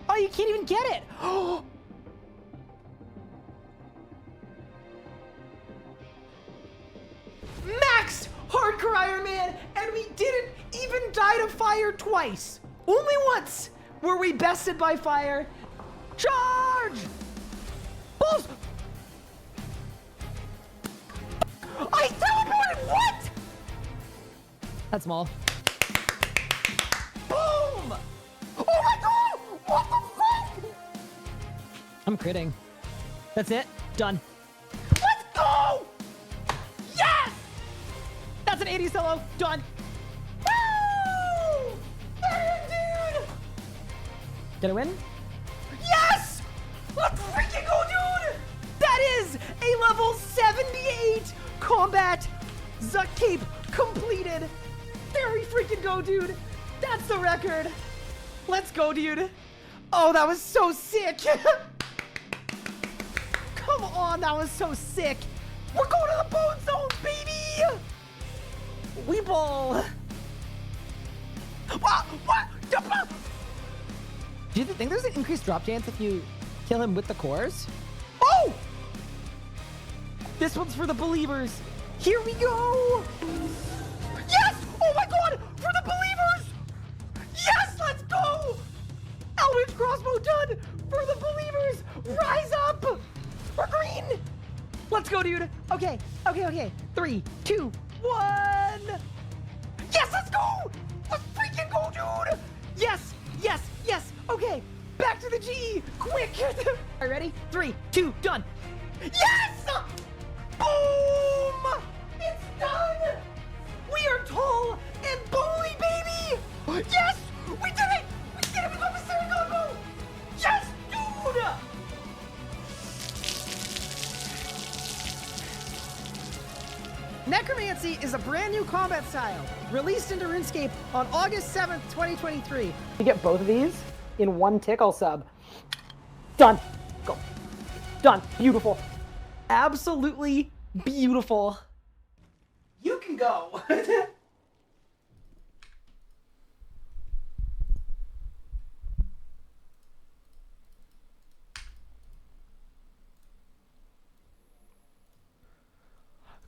Oh, you can't even get it! Max Hardcore Ironman, and we didn't even die to fire twice. Only once were we bested by fire. Charge! Balls! I teleported! What? That's small. Boom! Oh my god! What the fuck? I'm critting. That's it. Done. Let's go! Yes! That's an 80 solo. Done. Woo! There, dude! Did I win? Yes! Let's freaking go, dude! That is a level 78 combat Zuk cape completed. There we freaking go, dude. That's the record. Let's go, dude. Oh, that was so sick. Come on, that was so sick. We're going to the bone zone, baby. We ball. What? Do you think there's an increased drop chance if you kill him with the cores? Oh! This one's for the believers. Here we go. Yes! Oh my god! For the believers! Yes! Let's go! Eldritch crossbow done! For the believers! Rise up! We're green! Let's go, dude. Okay. 3, 2, 1. Yes, let's go! Let's freaking go, dude! Yes! Okay, back to the G! Quick! Are you ready? 3, 2, done! Yes! Boom! It's done! We are tall and bony, baby! Yes! We did it! We did it with Commissary Combo! Yes, dude! Necromancy is a brand new combat style, released into RuneScape on August 7th, 2023. You get both of these in one tickle sub. Done. Go. Done. Beautiful. Absolutely beautiful. You can go.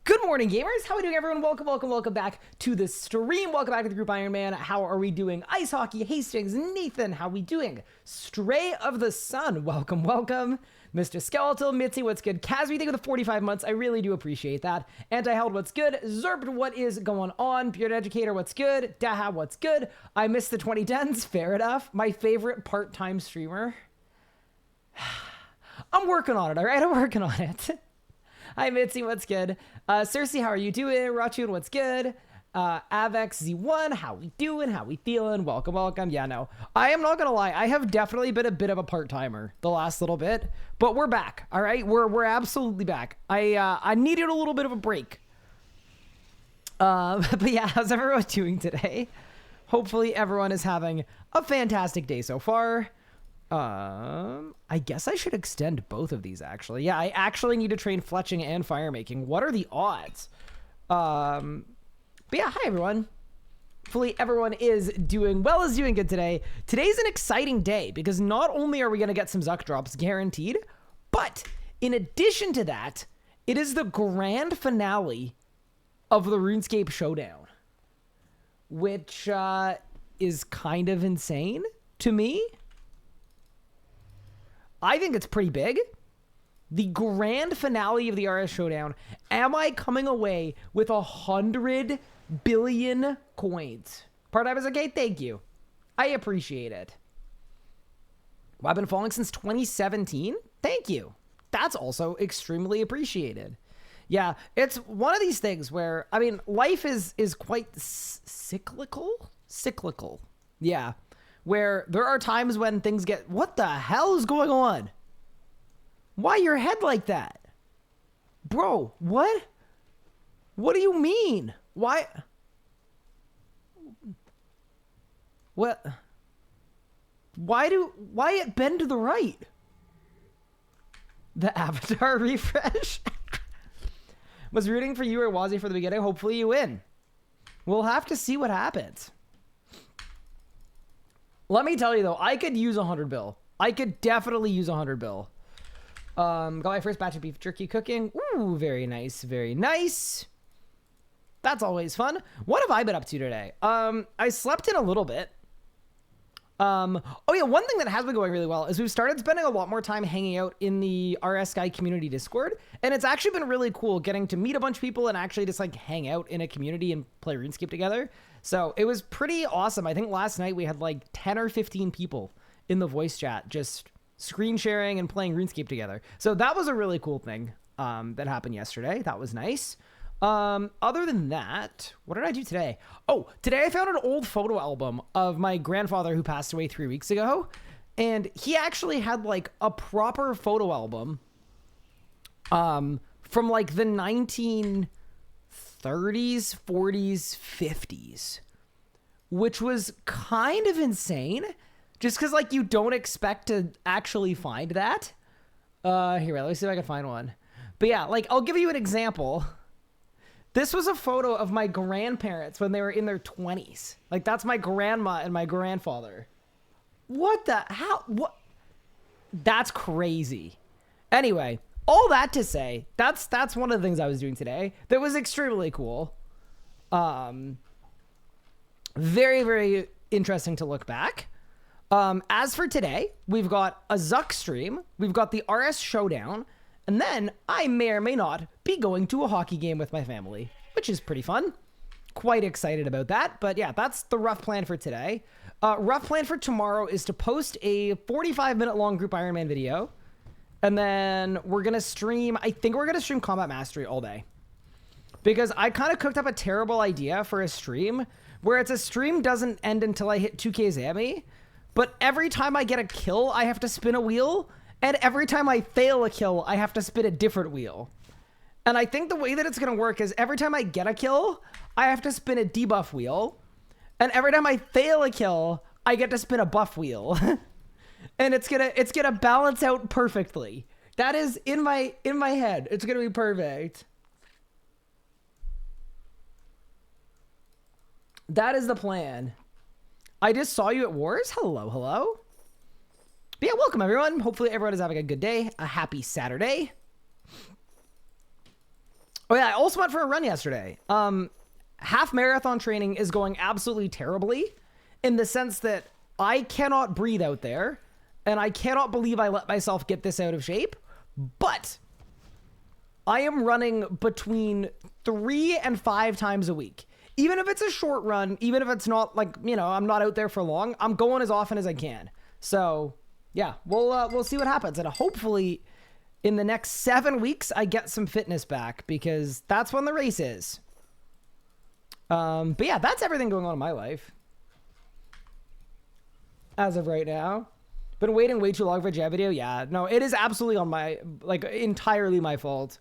Good morning, gamers. How are we doing, everyone? Welcome back to the stream. Welcome back to the group Ironman. How are we doing? Ice Hockey, Hastings, Nathan, how we doing? Stray of the Sun, welcome. Mr. Skeletal, Mitzi, what's good? Kaz, we think of the 45 months. I really do appreciate that. Anti-Held, what's good? Zerb, what is going on? Beard Educator, what's good? Daha, what's good? I missed the 2010s. Fair enough. My favorite part-time streamer. I'm working on it, all right? I'm working on it. Hi, Mitzi, what's good? Cersei, how are you doing? Rachun, what's good? Avex Z1, how we doing? How we feeling? Welcome, welcome. Yeah, no, I am not gonna lie. I have definitely been a bit of a part-timer the last little bit, but we're back. All right, we're absolutely back. I needed a little bit of a break. But yeah, how's everyone doing today? Hopefully everyone is having a fantastic day so far. I guess I should extend both of these actually. Yeah, I actually need to train fletching and fire making. What are the odds? But yeah, hi everyone. Hopefully everyone is doing well, is doing good today. Today's an exciting day because not only are we going to get some Zuk drops guaranteed, but in addition to that, it is the grand finale of the RuneScape Showdown, which is kind of insane to me. I think it's pretty big. The grand finale of the RS Showdown. Am I coming away with 100 billion coins? Part-time is okay. Thank you. I appreciate it. Well, I've been following since 2017. Thank you. That's also extremely appreciated. Yeah, it's one of these things where, I mean, life is quite cyclical. Yeah. Where there are times when things get, what the hell is going on? Why your head like that? Bro, what? What do you mean? Why? What? Why it bend to the right? The avatar refresh? Was rooting for you or Wazzy for the beginning. Hopefully you win. We'll have to see what happens. Let me tell you though, I could use 100 bill. I could definitely use 100 bill. Got my first batch of beef jerky cooking. Ooh, very nice, very nice. That's always fun. What have I been up to today? I slept in a little bit. Oh yeah, one thing that has been going really well is we've started spending a lot more time hanging out in the RS Guy community Discord, and it's actually been really cool getting to meet a bunch of people and actually just like hang out in a community and play RuneScape together. So it was pretty awesome. I think last night we had like 10 or 15 people in the voice chat just screen sharing and playing RuneScape together. So that was a really cool thing that happened yesterday. That was nice. Other than that, what did I do today? Oh, today I found an old photo album of my grandfather who passed away 3 weeks ago. And he actually had like a proper photo album from like the 1930s, 40s, 50s, which was kind of insane just because like you don't expect to actually find that. Here, let me see if I can find one. But yeah, like I'll give you an example. This was a photo of my grandparents when they were in their 20s. Like, that's my grandma and my grandfather. What the? How? What? That's crazy. Anyway, all that to say, that's one of the things I was doing today that was extremely cool. Very, very interesting to look back. As for today, we've got a Zuk stream. We've got the RS Showdown. And then I may or may not be going to a hockey game with my family, which is pretty fun. Quite excited about that. But yeah, that's the rough plan for today. Rough plan for tomorrow is to post a 45-minute long group Ironman video. And then we're going to stream, I think we're going to stream Combat Mastery all day. Because I kind of cooked up a terrible idea for a stream where it's a stream doesn't end until I hit 2K Zammy. But every time I get a kill, I have to spin a wheel. And every time I fail a kill, I have to spin a different wheel. And I think the way that it's going to work is every time I get a kill, I have to spin a debuff wheel. And every time I fail a kill, I get to spin a buff wheel. And it's gonna balance out perfectly. That is in my head. It's going to be perfect. That is the plan. I just saw you at Wars. Hello, hello. But yeah, welcome everyone. Hopefully everyone is having a good day. A happy Saturday. Oh yeah, I also went for a run yesterday. Half marathon training is going absolutely terribly in the sense that I cannot breathe out there and I cannot believe I let myself get this out of shape, but I am running between 3 and 5 times a week. Even if it's a short run, even if it's not like, you know, I'm not out there for long, I'm going as often as I can. So yeah, we'll see what happens. And hopefully in the next 7 weeks, I get some fitness back because that's when the race is. But yeah, that's everything going on in my life. As of right now. Been waiting way too long for a Jet video. Yeah, no, it is absolutely on my, like, entirely my fault.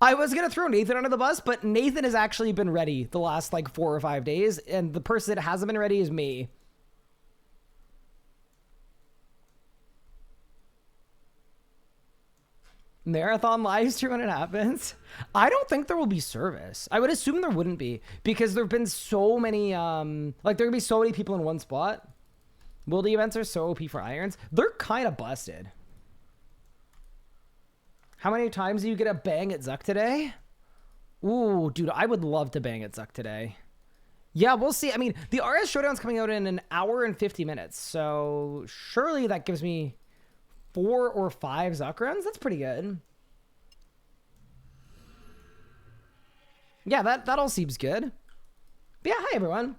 I was going to throw Nathan under the bus, but Nathan has actually been ready the last, like, 4 or 5 days. And the person that hasn't been ready is me. Marathon live stream when it happens. I don't think there will be service. I would assume there wouldn't be because there have been so many, like, there could be so many people in one spot. Wildy events are so OP for irons. They're kind of busted. How many times do you get a bang at Zuk today? Ooh, dude, I would love to bang at Zuk today. Yeah, we'll see. I mean, the RS Showdown's coming out in an hour and 50 minutes. So surely that gives me 4 or 5 Zuk runs. That's pretty good. Yeah, that all seems good. But yeah, hi, everyone.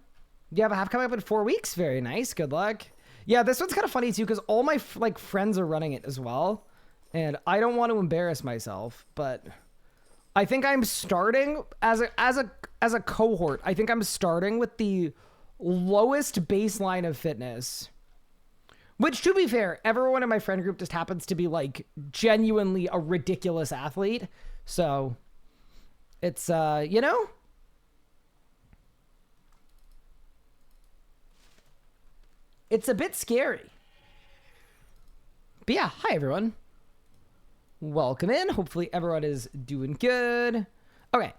You have a half coming up in 4 weeks. Very nice. Good luck. Yeah, this one's kind of funny, too, because all my, like, friends are running it as well. And I don't want to embarrass myself, but I think I'm starting as a cohort. I think I'm starting with the lowest baseline of fitness. Which, to be fair, everyone in my friend group just happens to be, like, genuinely a ridiculous athlete. So, it's, you know? It's a bit scary. But yeah, hi everyone. Welcome in. Hopefully everyone is doing good. Okay.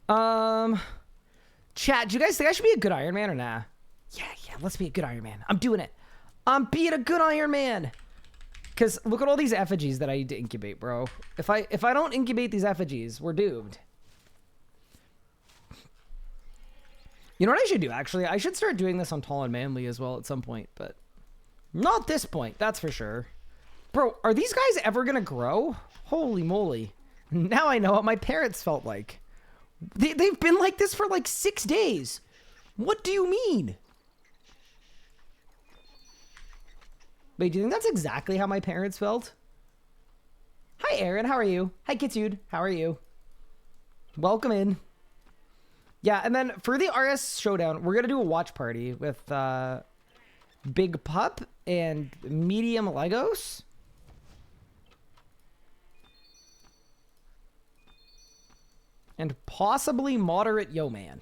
Chat, do you guys think I should be a good Iron Man or nah? Yeah, let's be a good Iron Man. I'm doing it. I'm being a good Iron Man. Because look at all these effigies that I need to incubate, bro. If I don't incubate these effigies, we're doomed. You know what I should do, actually? I should start doing this on Tall and Manly as well at some point, but not this point, that's for sure. Bro, are these guys ever gonna grow? Holy moly. Now I know what my parents felt like. They've been like this for like 6 days. What do you mean? Wait, do you think that's exactly how my parents felt? Hi, Aaron. How are you? Hi, Kitude. How are you? Welcome in. Yeah, and then for the RS Showdown, we're going to do a watch party with Big Pup and Medium Legos. And possibly Moderate Yo Man.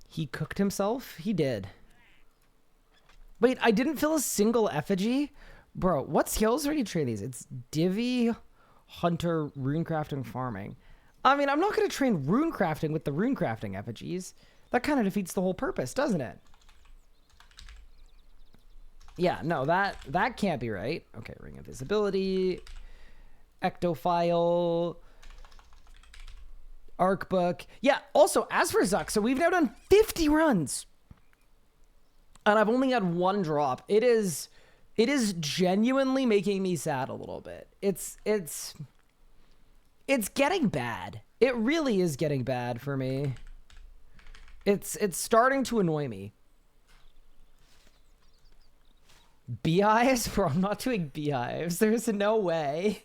He cooked himself? He did. Wait, I didn't fill a single effigy? Bro, what skills are you training these? It's Divvy, Hunter, Runecrafting, Farming. I mean, I'm not going to train Runecrafting with the Runecrafting effigies. That kind of defeats the whole purpose, doesn't it? Yeah, no, that can't be right. Okay, Ring of Visibility, Ectophile, Arc Book. Yeah, also, as for Zuk, so we've now done 50 runs. And I've only had 1 drop. It is genuinely making me sad a little bit. It's getting bad. It really is getting bad for me. It's starting to annoy me. Beehives? Bro, I'm not doing beehives. There's no way.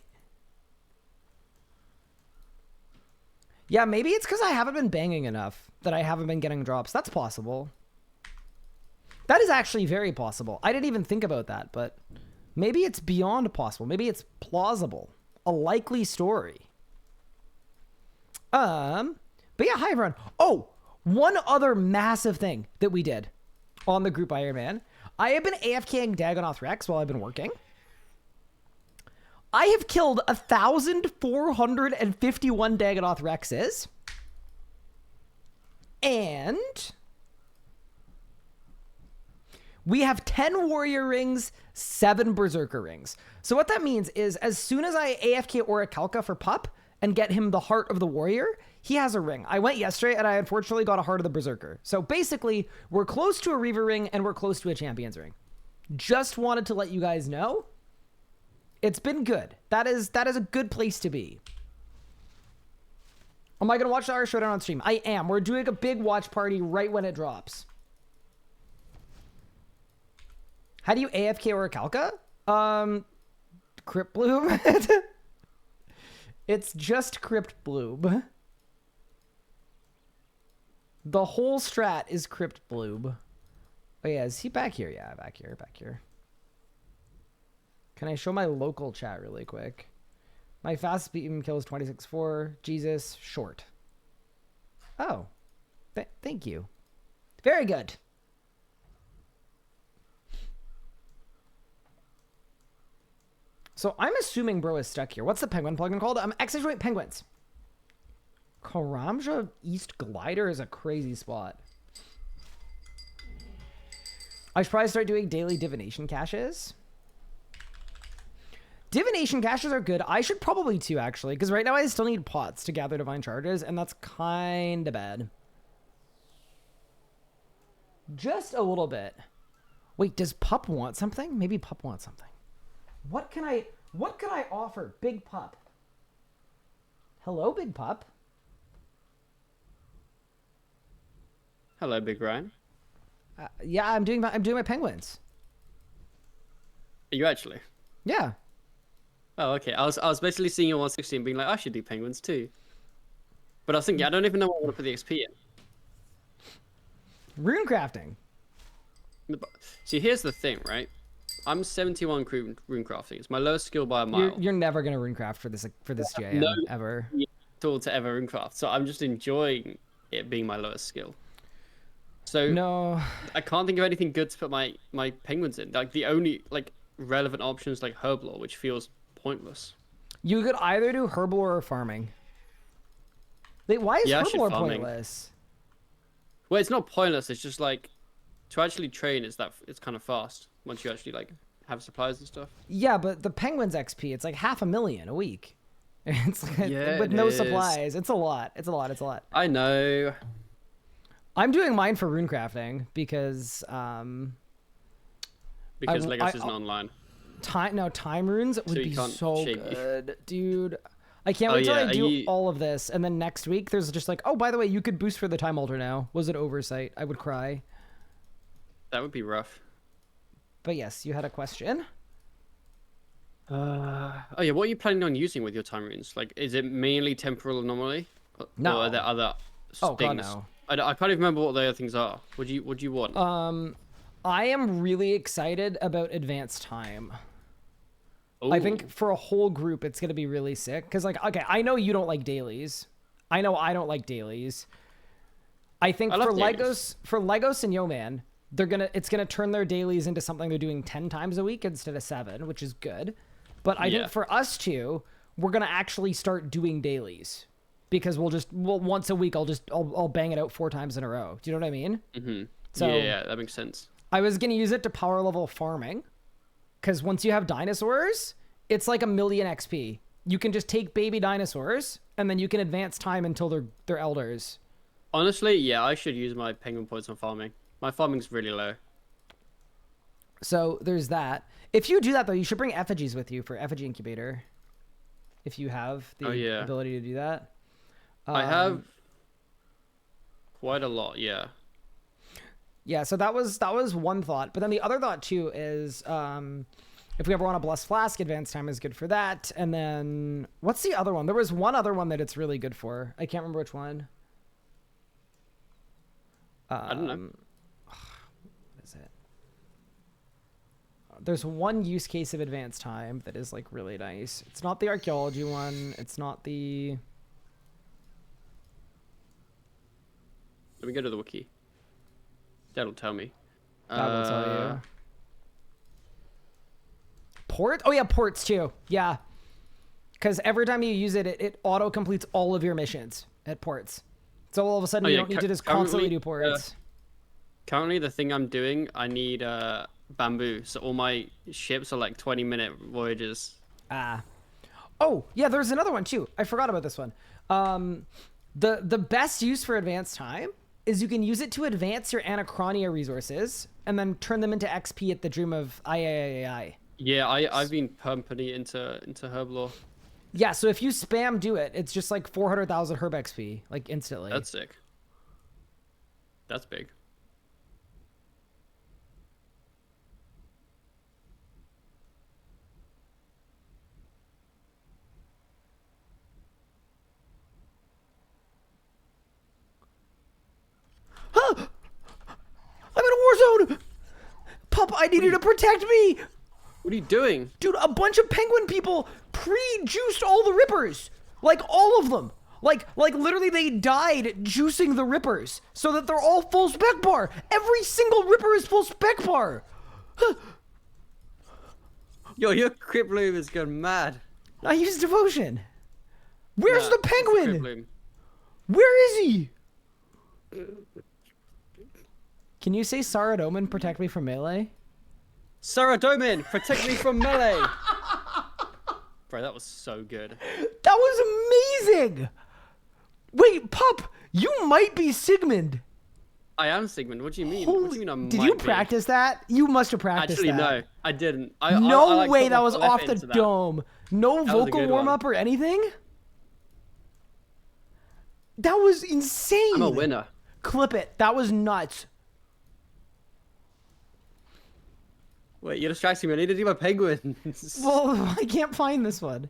Yeah, maybe it's because I haven't been banging enough that I haven't been getting drops. That's possible. That is actually very possible. I didn't even think about that, but maybe it's beyond possible. Maybe it's plausible. A likely story. But yeah, hi everyone. Oh, one other massive thing that we did on the group Ironman. I have been AFKing Dagonoth Rex while I've been working. I have killed 1,451 Dagonoth Rexes. And we have 10 warrior rings, 7 berserker rings. So what that means is as soon as I AFK Orichalca for Pup and get him the heart of the warrior, he has a ring. I went yesterday and I unfortunately got a heart of the berserker. So basically, we're close to a Reaver ring and we're close to a Champions ring. Just wanted to let you guys know. It's been good. That is a good place to be. Am I going to watch the RS Showdown on stream? I am. We're doing a big watch party right when it drops. How do you AFK Orichalca? Crypt Bloom? It's just Crypt Bloob. The whole strat is Crypt Bloob. Oh yeah, is he back here? Yeah, back here, back here. Can I show my local chat really quick? My fastest beam kill is 26.4. Jesus, short. Oh, thank you. Very good. So I'm assuming bro is stuck here. What's the penguin plugin called? Exaggerate penguins. Karamja East Glider is a crazy spot. I should probably start doing daily divination caches. Divination caches are good. I should probably too, actually, because right now I still need pots to gather divine charges, and that's kind of bad. Just a little bit. Wait, does Pup want something? Maybe Pup wants something. What can I offer Big Pup? Hello, Big Pup. Hello, Big Ryan. Yeah, I'm doing my penguins. Are you actually? Yeah. Oh, okay. I was basically seeing you on 160 and being like, I should do penguins too. But I was thinking, I don't even know what I want to put the XP in. Rune crafting. See, here's the thing, right? I'm 71 rune crafting. It's my lowest skill by a mile. You're never gonna rune craft for this JM no ever. Tool to ever rune craft. So I'm just enjoying it being my lowest skill. So no, I can't think of anything good to put my penguins in. Like the only relevant options like herblore, which feels pointless. You could either do herblore or farming. Wait, why is herblore pointless? Well, it's not pointless. It's just like to actually train. It's kind of fast once you actually have supplies and stuff. Yeah, but the penguins XP, it's like 500,000 a week. It's like, yeah, with no supplies. It's a lot. It's a lot. It's a lot. I know. I'm doing mine for rune crafting because Legos isn't online. Time runes would be so good, dude. I can't wait till I do all of this, and then next week there's just like, oh, by the way, you could boost for the time altar now. Was it oversight? I would cry. That would be rough. But yes, you had a question. Oh yeah, what are you planning on using with your time runes? Like, is it mainly temporal anomaly? No. Or are there other things? Oh god, no. I can't even remember what the other things are. What do you want? I am really excited about advanced time. Ooh. I think for a whole group, it's gonna be really sick. Cause like, okay, I know you don't like dailies. I know I don't like dailies. I think for Legos and Yo Man, it's gonna turn their dailies into something they're doing 10 times a week instead of 7, which is good. But I think for us two, we're gonna actually start doing dailies because we'll once a week I'll bang it out 4 times in a row. Do you know what I mean? Mm-hmm. So yeah, that makes sense. I was gonna use it to power level farming, because once you have dinosaurs, it's like 1,000,000 XP. You can just take baby dinosaurs and then you can advance time until they're elders. Honestly, yeah, I should use my penguin points on farming. My farming's really low. So there's that. If you do that though, you should bring effigies with you for effigy incubator. If you have the ability to do that. I have quite a lot, yeah. Yeah, so that was one thought. But then the other thought too is if we ever want a blessed flask, advanced time is good for that. And then what's the other one? There was one other one that it's really good for. I can't remember which one. I don't know. What is it? There's one use case of advanced time that is like really nice. It's not the archaeology one. It's not the... Let me go to the wiki. That'll tell me. That will tell you. Port? Oh yeah, ports too. Yeah. Because every time you use it, it auto completes all of your missions at ports. So all of a sudden you don't need to just constantly do ports. Currently, the thing I'm doing, I need bamboo. So all my ships are like 20-minute voyages. Ah. Oh, yeah, there's another one too. I forgot about this one. The best use for advanced time is you can use it to advance your Anachronia resources and then turn them into XP at the Dream of III. Yeah, I've been pumping it into herblore. Yeah, so if you spam do it, it's just like 400,000 herb XP, like instantly. That's sick. That's big. need you to protect me. What are you doing? Dude, a bunch of penguin people pre-juiced all the rippers. Like, all of them. Like literally they died juicing the rippers so that they're all full spec bar. Every single ripper is full spec bar. Yo, your crit bloom has gone mad. I used devotion. Where's the penguin? Where is he? Can you say Saradomin, protect me from melee? Saradomin, protect me from melee. Bro, that was so good. That was amazing. Wait, Pup, you might be Sigmund. I am Sigmund. What do you mean? What do you mean I Did you practice that? You must have practiced Actually, that. no, I didn't. No way, put that my was full off effort the into that. dome. No That was a vocal good warm one. up or anything? That was insane. I'm a winner. Clip it. That was nuts. Wait, you're distracting me. I need to do my penguins. Well, I can't find this one.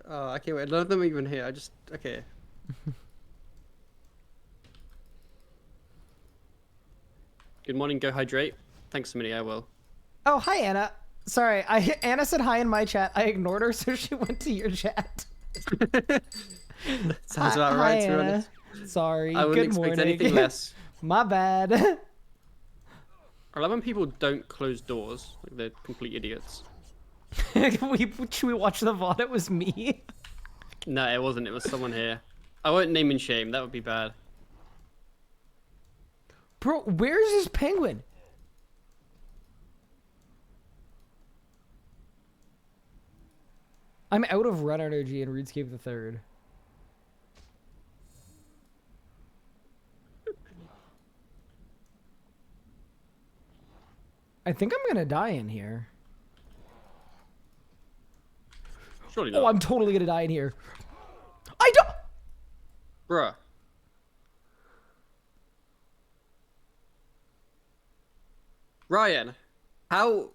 Oh, I can't wait. None of them are even here. Okay. Good morning, go hydrate. Thanks, Minnie, I will. Oh, hi, Anna. Sorry, Anna said hi in my chat. I ignored her, so she went to your chat. Sounds about right, to be Anna. honest. Sorry, I wouldn't good morning. expect anything less. My bad. I love when people don't close doors. Like they're complete idiots. Should we watch the VOD? It was me. No, it wasn't. It was someone here. I won't name and shame. That would be bad. Bro, where's this penguin? I'm out of run energy in RuneScape the 3rd. I think I'm gonna die in here. Surely not. Oh, I'm totally gonna die in here. I don't. Bruh. Ryan, how...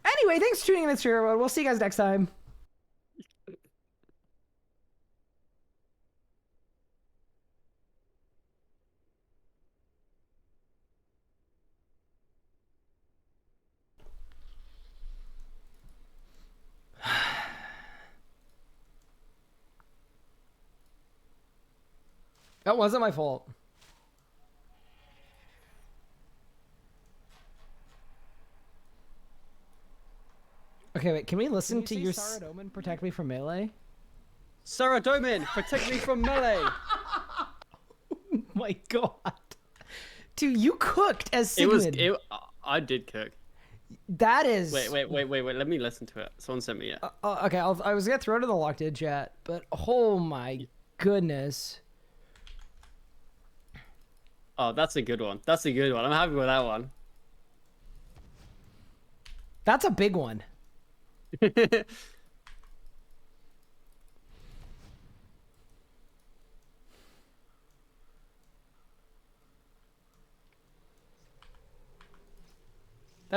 Anyway, thanks for tuning in to this year. We'll see you guys next time. That wasn't my fault. Okay, wait. Can we listen to your Saradomin protect me from melee? Saradomin, protect me from melee. Oh my god. Dude, you cooked as Sigmund. I did cook. That is... Wait. Let me listen to it. Someone sent me it. Okay, I was gonna throw it in the locked in chat, but oh my goodness. Oh, that's a good one. That's a good one. I'm happy with that one. That's a big one. That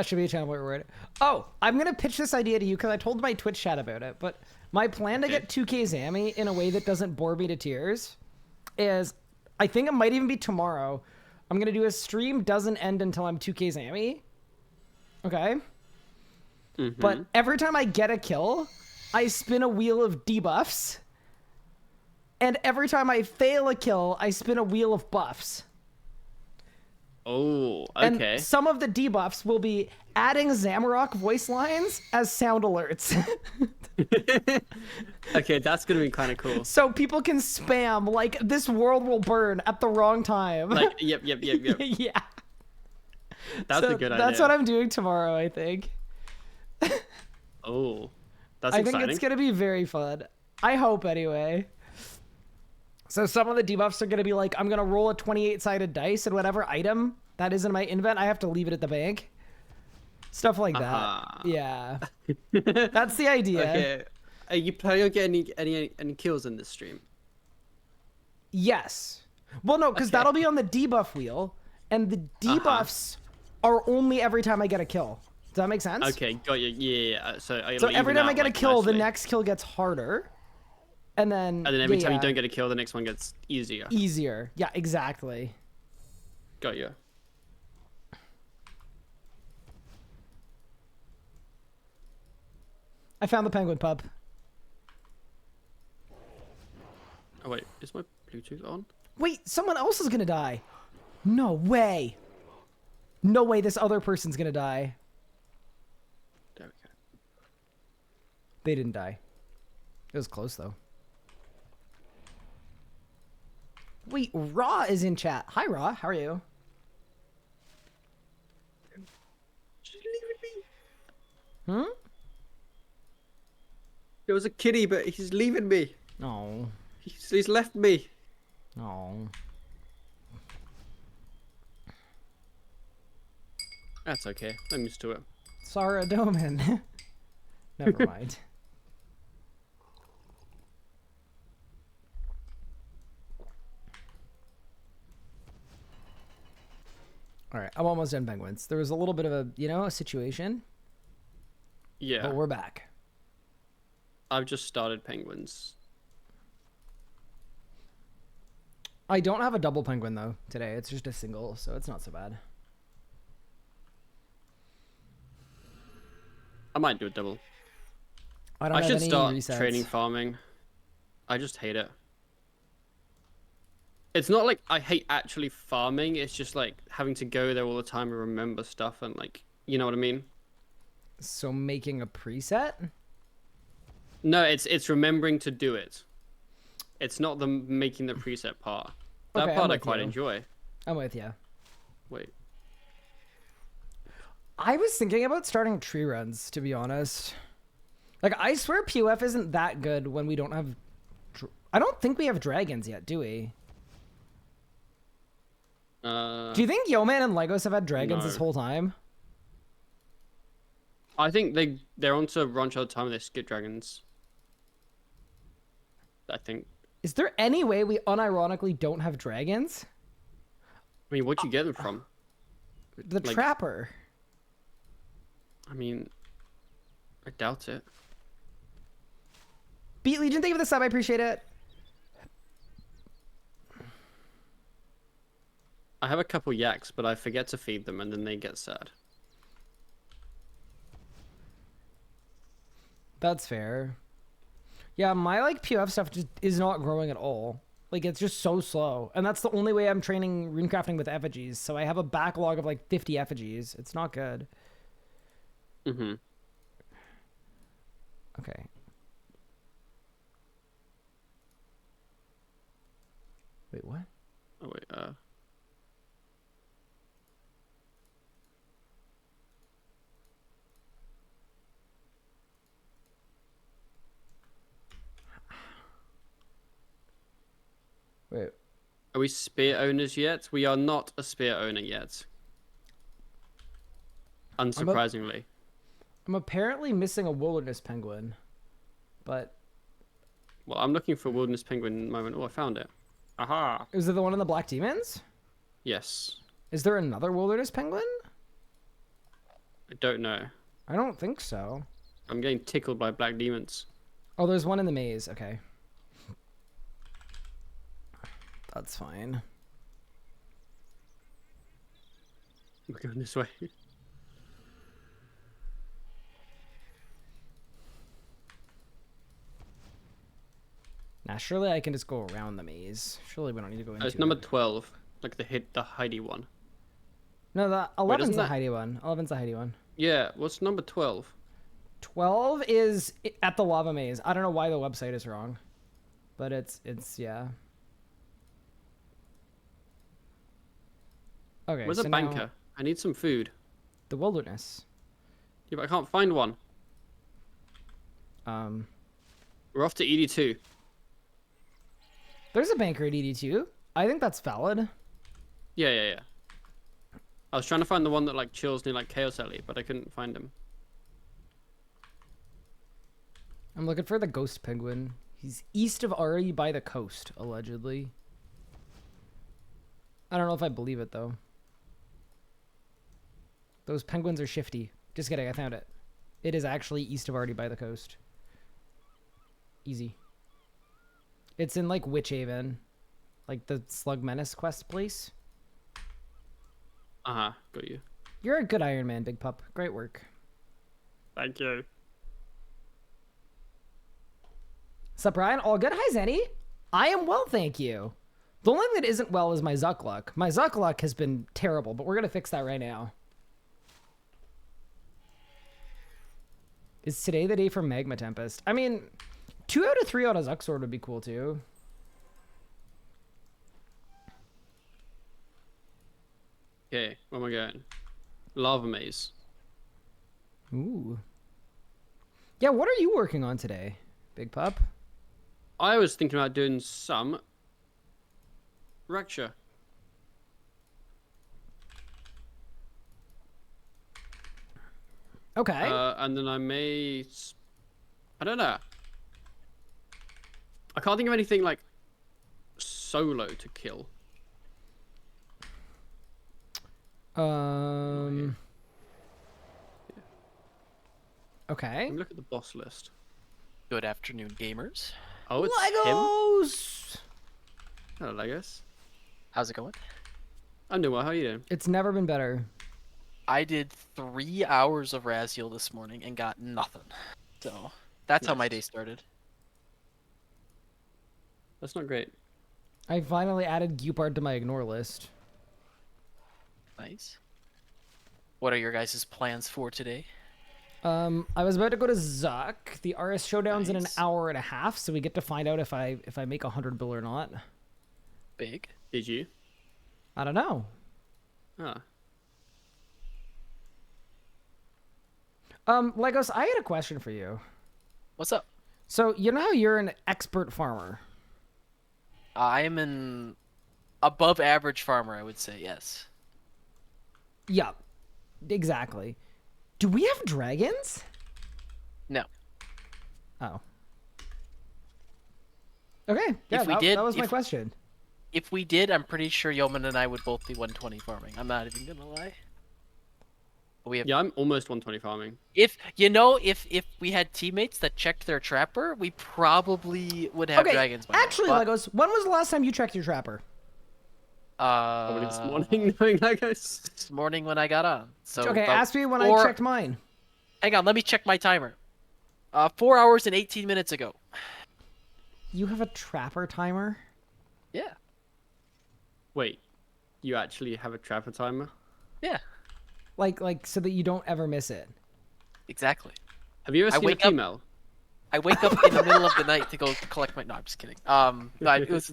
should be a channel where we're at. Oh, I'm gonna pitch this idea to you because I told my Twitch chat about it. But my plan to get 2K Zammy in a way that doesn't bore me to tears is, I think it might even be tomorrow. I'm gonna do a stream doesn't end until I'm 2K Zammy. Okay. Mm-hmm. But every time I get a kill, I spin a wheel of debuffs. And every time I fail a kill, I spin a wheel of buffs. Oh, okay. And some of the debuffs will be adding Zamorak voice lines as sound alerts. Okay, that's gonna be kind of cool. So people can spam, like, this world will burn at the wrong time. Like, yep. Yeah. That's a good idea. That's what I'm doing tomorrow, I think. Oh, that's I exciting. think it's going to be very fun. I hope, anyway. So some of the debuffs are going to be like, I'm going to roll a 28-sided dice, and whatever item that is in my invent, I have to leave it at the bank. Stuff like that. Yeah. That's the idea. Okay. Are you planning on getting any kills in this stream? Yes. Well, no, because that'll be on the debuff wheel, and the debuffs are only every time I get a kill. Does that make sense? Okay, got you. Yeah. So every time I get a kill, the next kill gets harder. And then every time you don't get a kill, the next one gets easier. Easier. Yeah, exactly. Got you. I found the penguin pup. Oh wait, is my Bluetooth on? Wait, someone else is gonna die. No way. No way this other person's gonna die. There we go. They didn't die. It was close though. Wait, Raw is in chat. Hi Raw, how are you? She's leaving me. Hmm? There was a kitty, but he's leaving me. Oh. He's left me. Oh. That's okay. I'm used to it. Sarah Doman. Never mind. Alright, I'm almost done penguins. There was a little bit of a, a situation. Yeah. But we're back. I've just started penguins. I don't have a double penguin though today. It's just a single, so it's not so bad. I might do a double. I should start resets. training farming. I just hate it. It's not like I hate actually farming. It's just like having to go there all the time and remember stuff and like, you know what I mean? So making a preset? No, it's remembering to do it. It's not the making the preset part. That Okay, part I quite enjoy. I'm with you. Wait. I was thinking about starting tree runs, to be honest. Like, I swear POF isn't that good when we don't have... I don't think we have dragons yet, do we? Do you think Yeoman and Legos have had dragons this whole time? I think they're onto Rancho all the time and they skip dragons. I think. Is there any way we unironically don't have dragons? I mean, where'd you get them from? The Trapper. I mean, I doubt it. Beat Legion, thank you for the sub. I appreciate it. I have a couple yaks, but I forget to feed them and then they get sad. That's fair. Yeah, my POF stuff just is not growing at all. Like, it's just so slow. And that's the only way I'm training runecrafting with effigies. So I have a backlog of 50 effigies. It's not good. Mm-hmm. Okay. Wait, what? Oh, wait, Wait. Are we spear owners yet? We are not a spear owner yet. Unsurprisingly. I'm apparently missing a wilderness penguin. But... Well, I'm looking for a wilderness penguin at the moment. Oh, I found it. Aha! Is it the one in the Black Demons? Yes. Is there another wilderness penguin? I don't know. I don't think so. I'm getting tickled by black demons. Oh, there's one in the maze. Okay. That's fine. We're going this way. Now, surely I can just go around the maze. Surely we don't need to go into It's number 12. Like the Heidi one. No, the 11's isn't the that- Heidi one. 11's the Heidi one. Yeah, what's number 12? 12 is at the lava maze. I don't know why the website is wrong. But it's yeah. Okay, Where's so a now banker? I need some food. the wilderness. Yeah, but I can't find one. We're off to ED2. There's a banker at ED2. I think that's valid. Yeah. I was trying to find the one that chills near Chaos Alley, but I couldn't find him. I'm looking for the ghost penguin. He's east of Ari by the coast, allegedly. I don't know if I believe it, though. Those penguins are shifty. Just kidding, I found it. It is actually east of Ari by the coast. Easy. It's in like Witchhaven, like the Slug Menace quest place. Got you. You're a good Iron Man, Big Pup. Great work. Thank you. Sup, Brian? All good? Hi, Zenny. I am well, thank you. The only thing that isn't well is my Zuk luck. My Zuk luck has been terrible, but we're gonna fix that right now. Is today the day for Magma Tempest? I mean, 2 out of 3 out of Zuk Sword would be cool too. Okay, where am I going? Lava Maze. Ooh. Yeah, what are you working on today, Big Pup? I was thinking about doing some Raksha. Okay. And then I may... I don't know. I can't think of anything like solo to kill. Okay. Look at the boss list. Good afternoon, gamers. Oh, it's Legos! him. Hello, Legos. How's it going? I'm doing well. How are you doing? It's never been better. I did 3 hours of Raziel this morning and got nothing. So that's how my day started. That's not great. I finally added Gupard to my ignore list. Nice. What are your guys' plans for today? I was about to go to Zuk. The RS Showdown's in an Nice. hour and a half, so we get to find out if I make 100 bill or not. Big. Did you? I don't know. Ah. Legos, I had a question for you. What's up? So, you know how you're an expert farmer? I'm an above average farmer, I would say, yes. Yeah, exactly. Do we have dragons? No. Oh. Okay, yeah, If we did, that was my question. If we did, I'm pretty sure Yeoman and I would both be 120 farming. I'm not even gonna lie. But we have... Yeah, I'm almost 120 farming. If we had teammates that checked their trapper, we probably would have Okay, dragons by now, actually, but, Legos, when was the last time you checked your trapper? Probably this morning, knowing Legos. This morning when I got on. So Okay, about ask me when I 4 checked mine. Hang on, let me check my timer. 4 hours and 18 minutes ago. You have a trapper timer? Yeah. Wait, you actually have a trapper timer? Yeah. Like so that you don't ever miss it. Exactly. Have you ever I seen a wake up- female? I wake up in the middle of the night to go collect my. No, I'm just kidding. No, it was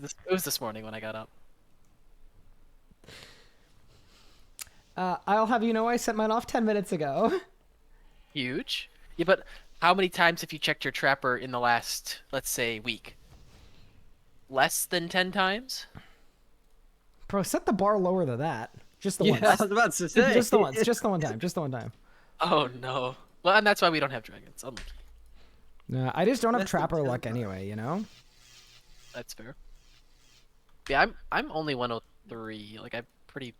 this morning when I got up. I'll have you know I sent mine off 10 minutes ago. Huge. Yeah, but how many times have you checked your trapper in the last, let's say, week? Less than 10 times? Bro, set the bar lower than that. Just the Yeah, once. I was about to say. Just the once. Just the one time. Just the one time. Oh no. Well, and that's why we don't have dragons. Unlucky. Nah, I just don't have Less than trapper 10 luck times. anyway, you know? That's fair. Yeah, I'm only 103. Like I'm pretty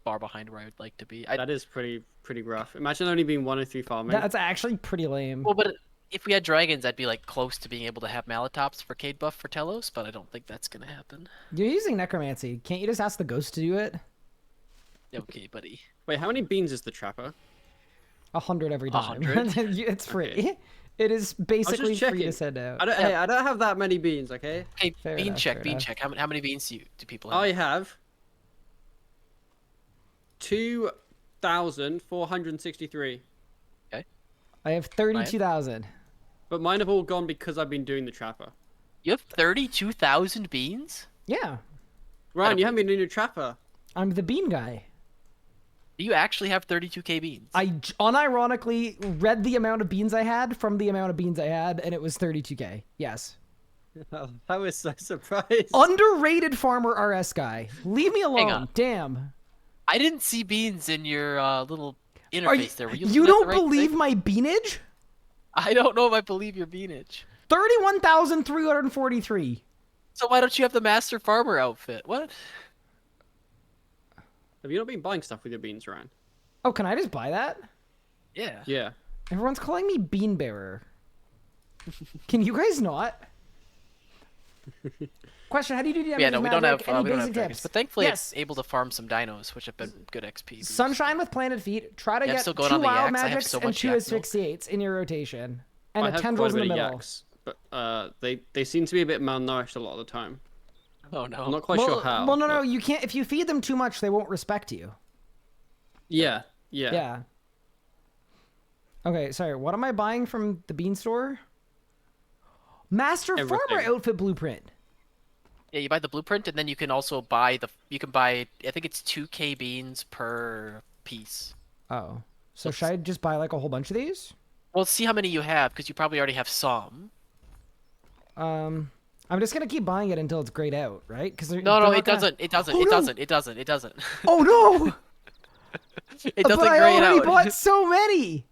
far behind where I would like to be. That is pretty rough. Imagine only being 103 farming. That's actually pretty lame. Well, but if we had dragons, I'd be like close to being able to have Malatops for Cade buff for Telos, but I don't think that's gonna happen. You're using necromancy. Can't you just ask the ghost to do it? Okay, buddy. Wait, how many beans is the trapper? 100 every time. 100? It's free. Okay. It is basically free to checking. send out. Hey, I don't have that many beans, okay? Hey, Fair bean enough, check, fair bean enough. check. How many beans do people have? I have 2,463. I have 32,000. But mine have all gone because I've been doing the trapper. You have 32,000 beans? Yeah, Ryan, you haven't been doing your trapper. I'm the bean guy. Do you actually have 32k beans? I unironically read the amount of beans I had from the amount of beans I had, and it was 32k. Yes. I was so surprised. Underrated farmer RS guy. Leave me alone. on. Damn. I didn't see beans in your little interface Are you, there. Were you looking at don't the right believe thing? my beanage? I don't know if I believe your beanage. 31,343. So why don't you have the Master Farmer outfit? What? Have you not been buying stuff with your beans, Ryan? Oh, can I just buy that? Yeah. Yeah. Everyone's calling me bean bearer. Can you guys not? Question: how do you do damage? Yeah, no, we don't have Any we don't basic have dragons, tips? but thankfully Yes. I'm able to farm some dinos, which have been good XP. boosts. Sunshine with planted feet. Try to Yeah, I'm get still 2 going on the wild yaks. I have magics so and much 2 yak milk. asphyxiates in your rotation, and I a have tendrils quite in a the bit of middle. yaks, but they seem to be a bit malnourished a lot of the time. Oh I'm no. not quite sure how. Well, no, but- you can't. If you feed them too much, they won't respect you. Yeah. Yeah. Okay, sorry. What am I buying from the bean store? Master Farmer Everything. outfit blueprint. Yeah, you buy the blueprint, and then you can also buy you can buy, I think it's 2k beans per piece. Oh, so should I just buy like a whole bunch of these? Well, see how many you have, because you probably already have some. I'm just gonna keep buying it until it's grayed out, right? Because No, it doesn't. It doesn't. Oh, it no! doesn't. It doesn't. It doesn't. Oh no! It doesn't But I grade already out. bought so many.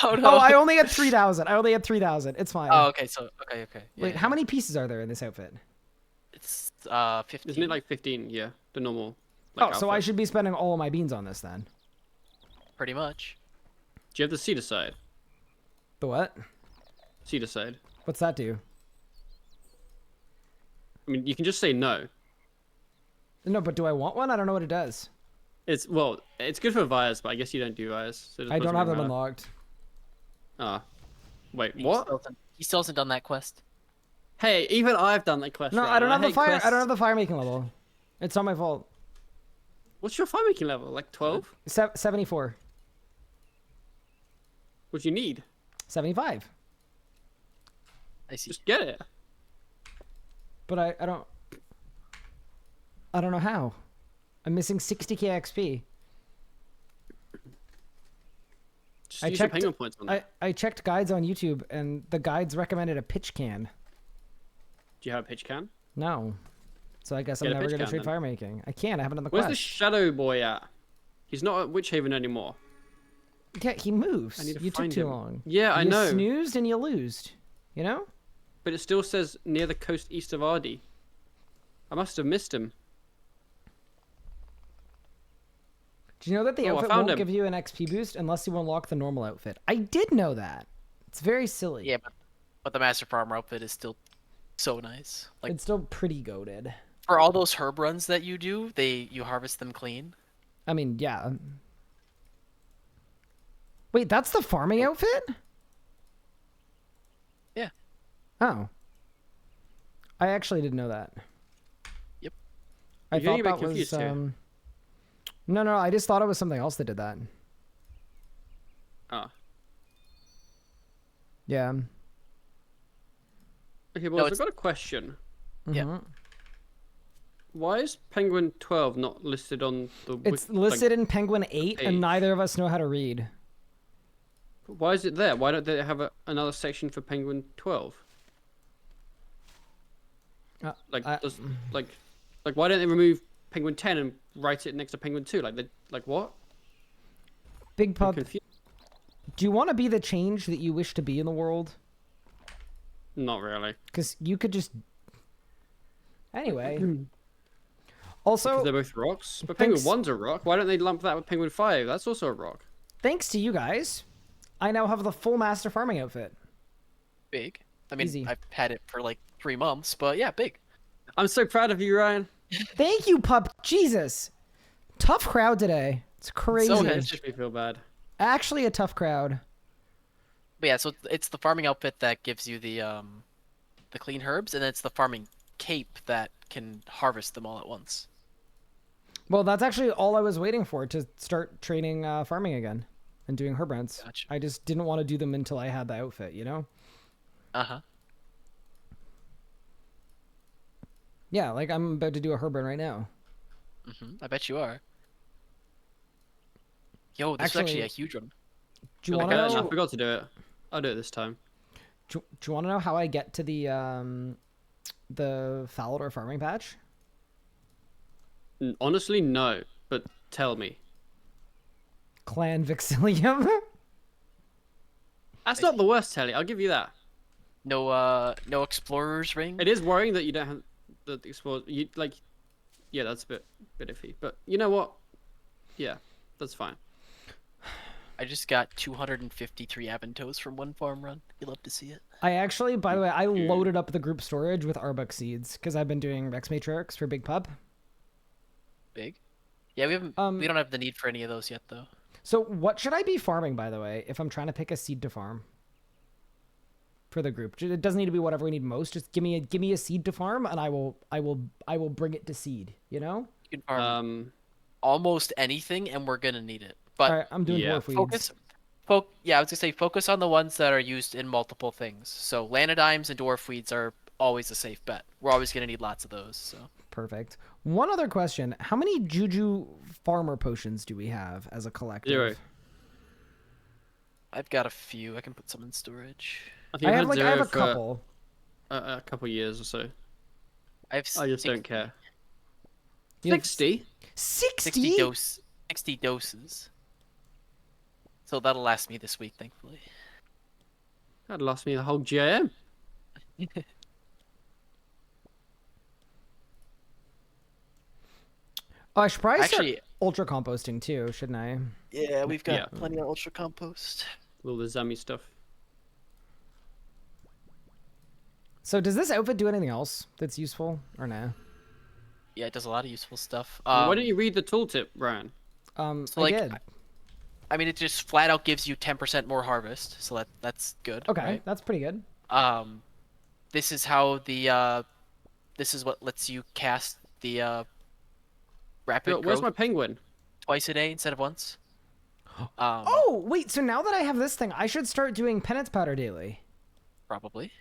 Oh no. Oh, I only had 3,000. I only had 3,000. It's fine. Oh, okay. So okay. Yeah, Wait, yeah. how many pieces are there in this outfit? It's 15. Isn't it like 15? Yeah, the normal. Oh, Like, so I outfit. should be spending all of my beans on this then. Pretty much. Do you have the cedar side? The what? Cedar side. What's that do? I mean, you can just say no. No, but do I want one? I don't know what it does. It's good for Vias, but I guess you don't do Vias. So it I doesn't don't have really them matter. unlocked. Ah, wait, He what? still hasn't done that quest. Hey, even I've done that quest. No, Ryan. I don't have the hate fire. I quests. don't have the fire making level. It's not my fault. What's your fire making level? Like 12? 74. What do you need? 75. I see. Just get it. But I don't know how. I'm missing 60k XP. Just I use your checked- penguin points on that. I checked guides on YouTube and the guides recommended a pitch can. Do you have a pitch can? No. So I guess I'm Get a never pitch gonna can trade then. fire making. I can't. I haven't done the Where's the quest. shadow boy at? He's not at Witch Haven anymore. Yeah, he moves. I need to You took find too him. long. Yeah, I you know. snoozed and you losed. You know? But it still says near the coast east of Ardi. I must have missed him. Do you know that the Oh, I outfit found won't him. give you an XP boost unless you unlock the normal outfit? I did know that. It's very silly. Yeah, but the Master Farmer outfit is still so nice. Like It's still pretty goated. for all those herb runs that you do, you harvest them clean. I mean, yeah. Wait, that's the farming outfit? Yeah. Oh. I actually didn't know that. Yep. I You're getting thought a that bit was confused here. No, I just thought it was something else that did that. Ah. Yeah. Okay, well, I've it's- got a question. Yeah. Mhm. Why is Penguin 12 not listed on the... It's listed in Penguin 8 page. and neither of us know how to read. Why is it there? Why don't they have another section for Penguin 12? Like, why don't they remove Penguin 10 and write it next to Penguin 2? Like what? Big I'm Pub, confused. do you want to be the change that you wish to be in the world? Not really. Because you could just... Anyway. Because Also, they're both rocks. But thanks- Penguin 1's a rock. Why don't they lump that with Penguin 5? That's also a rock. thanks to you guys, I now have the full master farming outfit. Big. I mean, Easy. I've had it for like 3 months, but yeah, big. I'm so proud of you, Ryan. Thank you, pup. Jesus. Tough crowd today. It's crazy. So It nice. just me feel bad. Actually a tough crowd. But yeah, so it's the farming outfit that gives you the clean herbs, and then it's the farming cape that can harvest them all at once. Well, that's actually all I was waiting for to start training farming again and doing herb runs. Gotcha. I just didn't want to do them until I had the outfit, you know? Uh-huh. Yeah, like I'm about to do a herb run right now. I bet you are. Yo, this is actually a Actually- huge one. Do you Really want to good. I know? forgot to do it. I'll do it this time. Do you want to know how I get to the Falador farming patch? Honestly, no. But tell me. Clan Vixilium. That's not the worst, Telly. I'll give you that. No explorer's ring. It is worrying that you don't have the explore. You like, yeah, that's a bit iffy. But you know what? Yeah, that's fine. I just got 253 Aventos from one farm run. You love to see it. I actually, by the way, I loaded up the group storage with Arbok seeds because I've been doing Rex Matrix for Big Pup. Big? Yeah, we haven't. We don't have the need for any of those yet, though. So what should I be farming, by the way, if I'm trying to pick a seed to farm for the group? It doesn't need to be whatever we need most. Just give me a seed to farm, and I will bring it to seed. You know? You can farm almost anything, and we're gonna need it. But all right, I'm doing dwarf weeds. Yeah, I was gonna say focus on the ones that are used in multiple things. So Lanodymes and dwarf weeds are always a safe bet. We're always gonna need lots of those. So perfect. One other question: how many Juju farmer potions do we have as a collective? 0. I've got a few. I can put some in storage. I have a for couple. A couple years or so. I just don't care. You have 60? 60? 60 doses. So that'll last me this week, thankfully. That'd last me the whole GIM. Oh, I should probably Actually, start ultra composting too, shouldn't I? yeah, we've got plenty of ultra compost. All the Zammy stuff. So does this outfit do anything else that's useful or no? Yeah, it does a lot of useful stuff. Why don't you read the tooltip, Brian? So I did. I mean, it just flat out gives you 10% more harvest, so that's good. Okay, right? that's pretty good. This is how the this is what lets you cast the rapid Yo, where's growth my penguin? twice a day instead of once. Oh, wait, so now that I have this thing, I should start doing penance powder daily. Probably.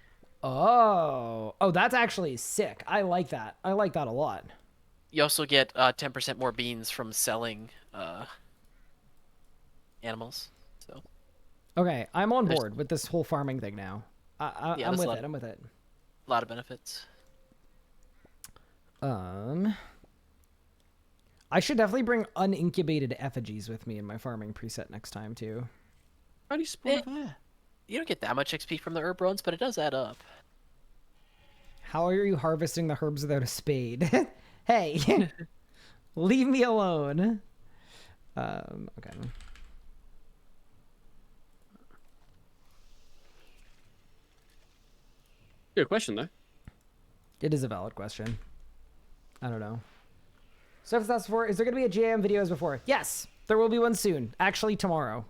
Oh, that's actually sick. I like that. I like that a lot. You also get 10% more beans from selling animals. So. Okay, I'm on board with this whole farming thing now. Yeah, I'm with it. I'm with it. A lot of benefits. I should definitely bring unincubated effigies with me in my farming preset next time too. How do you spawn there? You don't get that much XP from the herb runs, but it does add up. How are you harvesting the herbs without a spade? Hey, leave me alone. Okay. Good question, though. It is a valid question. I don't know. So if that's before, is there going to be a GM video as before? Yes, there will be one soon. Actually, tomorrow.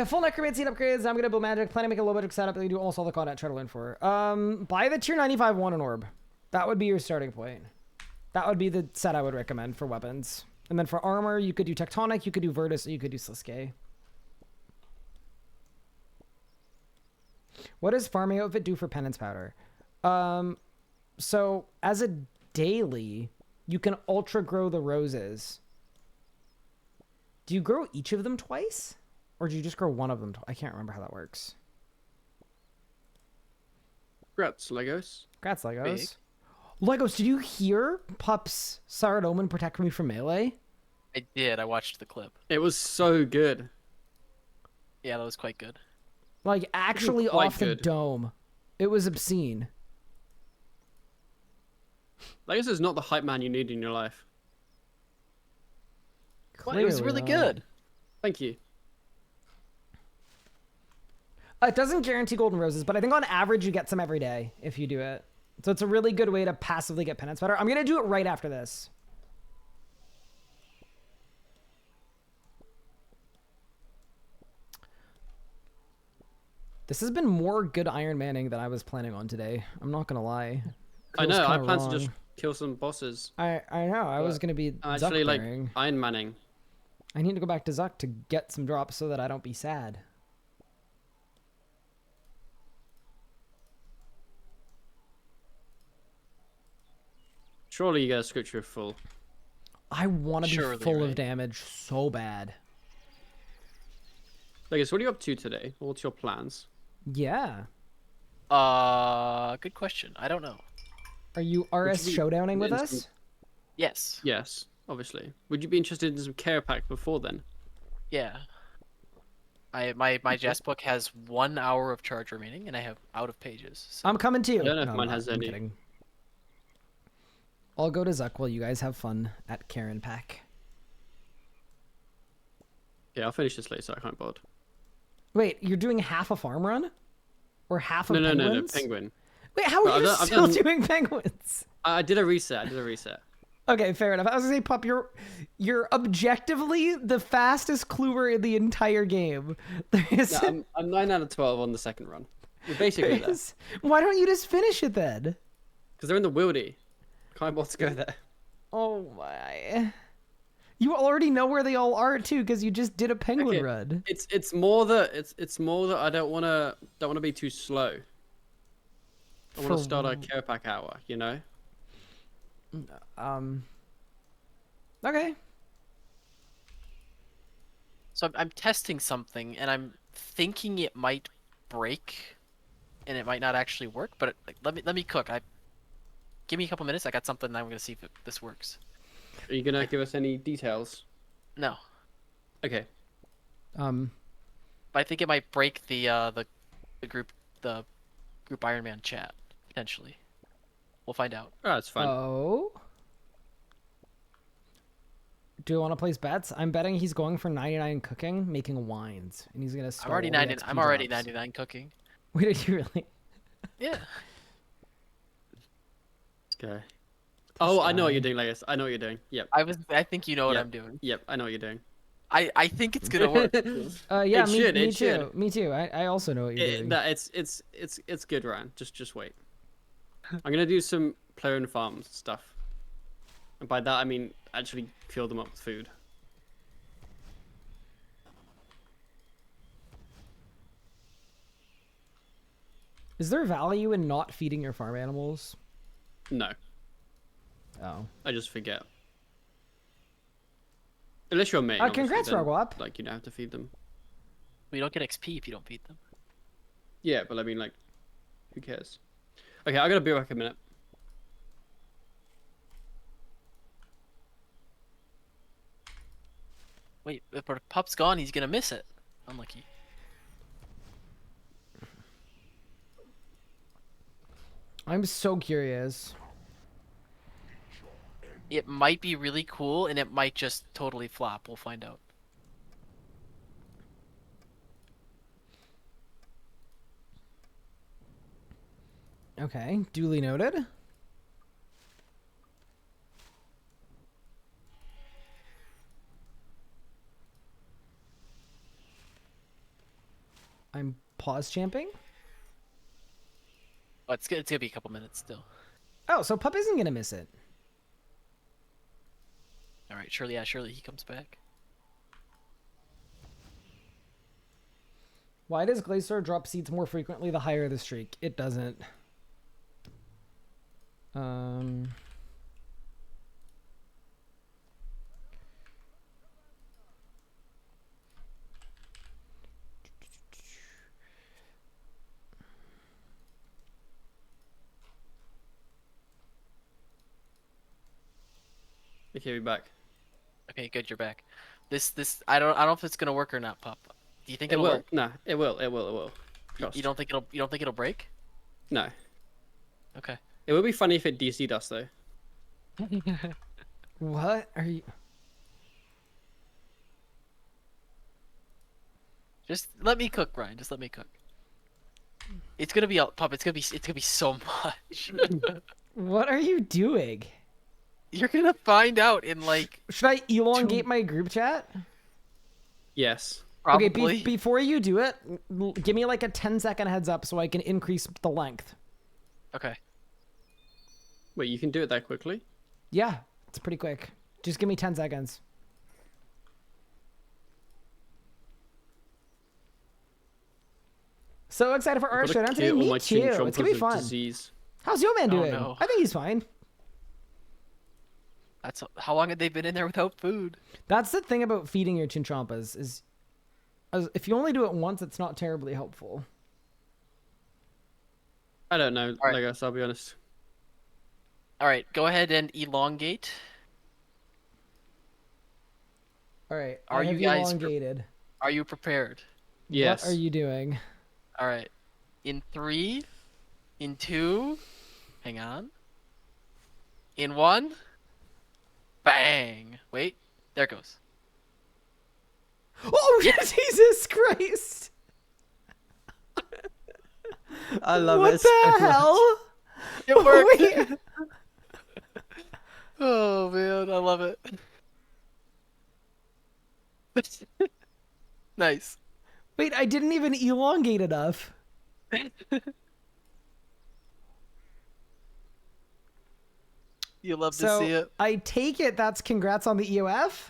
Full necromancy and upgrades. I'm going to build magic. Plan to make a low budget setup that you do almost all the content. Try to learn for. Buy the tier 95 one an orb. That would be your starting point. That would be the set I would recommend for weapons. And then for armor, you could do Tectonic, you could do Virtus, or you could do Sliske. What does farming outfit do for penance powder? So as a daily, you can ultra grow the roses. Do you grow each of them twice? Or do you just grow one of them? I can't remember how that works. Grats, Legos. Grats, Legos. Big. Legos, did you hear Pup's Sired Omen protect me from melee? I did. I watched the clip. It was so good. Yeah, that was quite good. Like, actually quite off the good. dome. It was obscene. Legos is not the hype man you need in your life. Well, it was Clearly really not. good. Thank you. It doesn't guarantee golden roses, but I think on average you get some every day if you do it. So it's a really good way to passively get penance powder. I'm going to do it right after this. This has been more good Iron Manning than I was planning on today. I'm not going to lie. I know, I plan wrong. to just kill some bosses. I know, I was going to be I'm Zuck actually like bearing. Iron Manning. I need to go back to Zuck to get some drops so that I don't be sad. Surely you get a scripture full. I want to be Surely, full of right? damage so bad. Legos, what are you up to today? What's your plans? Yeah. Good question. I don't know. Are you RS you be Showdowning with interested- us? Yes. Yes, obviously. Would you be interested in some care pack before then? Yeah. My Jess book has 1 hour of charge remaining, and I have out of pages. So. I'm coming too. I don't know if No, mine I'm has not. I'm any. kidding. I'll go to Zuck while you guys have fun at Karen Pack. Yeah, I'll finish this later, so I can't bother. Wait, you're doing half a farm run? Or half of No, penguins? penguin. Wait, how No, are you I've still done- doing penguins? I did a reset. Okay, fair enough. I was gonna say, Pup, you're objectively the fastest kluber in the entire game. There No, isn't... I'm 9 out of 12 on the second run. You're basically there. Why don't you just finish it then? Because they're in the wildy. Can't bother to go there. Oh my. You already know where they all are too, because you just did a penguin Okay, run. It's more that I don't wanna be too slow. I wanna For- start a care pack hour, you know? Okay. So I'm testing something, and I'm thinking it might break, and it might not actually work. But like, let me cook. Give me a couple minutes. I got something. And I'm gonna see if this works. Are you gonna give us any details? No, Okay. but I think it might break the group Ironman chat potentially. We'll find out. Oh, it's fine. Oh. Do you want to place bets? I'm betting he's going for 99 cooking, making wines, and he's gonna start. I'm already all the 90. XP I'm already drops. 99 cooking. Wait, are you really? Yeah. Okay. Oh, I know what guy. you're doing, Legus. I know what you're doing. Yep. I think you know what Yep. I'm doing. Yep. I know what you're doing. I think it's gonna work. Yeah, It me, should, me it too. should. Me too. I also know what you're doing. It's good, Ryan. Just wait. I'm gonna do some player and farms stuff, and by that I mean actually fill them up with food. Is there value in not feeding your farm animals? No, Oh. I just forget. Unless you're a main. obviously, Congrats, then, Rogwap. Like you don't have to feed them. We don't get XP if you don't feed them. Yeah, but I mean like, who cares? Okay, I gotta be back a minute. Wait, if our pup's gone, he's gonna miss it. Unlucky. I'm so curious. It might be really cool, and it might just totally flop. We'll find out. Okay, duly noted. I'm pause champing. Oh, it's gonna be a couple minutes still. Oh, so Pup isn't gonna miss it. All right, surely, yeah, surely he comes back. Why does Glacier drop seeds more frequently the higher the streak? It doesn't. Okay, we're back. Okay, good, you're back. I don't know if it's gonna work or not, Pup. Do you think It it'll will. work? Nah, it will. It will. Trust. You don't think it'll break? No. Okay. It would be funny if it DC'd us though. What are you? Just let me cook, Brian. Just let me cook. It's gonna be a Pup. It's gonna be so much. What are you doing? You're gonna find out in like Should I elongate my group chat? Yes. probably. Okay, before you do it, give me like a 10-second heads up so I can increase the length. Okay. Wait, you can do it that quickly? Yeah, it's pretty quick. Just give me 10 seconds. So excited for RS Showdown today. Me too. It's gonna be fun. Disease. How's your man doing? no. I think he's fine. That's how long have they been in there without food? That's the thing about feeding your chinchompas is if you only do it once, it's not terribly helpful. I don't know. All right. I guess I'll be honest. All right, go ahead and elongate. All right. Are I have you guys elongated? Are you prepared? Yes. What are you doing? All right. In 3, in 2, hang on. In one. Bang. Wait. There it goes. Oh, Jesus Christ! I love What it. So the much. hell? It worked. Wait, Oh man, I love it. Nice. wait, I didn't even elongate enough. You love to So see it. I take it that's congrats on the EOF?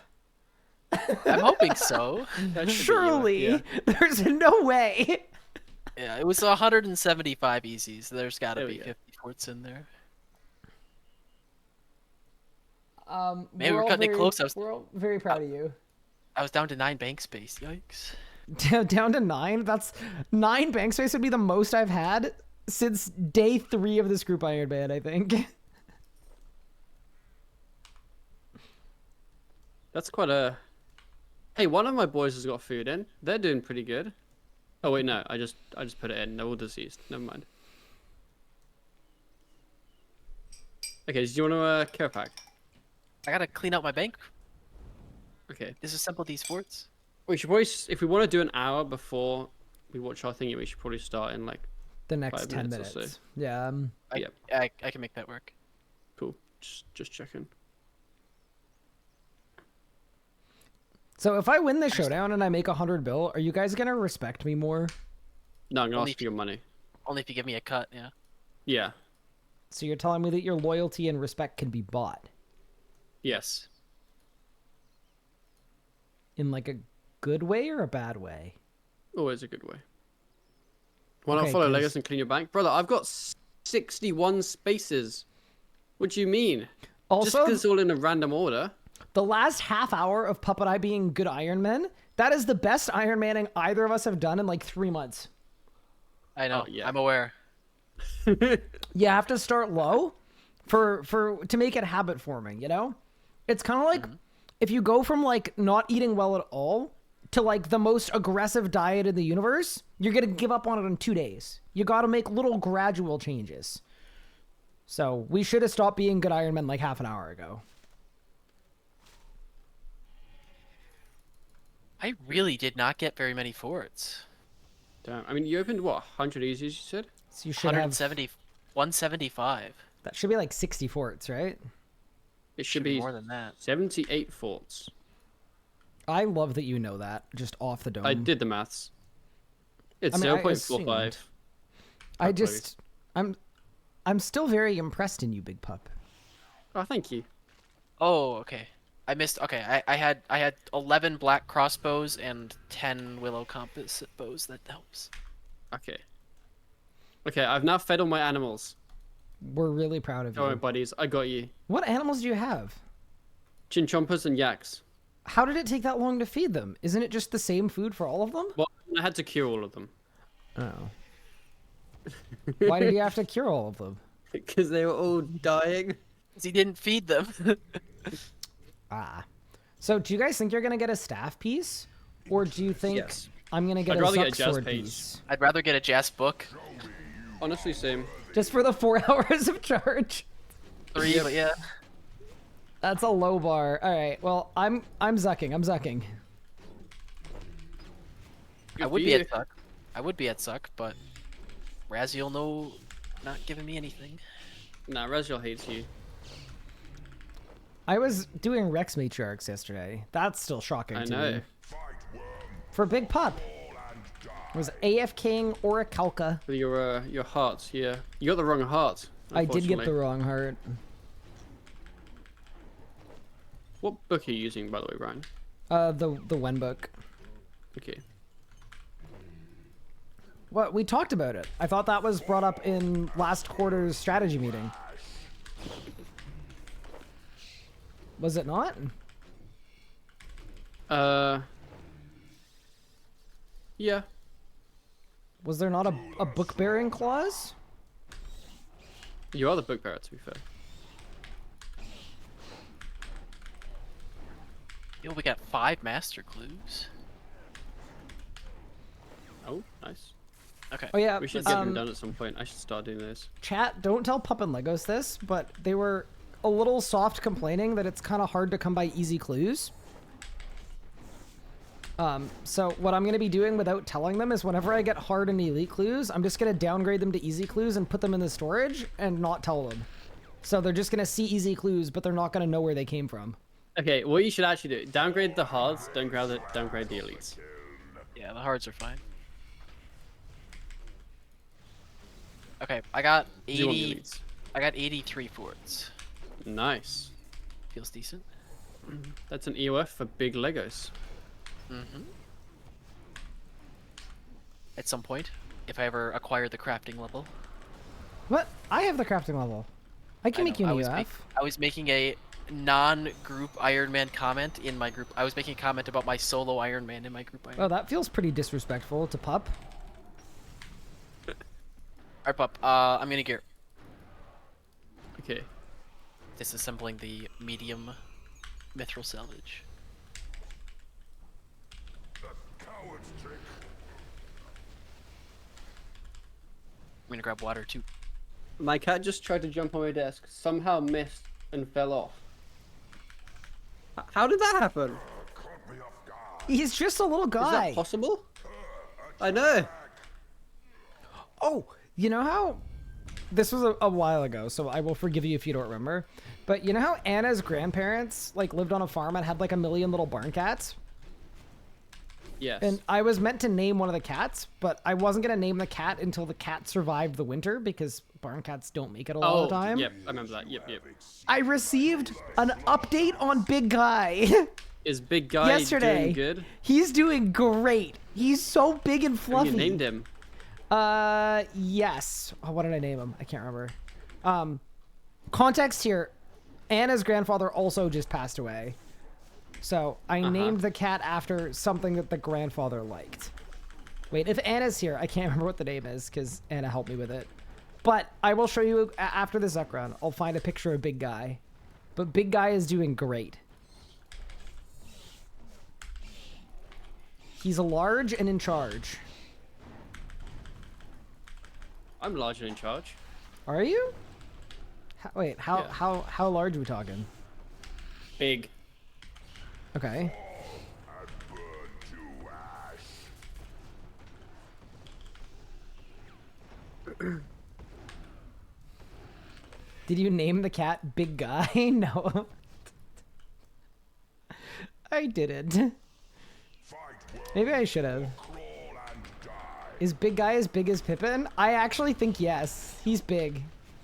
I'm hoping so. That should be you, Surely. yeah. There's no way. Yeah, it was 175 easies. There's got to There we be go. 50 forts in there. Man, Man, we're cutting it close. We're all very proud of you. I was down to 9 bank space. Yikes. Down to 9? That's 9 bank space would be the most I've had since day 3 of this group Ironman, I think. That's quite a. Hey, one of my boys has got food in. They're doing pretty good. Oh wait, no, I just put it in. They're all deceased. Never mind. Okay, do you want to care pack? I gotta clean out my bank. Okay. Disassemble these forts. We should probably, if we want to do an hour before we watch our thingy, we should probably start in like. The next 5 10 minutes or minutes. so. Yeah. Yep. I can make that work. Cool. Just checking. So if I win the showdown and I make 100 bill, are you guys gonna respect me more? No, I'm gonna Only ask for your money. Only if you give me a cut, yeah. Yeah. So you're telling me that your loyalty and respect can be bought Yes. in like a good way or a bad way? Always a good way. Why Okay, not follow 'cause- Legos and clean your bank, brother? I've got 61 spaces. What do you mean? Just Also, because it's all in a random order. the last half hour of Pup and I being good Ironmen, that is the best Ironmanning either of us have done in like 3 months. I know. Oh, yeah. I'm aware. You have to start low for to make it habit forming, you know? It's kind of like if you go from like not eating well at all to like the most aggressive diet in the universe, you're going to give up on it in 2 days. You got to make little gradual changes. So, we should have stopped being good Ironmen like half an hour ago. I really did not get very many forts. Damn. I mean, you opened what, 100 easies, you said? So you should have 175. that should be like 60 forts, right? It should be more than that. 78 forts. I love that you know that just off the dome. I did the maths. It's I mean, I 0.45. assumed. I just I'm still very impressed in you, Big Pup. Oh, thank you. Oh, okay. I missed. Okay, I had 11 black crossbows and 10 willow composite bows. That helps. Okay. Okay, I've now fed all my animals. We're really proud of Don't worry, you. buddies. I got you. What animals do you have? Chinchompas and yaks. How did it take that long to feed them? Isn't it just the same food for all of them? Well, I had to cure all of them. Oh. Why did you have to cure all of them? Because they were all dying. 'Cause he didn't feed them. Ah. So do you guys think you're going to get a staff piece? Or do you think Yes. I'm going to get I'd a rather Zuck get a jazz sword page. piece? I'd rather get a Jas book. Honestly, same. Just for the 4 hours of charge? 3, but yeah. That's a low bar. All right. Well, I'm zucking. I'm zucking. Good I would for be you. at Suck. I would be at Suck, but Raziel no, not giving me anything. Nah, Rezyl hates you. I was doing Rex Matriarchs yesterday. That's still shocking I to know. me. For Big Pup. It was AF King or a Kalka. With your hearts, yeah. You got the wrong heart. I did get the unfortunately. wrong heart. What book are you using, by the way, Brian? The Wen book. Okay. What, we talked about it. I thought that was brought up in last quarter's strategy meeting. Was it not? Yeah. Was there not a book bearing clause? You are the book bearer, to be fair. Yo, we got 5 master clues. Oh, nice. Okay. Oh yeah. We should get them done at some point. I should start doing this. Chat, don't tell Pup and Legos this, but they were a little soft complaining that it's kind of hard to come by easy clues. So what I'm going to be doing without telling them is whenever I get hard and elite clues, I'm just going to downgrade them to easy clues and put them in the storage and not tell them. So they're just going to see easy clues, but they're not going to know where they came from. Okay, what you should actually do, downgrade the hards, downgrade the elites. Yeah, the hards are fine. Okay, I got Do you want the 80. elites? I got 83 forts. Nice. Feels decent. That's an EOF for big Legos. Mm-hmm. At some point, if I ever acquire the crafting level. What? I have the crafting level. I can make you an EOF. I was making a non-group Ironman comment in my group. I was making a comment about my solo Ironman in my group Ironman. Oh, that feels pretty disrespectful to Pup. Alright, Pup. I'm gonna gear. Okay. Disassembling the medium mithril salvage. I'm gonna grab water too. My cat just tried to jump on my desk, somehow missed and fell off. How did that happen? He's just a little Is guy. that possible? I know. Oh, you know how... This was a while ago, so I will forgive you if you don't remember. But you know how Anna's grandparents like lived on a farm and had like a million little barn cats? Yes. And I was meant to name one of the cats, but I wasn't going to name the cat until the cat survived the winter because barn cats don't make it a lot of the time. Yep, I remember that. Yep. I received an update on Big Guy Is Big Guy yesterday. doing good? He's doing great. He's so big and fluffy. You named him. Yes. Oh, what did I name him? I can't remember. Context here. Anna's grandfather also just passed away. So I named the cat after something that the grandfather liked. Wait, if Anna's here, I can't remember what the name is because Anna helped me with it. But I will show you after the Zuk run. I'll find a picture of Big Guy. But Big Guy is doing great. He's large and in charge. I'm large and in charge. Are you? Wait, how large are we talking? Big. Okay. Did you name the cat Big Guy? No. I didn't. Maybe I should have. Is Big Guy as big as Pippin? I actually think yes. He's big.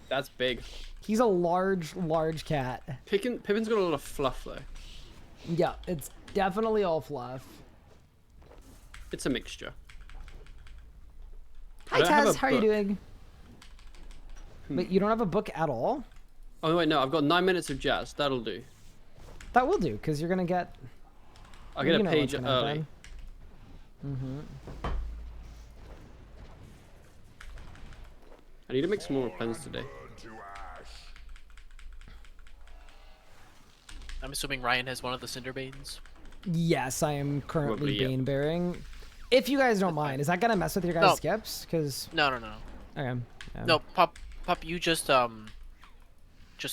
That's big. He's a large cat. Pippin's got a lot of fluff though. Yeah, it's definitely all fluff. It's a mixture. Hi Taz, how are you doing? Wait, you don't have a book at all? Oh wait, no, I've got 9 minutes of jazz. That'll do. That will do, because you're gonna get... I'll get a page early. I need to make some more pens today. I'm assuming Ryan has one of the cinder banes. Yes, I am currently Probably, yeah. bane bearing. If you guys don't mind, is that gonna mess with your guys' No. skips? Because No. okay, yeah. No, Pup, you just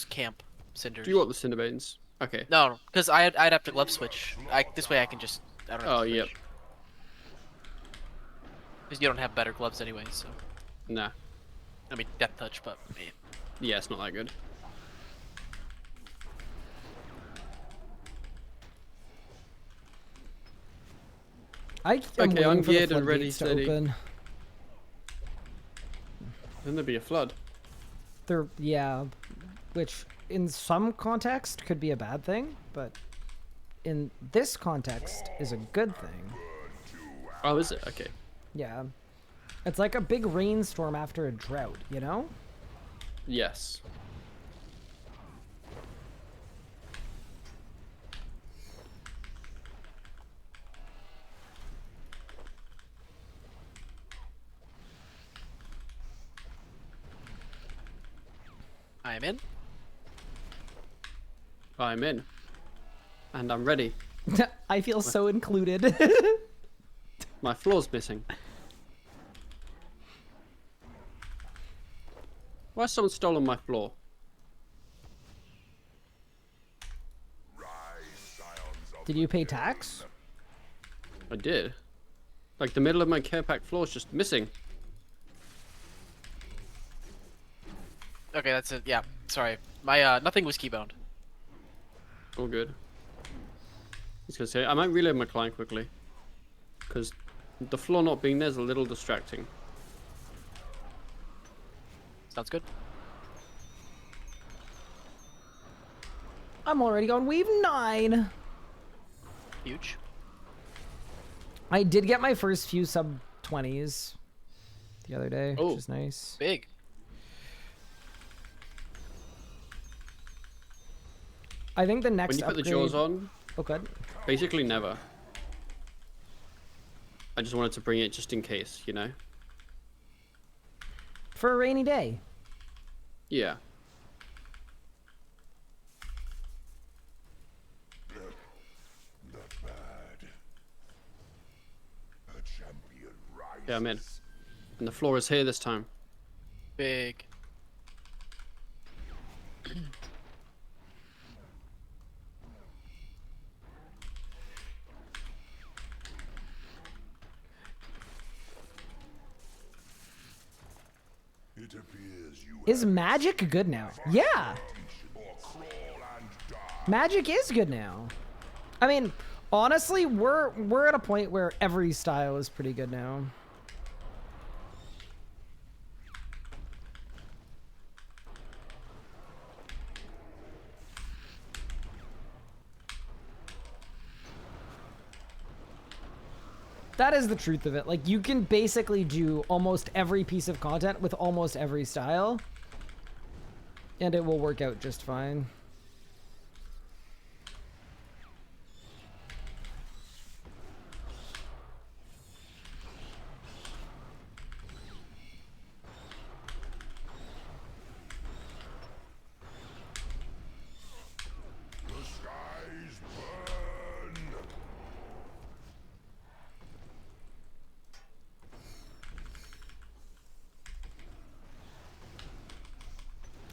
camp cinders. Do you want the Cinderbanes? Okay. No, because I'd have to glove switch. This way I can just. I don't have Oh, to yep. Because you don't have better gloves anyway, so. Nah. I mean, death touch, but yeah. Yeah, it's not that good. I am Okay, waiting I'm for the geared and ready, floodgates to steady. open. Then there'd be a flood. Yeah, which in some context could be a bad thing, but in this context is a good thing. Oh, is it? Okay. Yeah. It's like a big rainstorm after a drought, you know? Yes. I am in. I'm in. And I'm ready. I feel so included. My floor's missing. Why has someone stolen my floor? Did you pay tax? I did. Like the middle of my care pack floor is just missing. Okay, that's it. Yeah, sorry. My nothing was keybound. All good. I was gonna say I might reload my client quickly, because the floor not being there is a little distracting. Sounds good. I'm already on wave 9. Huge. I did get my first few sub 20s the other day, Oh. which is nice. Big. I think the next When you put upgrade... the jaws on, Oh, good. basically never. I just wanted to bring it just in case, you know? For a rainy day. Yeah. Yeah, I'm in. And the floor is here this time. Big. Is magic good now? Yeah. Magic is good now. I mean, honestly, we're at a point where every style is pretty good now. That is the truth of it. Like, you can basically do almost every piece of content with almost every style, and it will work out just fine.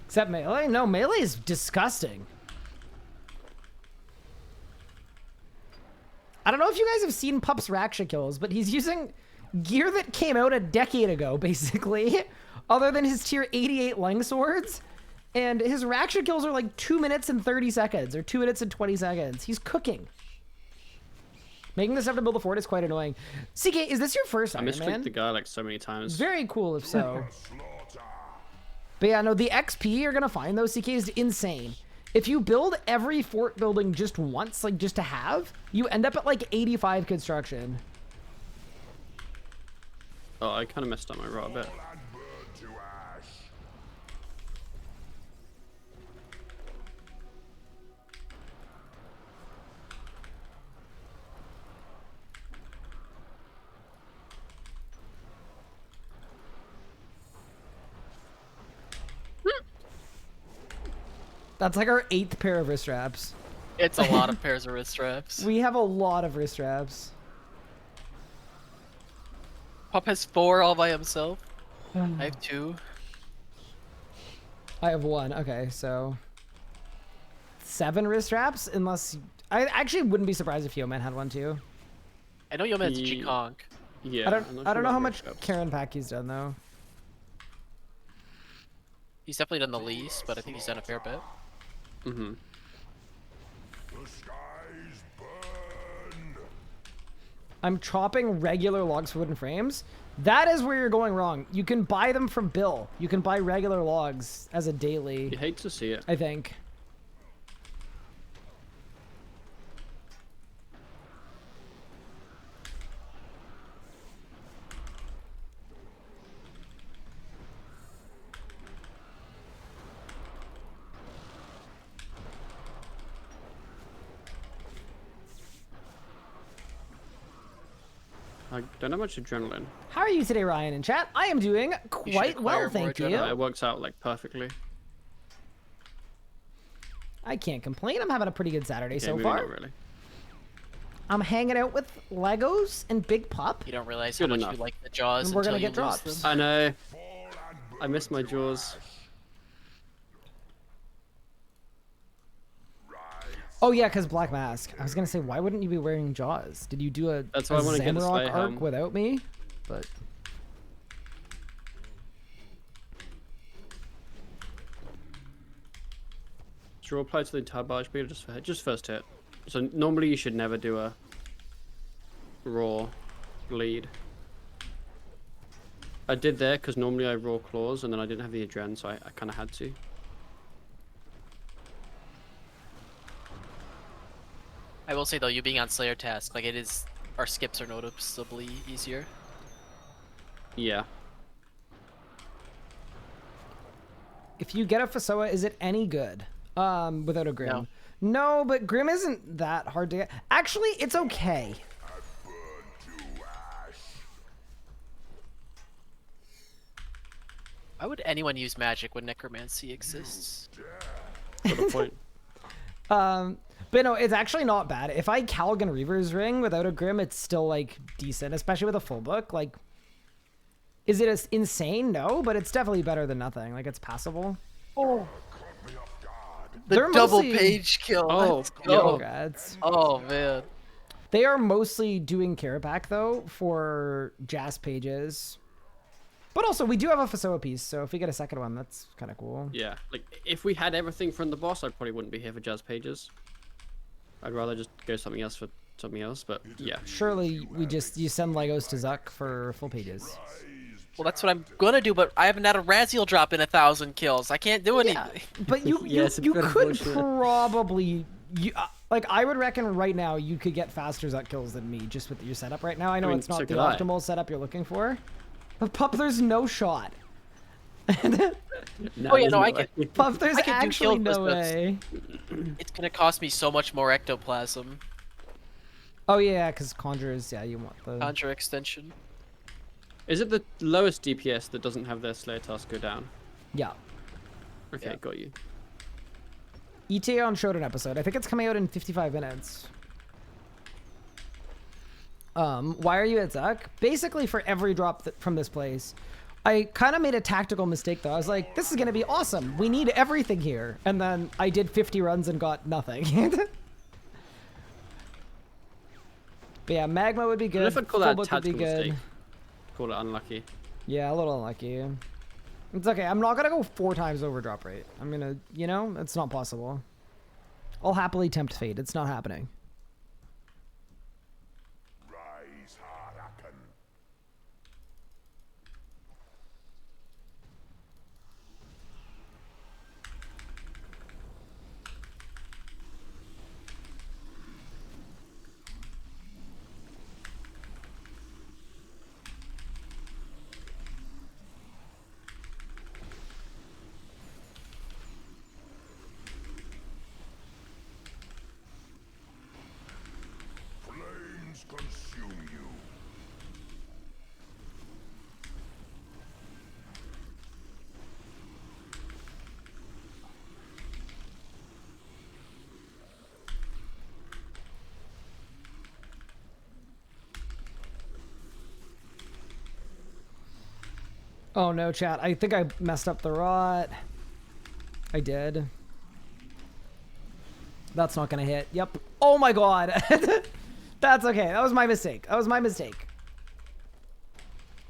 Except melee? No, melee is disgusting. I don't know if you guys have seen Pup's Raksha kills, but he's using gear that came out a decade ago, basically, other than his tier 88 Lang Swords. And his Raksha kills are like 2 minutes and 30 seconds, or 2 minutes and 20 seconds. He's cooking. Making this up to build a fort is quite annoying. CK, is this your first I Iron misclicked Man? the guy like so many times. Very cool if so. But yeah, no, the XP you're gonna find though, CK, is insane. If you build every fort building just once, like just to have, you end up at like 85 construction. Oh, I kind of messed up my route a bit. That's like our 8th pair of wrist straps. It's a lot of pairs of wrist straps. We have a lot of wrist straps. Pup has 4 all by himself. I have 2. I have 1. Okay, so 7 wrist straps, unless I actually wouldn't be surprised if Yo-Man had 1 too. I know Yo-Man's He- G-Conk. Yeah. I I'm don't not know sure how about much wrist straps. Karen pack he's done though. He's definitely done the least, but I think he's done a fair bit. Mm-hmm. I'm chopping regular logs for wooden frames. That is where you're going wrong. You can buy them from Bill. You can buy regular logs as a daily, You hate to see it. I think. I don't have much adrenaline. How are you today, Ryan, in chat? I am doing quite well, acquire more thank you. adrenaline. It works out like perfectly. I can't complain. I'm having a pretty good Saturday Yeah, so maybe far. not really. I'm hanging out with Legos and Big Pup. You don't realize Good how much enough. you like the jaws And we're until gonna you get lose drops. them. I know. I missed my jaws. Oh yeah, because Black Mask. I was gonna say, why wouldn't you be wearing Jaws? Did you do a That's why I want to get the Zamrock Slayer arc helm. without me? But Should we apply to the entire barge speed or just first hit? So normally you should never do a raw lead. I did there because normally I raw claws and then I didn't have the adren, so I kind of had to. I will say though, you being on Slayer task, like it is, our skips are noticeably easier. Yeah. if you get a Fasoa, is it any good? Without a Grim? No, but Grim isn't that hard to get. Actually, it's okay. Why would anyone use magic when necromancy exists? Got a point. But no, it's actually not bad. If I Caligan Reaver's Ring without a Grim, it's still, like, decent, especially with a full book. Like, is it insane? No, but it's definitely better than nothing. Like, it's passable. Oh. The They're double mostly... page kill. Oh, Let's go. Congrats. Oh, man. They are mostly doing Carapac, though, for Jas pages. But also, we do have a Fasoa piece, so if we get a second one, that's kind of cool. Yeah, like, if we had everything from the boss, I probably wouldn't be here for Jazz pages. I'd rather just go something else for something else, but yeah. Surely you send Legos to Zuk for full pages. Well, that's what I'm gonna do, but I haven't had a Raziel drop in 1,000 kills. I can't do anything. Yeah, but you Yes, you it's could unfortunate. probably like I would reckon right now you could get faster Zuk kills than me just with your setup right now. I know mean, it's not so the could I. optimal setup you're looking for, but Pup, there's no shot. Oh yeah, no, I can. Pup, there's I can do actually kills, no but that's- way. It's gonna cost me so much more ectoplasm. Oh yeah, because Conjurers, yeah, you want the Conjure extension. Is it the lowest DPS that doesn't have their Slayer task go down? yeah. Okay, Yeah. got you. ETA on Showdown episode. I think it's coming out in 55 minutes. Why are you at Zuk? Basically, for every drop from this place, I kind of made a tactical mistake, though. I was like, this is going to be awesome. We need everything here. And then I did 50 runs and got nothing. But yeah, Magma would be good. If I'd call Full that a book would be tactical good. mistake. Call it unlucky. Yeah, a little unlucky. It's okay. I'm not going to go 4 times over drop rate. I'm going to, you know, it's not possible. I'll happily tempt fate. It's not happening. Flames consume you. Oh no, chat. I think I messed up the rot. I did. That's not gonna hit. Yep. Oh my god. That's okay. That was my mistake. That was my mistake.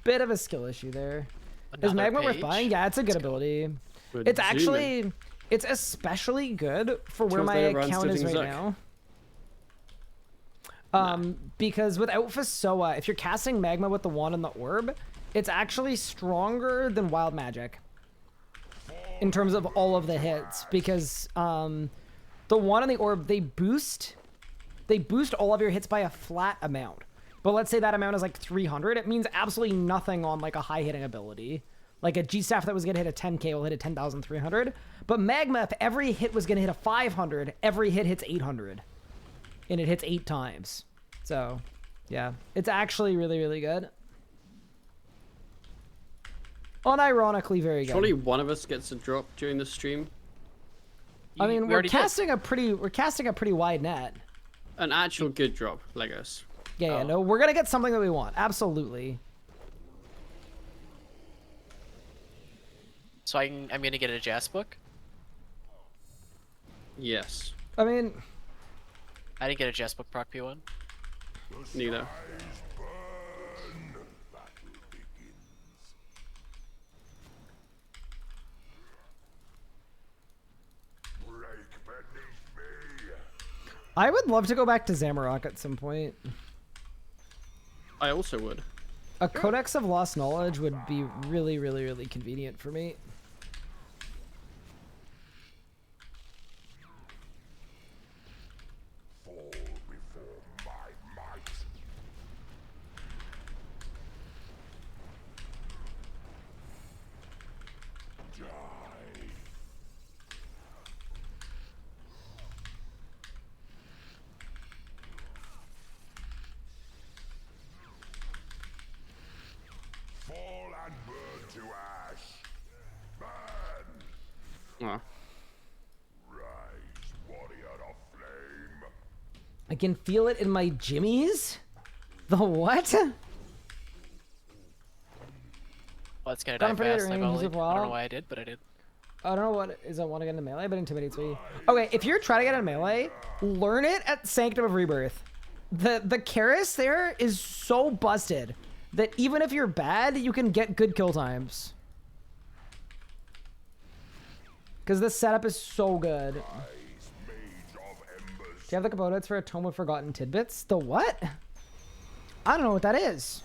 Bit of a skill issue there. Is Another Magma worth page? buying? Yeah, it's a good ability. We're It's zooming. actually... It's especially good for where my Tuesday runs account is sitting right Zuk. now. Because without Fasoa, if you're casting Magma with the wand and the orb, it's actually stronger than Wild Magic in terms of all of the hits, because the wand and the orb, they boost all of your hits by a flat amount. But let's say that amount is like 300, it means absolutely nothing on like a high hitting ability. Like a G-Staff that was gonna hit a 10k will hit a 10,300. But Magma, if every hit was gonna hit a 500, every hit hits 800. And it hits 8 times. So, yeah. It's actually really, really good. Unironically very good. Surely one of us gets a drop during the stream. I mean, We we're already did. casting a pretty wide net. An actual good drop, Legos. Yeah, Oh. no, we're gonna get something that we want. Absolutely. So I'm gonna get a Jas book. Yes. I mean, I didn't get a Jess book proc P1. Neither. I would love to go back to Zamorak at some point. I also would. A Codex of Lost Knowledge would be really, really, really convenient for me. Oh. I can feel it in my jimmies? The what? Well, it's gonna die Gone pretty fast. good Like, range I as don't well. know why I did, but I did. I don't know what is I want to get into melee, but intimidates me. Okay, if you're trying to get into melee, learn it at Sanctum of Rebirth. The Karis there is so busted that even if you're bad, you can get good kill times. Because this setup is so good. Do you have the components for a Tome of Forgotten Tidbits? The what? I don't know what that is.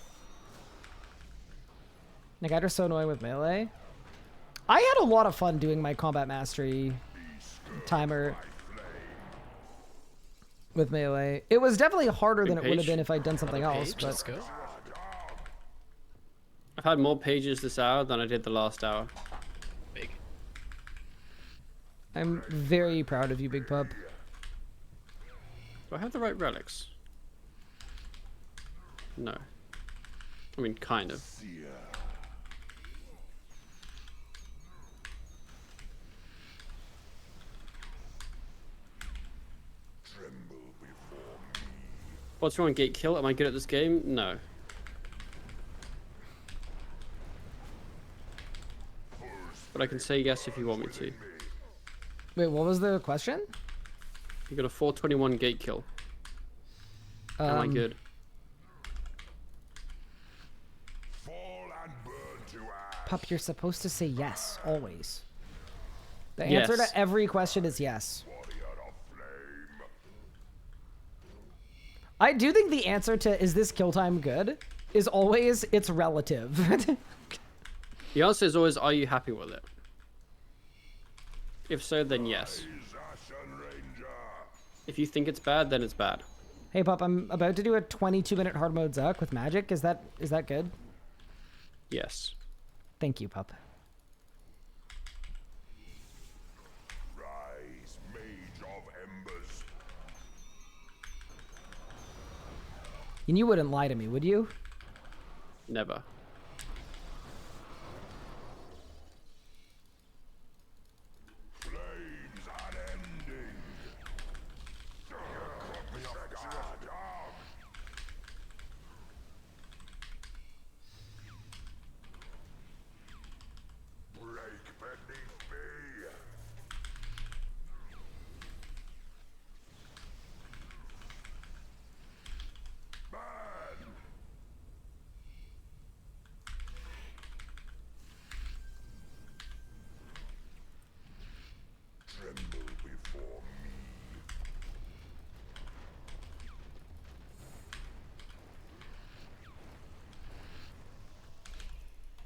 Negator's so annoying with melee. I had a lot of fun doing my combat mastery timer with melee. It was definitely harder than it would have been if I'd done something else. But Let's go. I've had more pages this hour than I did the last hour. Big. I'm very proud of you, Big Pup. Do I have the right relics? No. I mean, kind of. What's wrong, Gate Kill? Am I good at this game? No. But I can say yes if you want me to. Wait, what was the question? You got a 421 Gate Kill. Am I good? Pup, you're supposed to say yes, always. The answer Yes. to every question is yes. I do think the answer to is this kill time good is always it's relative. The answer is always, are you happy with it? If so, then yes. If you think it's bad, then it's bad. Hey Pup, I'm about to do a 22-minute Hardmode Zuk with magic. Is that good? Yes. Thank you, Pup. Rise, mage of embers. And you wouldn't lie to me, would you? Never. Flames unending. Break beneath me. Man. Tremble before me.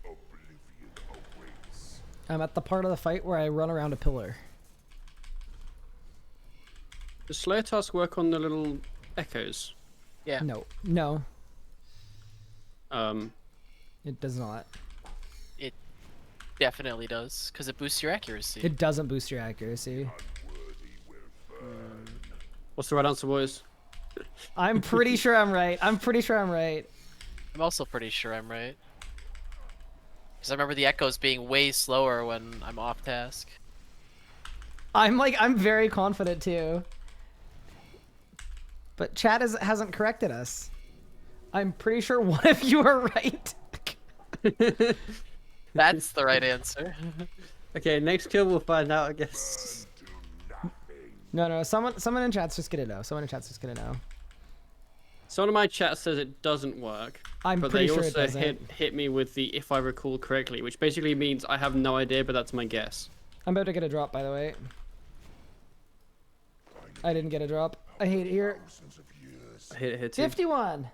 Oblivion awaits. I'm at the part of the fight where I run around a pillar. Does Slayer Task work on the little echoes? Yeah. No, Um, it does not. It definitely does, because it boosts your accuracy. It doesn't boost your accuracy. what's the right answer, boys? I'm pretty sure I'm right. I'm pretty sure I'm right. I'm also pretty sure I'm right. Because I remember the echoes being way slower when I'm off task. I'm very confident too. But chat hasn't corrected us. I'm pretty sure one of you are right. That's the right answer. Okay, next kill we'll find out, I guess. To nothing. No. Someone in chat's just gonna know. Someone in chat's just gonna know. Someone in my chat says it doesn't work. I'm but pretty they sure also it doesn't. hit me with the if I recall correctly, which basically means I have no idea, but that's my guess. I'm about to get a drop, by the way. I didn't get a drop. I hate it here. I hit it here too. 51.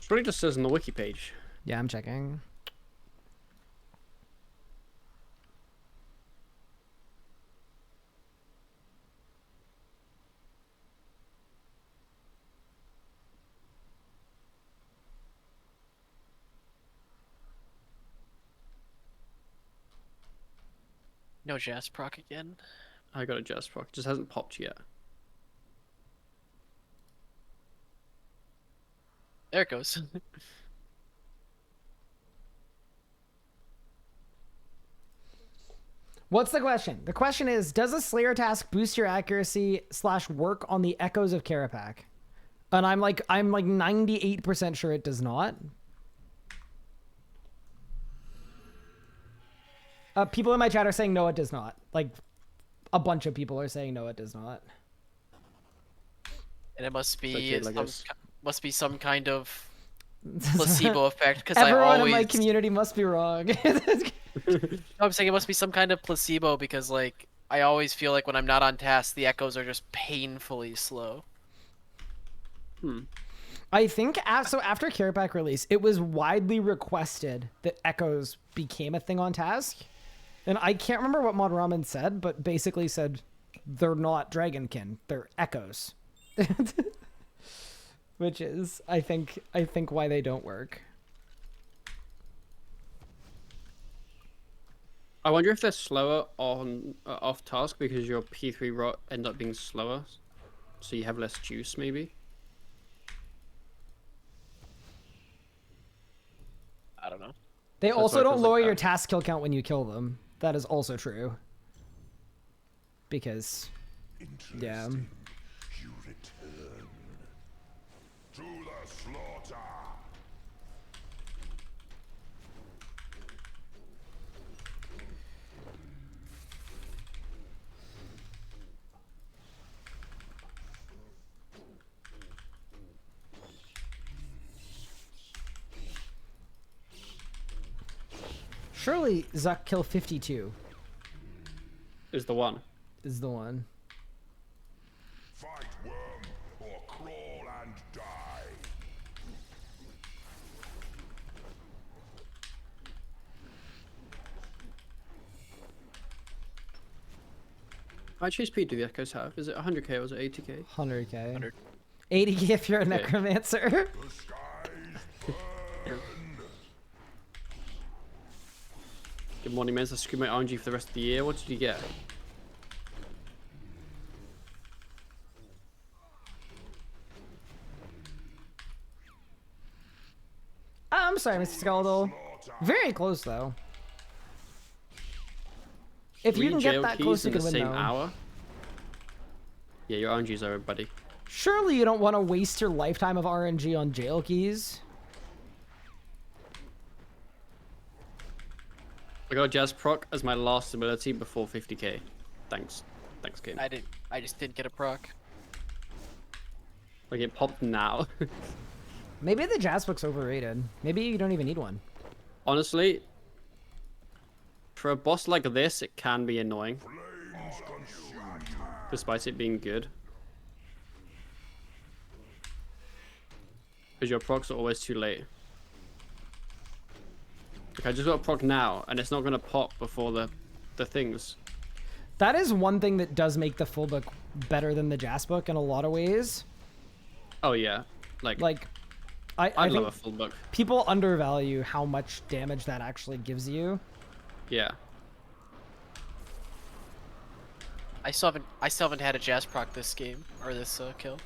It really just says on the wiki page. Yeah, I'm checking. No Jazz proc again. I got a Jazz proc. It just hasn't popped yet. There it goes. What's the question? The question is, does a Slayer task boost your accuracy / work on the echoes of Karapak? And I'm like 98% sure it does not. People in my chat are saying no, it does not. Like, a bunch of people are saying no, it does not. And it must be okay, like must be some kind of placebo effect because I Everyone always. in my community must be wrong. No, I'm saying it must be some kind of placebo because like I always feel like when I'm not on task, the echoes are just painfully slow. I think so after Karapak release, it was widely requested that echoes became a thing on task. And I can't remember what Mod Ramen said, but basically said they're not Dragonkin, they're echoes. Which is, I think why they don't work. I wonder if they're slower on off task because your P3 rot end up being slower, so you have less juice maybe. I don't know. They That's also why it don't feels like lower your that. task kill count when you kill them. That is also true. Because, yeah. You return to the slaughter. Surely Zuk kill 52 Is the one. is the one. Fight worm or crawl and die. How much HP do the echoes have? Is it 100k or is it 80k? 100k. 100. 80k if you're a Okay. necromancer. The skies burn. Good morning, man. Let's screw my RNG for the rest of the year. What did you get? I'm sorry, Mr. Skeletal. Very close, though. If you Three can get jail that keys close, you in can the win, same though. hour. Yeah, your RNG's over, buddy. Surely you don't want to waste your lifetime of RNG on jail keys. I got Jazz proc as my last ability before 50k. Thanks. Thanks, game. I just didn't get a proc. Like it popped now. Maybe the Jazz book's overrated. Maybe you don't even need one. Honestly, for a boss like this, it can be annoying. Flames consume you. Despite it being good. Because your procs are always too late. Like I just got a proc now, and it's not going to pop before the things. That is one thing that does make the full book better than the Jazz book in a lot of ways. Oh yeah. Like I I love think a full book. people undervalue how much damage that actually gives you. Yeah. I still haven't had a Jazz proc this game or this kill.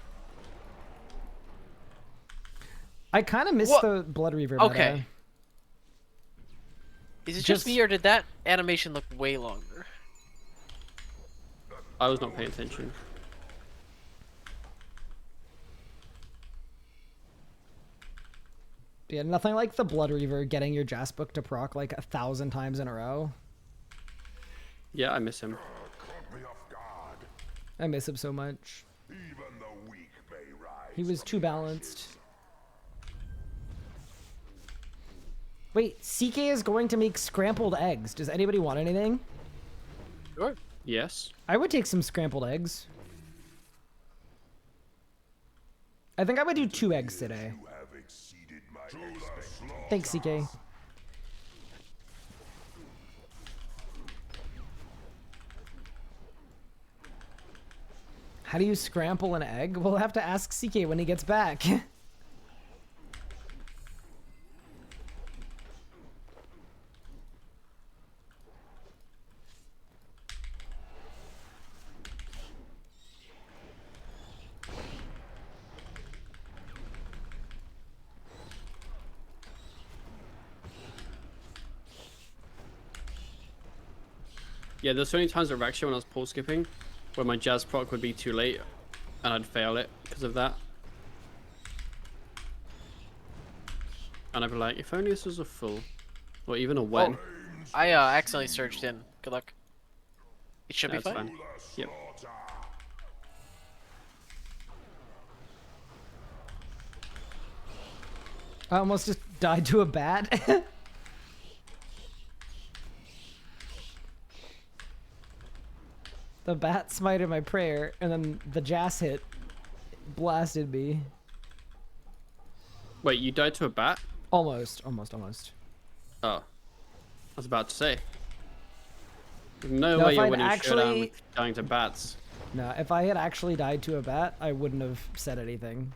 I kind of miss What? the Blood Reaver Okay. meta. Is it Just- just me or did that animation look way longer? I was not paying attention. Yeah, nothing like the Blood Reaver getting your Jas book to proc like 1,000 times in a row. Yeah, I miss him. Caught me off guard. I miss him so much. Even the weak may rise. He was from too the balanced. ashes. Wait, CK is going to make scrambled eggs. Does anybody want anything? Sure. Yes. I would take some scrambled eggs. I think I would do 2 eggs today. You have exceeded my expectations. Thanks, CK. How do you scramble an egg? We'll have to ask CK when he gets back. Yeah, there's so many times at Raksha when I was pole skipping where my Jas proc would be too late and I'd fail it because of that. And I'd be like, if only this was a full. Or even a when. I accidentally surged in. Good luck. It should be That's fine. fine. Yep. I almost just died to a bat. The bat smited my prayer, and then the Jas hit blasted me. Wait, you died to a bat? Almost. Oh. I was about to say. There's no No, way if you're I'd winning Showdown actually- with dying to bats. No, if I had actually died to a bat, I wouldn't have said anything.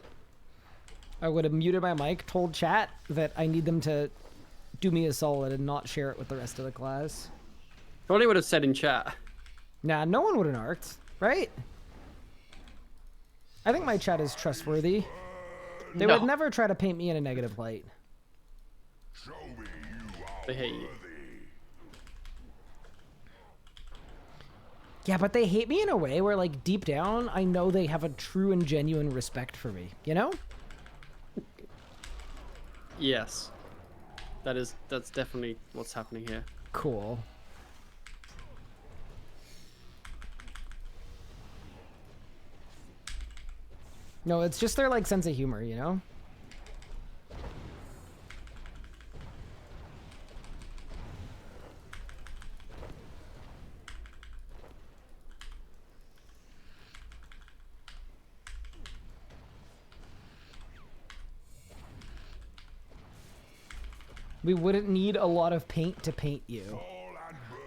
I would have muted my mic, told chat that I need them to do me a solid and not share it with the rest of the class. Probably would have said in chat. Nah, no one would have narked, right? I think my chat is trustworthy. They No. would never try to paint me in a negative light. Show me you are They hate you. worthy. Yeah, but they hate me in a way where, like, deep down, I know they have a true and genuine respect for me, you know? Yes. That's definitely what's happening here. Cool. No, it's just their, like, sense of humor, you know? We wouldn't need a lot of paint to paint you.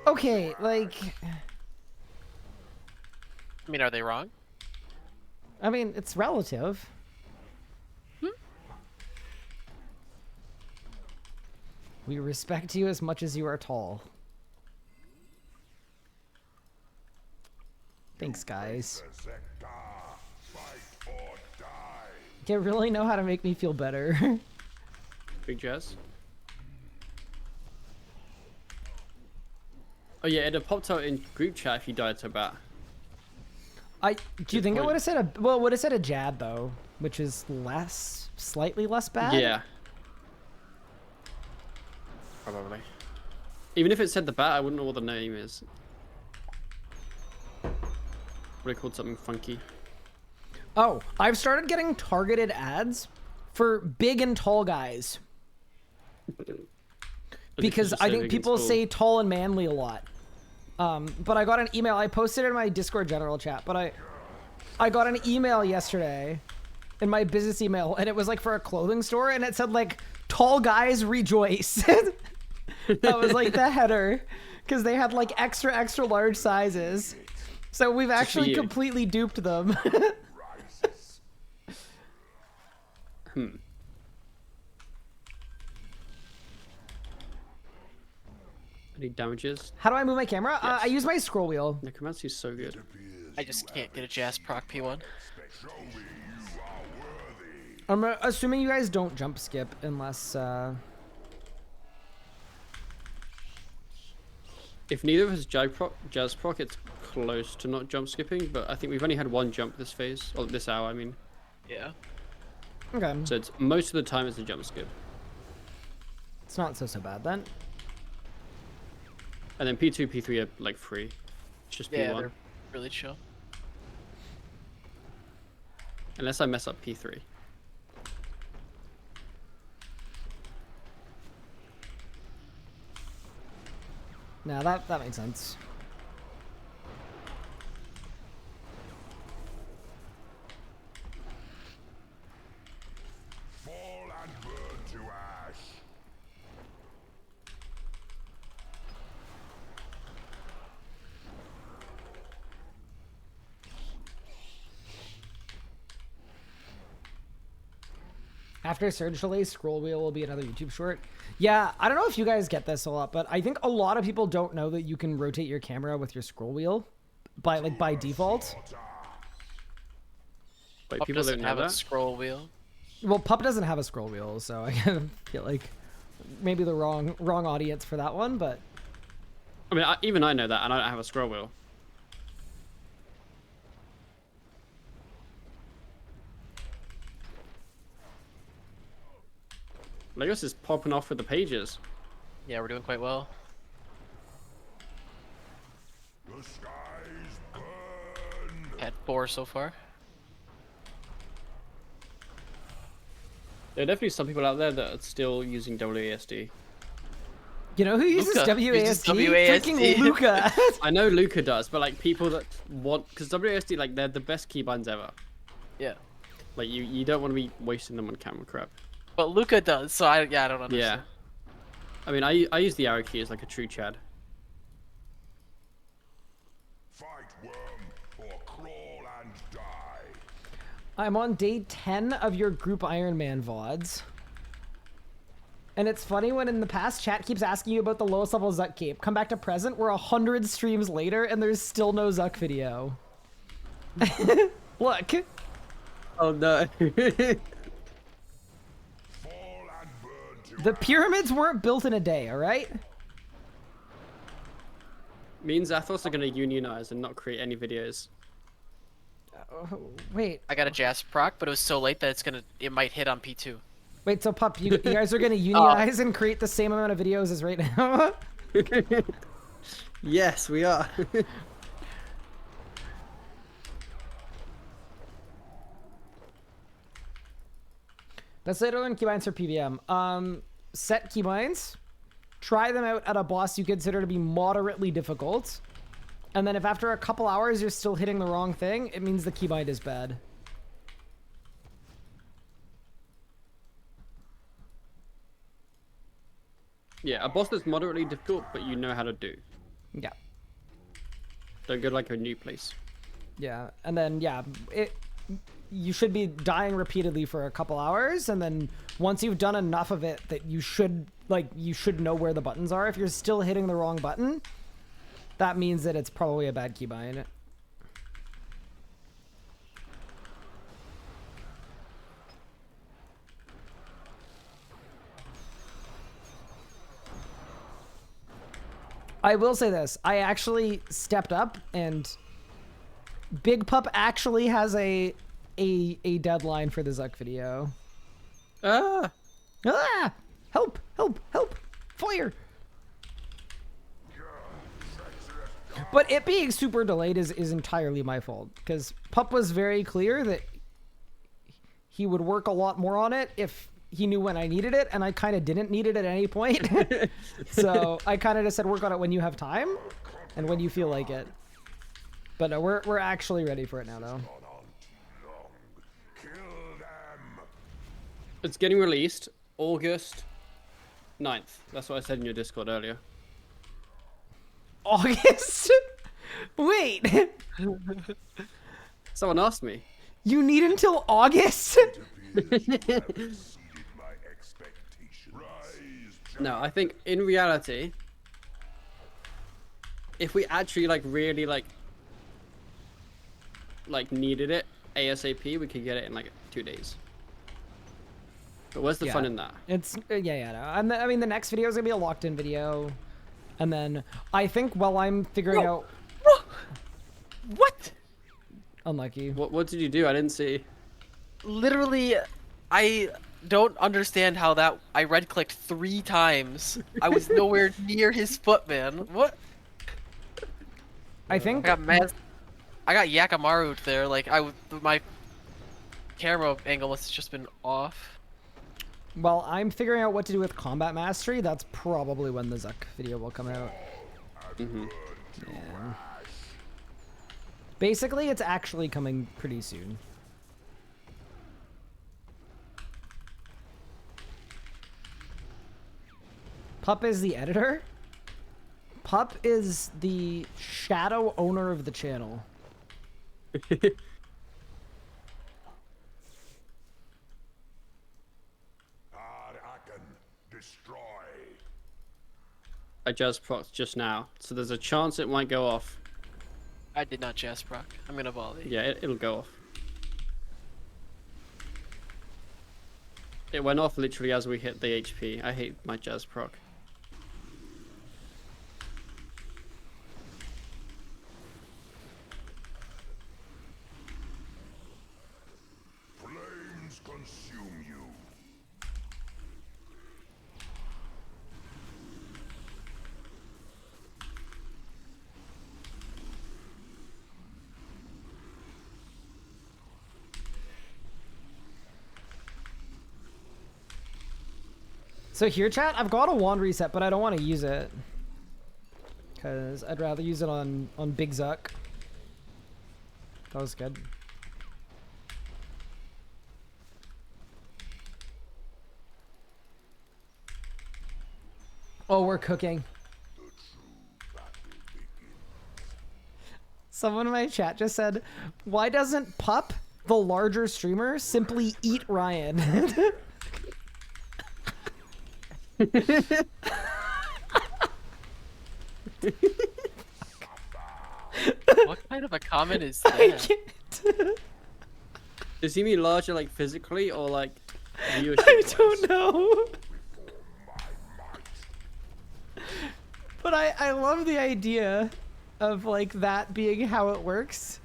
Okay, like, I mean, are they wrong? I mean, it's relative. We respect you as much as you are tall. Thanks, guys. Sector, fight or die. You really know how to make me feel better. Big Jazz. Oh yeah, it'd have popped out in group chat if you died to a bat. Do you think it point. would have said a, well, it would have said a jab though, which is slightly less bad? Yeah. Probably. Even if it said the bat, I wouldn't know what the name is. Would have called something funky. Oh, I've started getting targeted ads for big and tall guys. Because I think people say tall and manly a lot. But I got an email. I posted it in my Discord general chat, but I got an email yesterday in my business email, and it was like for a clothing store, and it said like, tall guys rejoice. That was like the header, because they had like extra large sizes. So we've actually you. completely duped them. Any damages? How do I move my camera? Yes. I use my scroll wheel. Necromancy's so good. I just can't get a Jas proc P1. Show me you are worthy. I'm assuming you guys don't jump skip unless, If neither of us Jazz proc, it's close to not jump skipping, but I think we've only had one jump this phase, or this hour, I mean. Yeah. okay. So it's most of the time it's a jump skip. It's not so bad then. And then P2, P3 are like free. It's just P1. Yeah, they're really chill. Unless I mess up P3. Now that makes sense. Fall and burn to ash. After surge delay, scroll wheel will be another YouTube short. Yeah, I don't know if you guys get this a lot, but I think a lot of people don't know that you can rotate your camera with your scroll wheel by default. Like Pup people don't doesn't know have a that. scroll wheel. Well, Pup doesn't have a scroll wheel, so I kind of feel like maybe the wrong audience for that one, but I mean, even I know that, and I don't have a scroll wheel. Legos is popping off with the pages. Yeah, we're doing quite well. The skies burn. Had 4 so far. There are definitely some people out there that are still using WASD. you know who uses Luca uses WASD? WASD. Freaking Luca. I know Luca does, but like people that want, because WASD, like they're the best keybinds ever. Yeah. Like you don't want to be wasting them on camera crap. But Luca does, so I don't understand. Yeah. I mean, I use the arrow key as like a true Chad. Fight worm or crawl and die. I'm on day 10 of your group Ironman VODs. And it's funny when in the past chat keeps asking you about the lowest level Zuk cape. Come back to present, we're 100 streams later and there's still no Zuk video. Look. Oh no. Fall and burn to The pyramids weren't built in a day, alright? Me and Zathos are gonna unionize and not create any videos. Oh, wait. I got a Jas proc, but it was so late that it might hit on P2. Wait, so Pup, you guys are gonna unionize and create the same amount of videos as right now? Yes, we are. Best way to learn keybinds for PVM. Set keybinds. Try them out at a boss you consider to be moderately difficult. And then if after a couple hours you're still hitting the wrong thing, it means the keybind is bad. Yeah, a boss that's moderately difficult, but you know how to do. Yeah. Don't go like a new place. Yeah. And then, yeah, you should be dying repeatedly for a couple hours. And then once you've done enough of it that you should know where the buttons are. If you're still hitting the wrong button, that means that it's probably a bad keybind. I will say this. I actually stepped up and Big Pup actually has a deadline for the Zuk video. Ah! Ah! Help! Help! Help! Fire! But it being super delayed is entirely my fault, because Pup was very clear that he would work a lot more on it if he knew when I needed it, and I kind of didn't need it at any point. So I kind of just said work on it when you have time and when you feel like it. But no, we're actually ready for it now, though. kill them. It's getting released August 9th. That's what I said in your Discord earlier. August? Wait, Someone asked me. you need until August? Exceeded my expectations. Rise, No, I think in reality, if we actually really needed it ASAP, we could get it in like 2 days. But where's the fun in that? It's yeah, no. And I mean, the next video is gonna be a locked-in video, and then I think while I'm figuring out. What? Unlucky. What did you do? I didn't see. Literally, I don't understand how that I red clicked 3 times. I was nowhere near his foot, man. What? I think I got Yakamaru there. Like my camera angle must have just been off. while I'm figuring out what to do with combat mastery, that's probably when the Zuk video will come out. Mm-hmm. Yeah. Basically, it's actually coming pretty soon. Pup is the editor? Pup is the shadow owner of the channel. Hard destroy. I just procced just now, so there's a chance it might go off. I did not jazz proc. I'm gonna volley. Yeah, it'll go off. It went off literally as we hit the HP. I hate my jazz proc. Flames consume you. So here, chat, I've got a wand reset, but I don't want to use it. Because I'd rather use it on Big Zuk. That was good. Oh, we're cooking. Someone in my chat just said, why doesn't Pup, the larger streamer, simply eat Ryan? What kind of a comment is I that? can't. Does he mean larger like physically or like viewership? I don't know. But I love the idea of like that being how it works.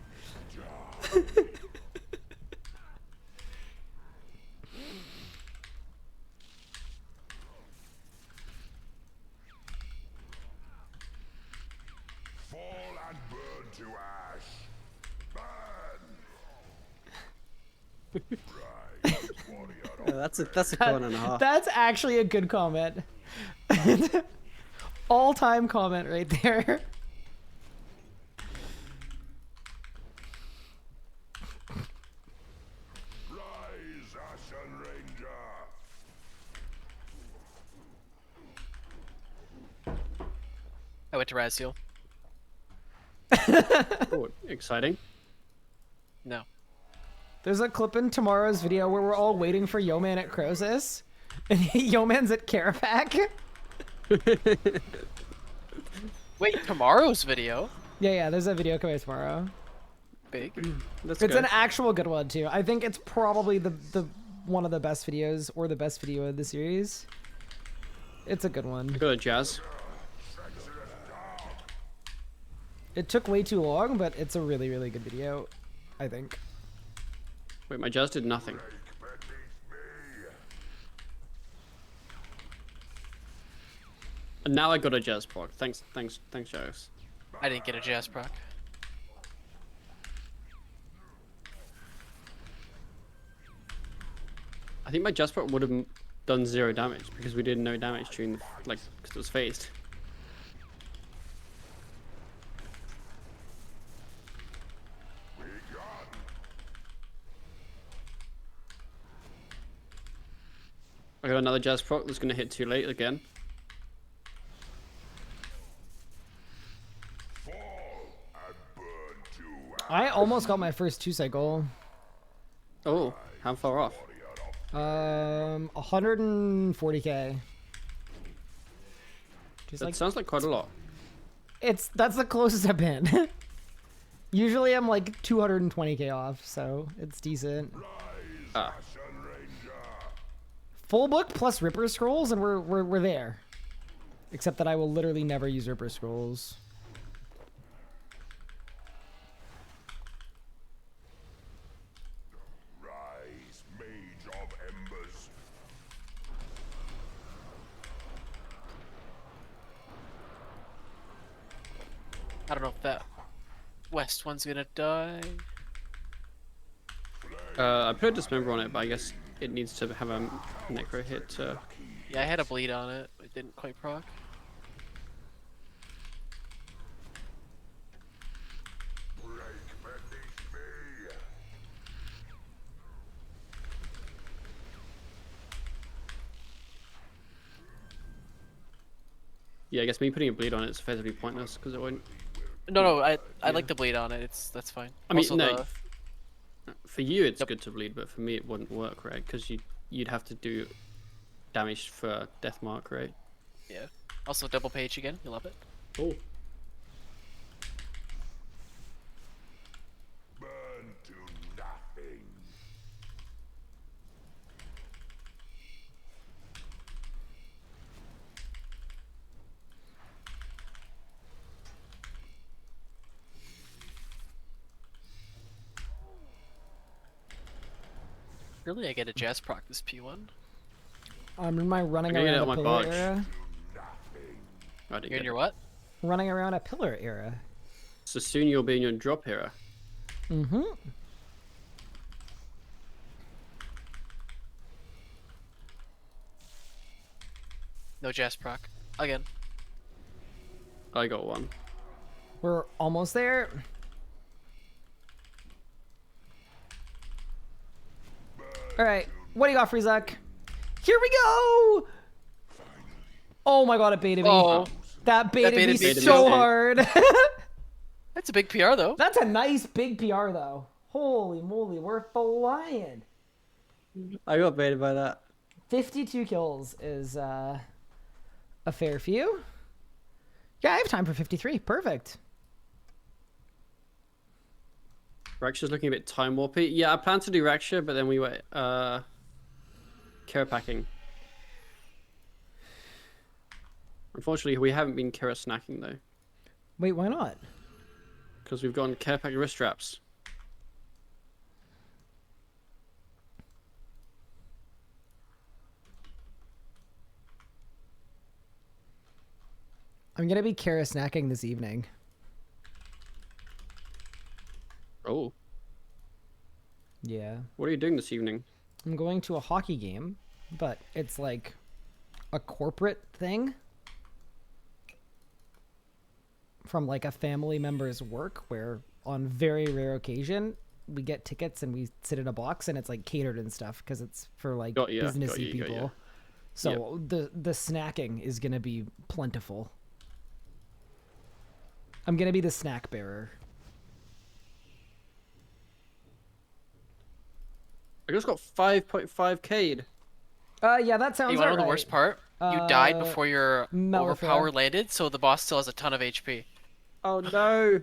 Fall and burn to ash. Burn. Rise, warrior. That's a con and a half. That's actually a good comment. All-time comment right there. Rise, Ashen Ranger. I went to Razziel. Oh, exciting. No. There's a clip in tomorrow's video where we're all waiting for Yo-Man at Crosis, and Yo-Man's at Carapac. Wait, tomorrow's video? Yeah, there's a video coming tomorrow. Big. That's It's good. an actual good one too. I think it's probably the one of the best videos, or the best video of the series. It's a good one. Good jazz. It took way too long, but it's a really, really good video, I think. Wait, my jazz did nothing. Beneath me. And now I got a jazz proc. Thanks, Jazz. I didn't get a jazz proc. I think my jazz proc would have done 0 damage because we did no damage during the, like, because it was phased. I got another jazz proc that's gonna hit too late again. Fall and burn to ash. I almost got my first 2-cycle. Oh, how far off? 140k. Just That like sounds like quite a lot. that's the closest I've been. Usually I'm like 220k off, so it's decent. Ah, Ashen Ranger. Full book plus Ripper Scrolls, and we're there. Except that I will literally never use Ripper Scrolls. Rise, Mage of Embers. I don't know if that west one's gonna die. I put a dismember on it, but I guess it needs to have a necro hit to... Yeah, I had a bleed on it. It didn't quite proc. Break beneath me. Yeah, I guess me putting a bleed on it is effectively pointless, because it won't... No, I like the bleed on it. That's fine. I mean, Also, no, the- for you it's Yep. good to bleed, but for me it wouldn't work, right? Because you'd have to do damage for death mark, right? yeah. Also double page again. You love it. Oh. Burn to nothing. Really, I get a jazz proc this P1. I'm in my running I'm gonna get around it a on my pillar barge. era. I didn't You're get in your it. what? Running around a pillar era. So soon you'll be in your drop era. Mm-hmm. No jazz proc. Again. I got one. We're almost there. All right, what do you got, Freezak? Here we go! Oh my god, it baited me. Oh, That baited me baited me so too. hard. that's a big PR though. That's a nice big PR though. Holy moly, we're flying. I got baited by that. 52 kills is a fair few. Yeah, I have time for 53. Perfect. Raksha's looking a bit time warpy. Yeah, I planned to do Raksha, but then we were Kara packing. Unfortunately, we haven't been Kara snacking though, Wait, why not? because we've gone Kara pack wrist straps. I'm gonna be Kara snacking this evening. Oh, Yeah. what are you doing this evening? I'm going to a hockey game, but it's like a corporate thing from like a family member's work where on very rare occasion we get tickets and we sit in a box and it's like catered and stuff because it's for like Got ya, got businessy ya, got people. ya. So the snacking is going to be plentiful. I'm going to be the snack bearer. I just got 5.5k'd. Yeah, that sounds You want to know the alright. worst part? You died before your Mellifera. overpower landed, so the boss still has a ton of HP. Oh no!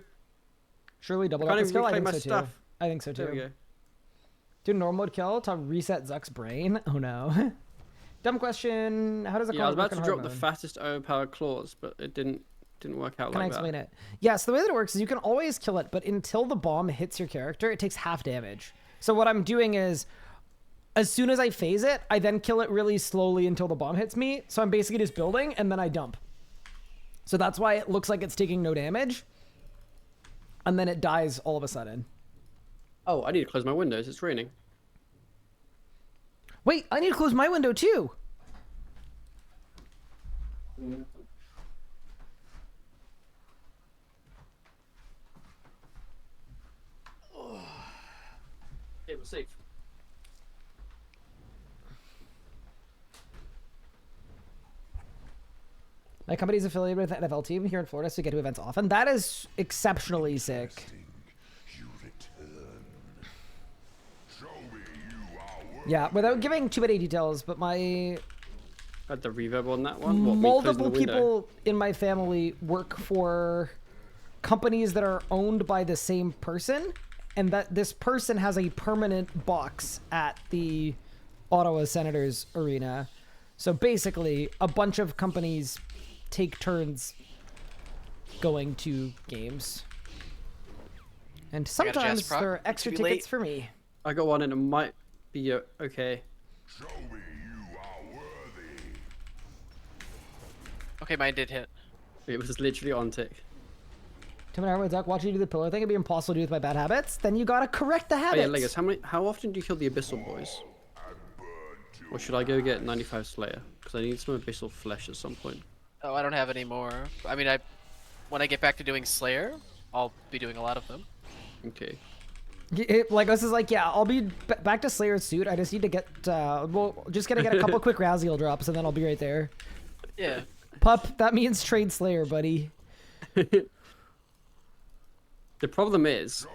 Surely double Can't up the even skill? I reclaim think my so stuff. too. I think so There we too. go. Do normal mode kill to reset Zuk's brain? Oh no. Dumb question. How does a Yeah, I was card about work to in drop the hard mode? fattest overpowered claws, but it didn't work out Can I like explain that. it? Yes, the way that it works is you can always kill it, but until the bomb hits your character, it takes half damage. So what I'm doing is, as soon as I phase it, I then kill it really slowly until the bomb hits me. So I'm basically just building, and then I dump. So that's why it looks like it's taking no damage. And then it dies all of a sudden. Oh, I need to close my windows. It's raining. Wait, I need to close my window too. It was safe. My company is affiliated with the NFL team here in Florida, so we get to events often. That is exceptionally sick. You return. Show me you are worth. Yeah, without giving too many details, but my Had the reverb on that one. What, me closing multiple the window? people in my family work for companies that are owned by the same person, and that this person has a permanent box at the Ottawa Senators arena. So basically, a bunch of companies take turns going to games. And got a jazz sometimes proc. there are extra Too late. tickets for me. I got one and it might be okay. Show me you are worthy. Okay, mine did hit. It was literally on tick. Tim and Hardmode Zuk, watching you do the pillar thing, it'd be impossible to do with my bad habits. Then you gotta correct the Oh habits. yeah, Legos, how often do you kill the Abyssal boys? Or should I go get 95 Slayer? Because I need some Abyssal flesh at some point. Oh, I don't have any more. I mean, when I get back to doing Slayer, I'll be doing a lot of them. Okay. Legos is like, yeah, I'll be back to Slayer's suit. I just need to get, well, just gonna get a couple quick Raziel drops and then I'll be right there. Yeah. Pup, that means trade Slayer, buddy. The problem is,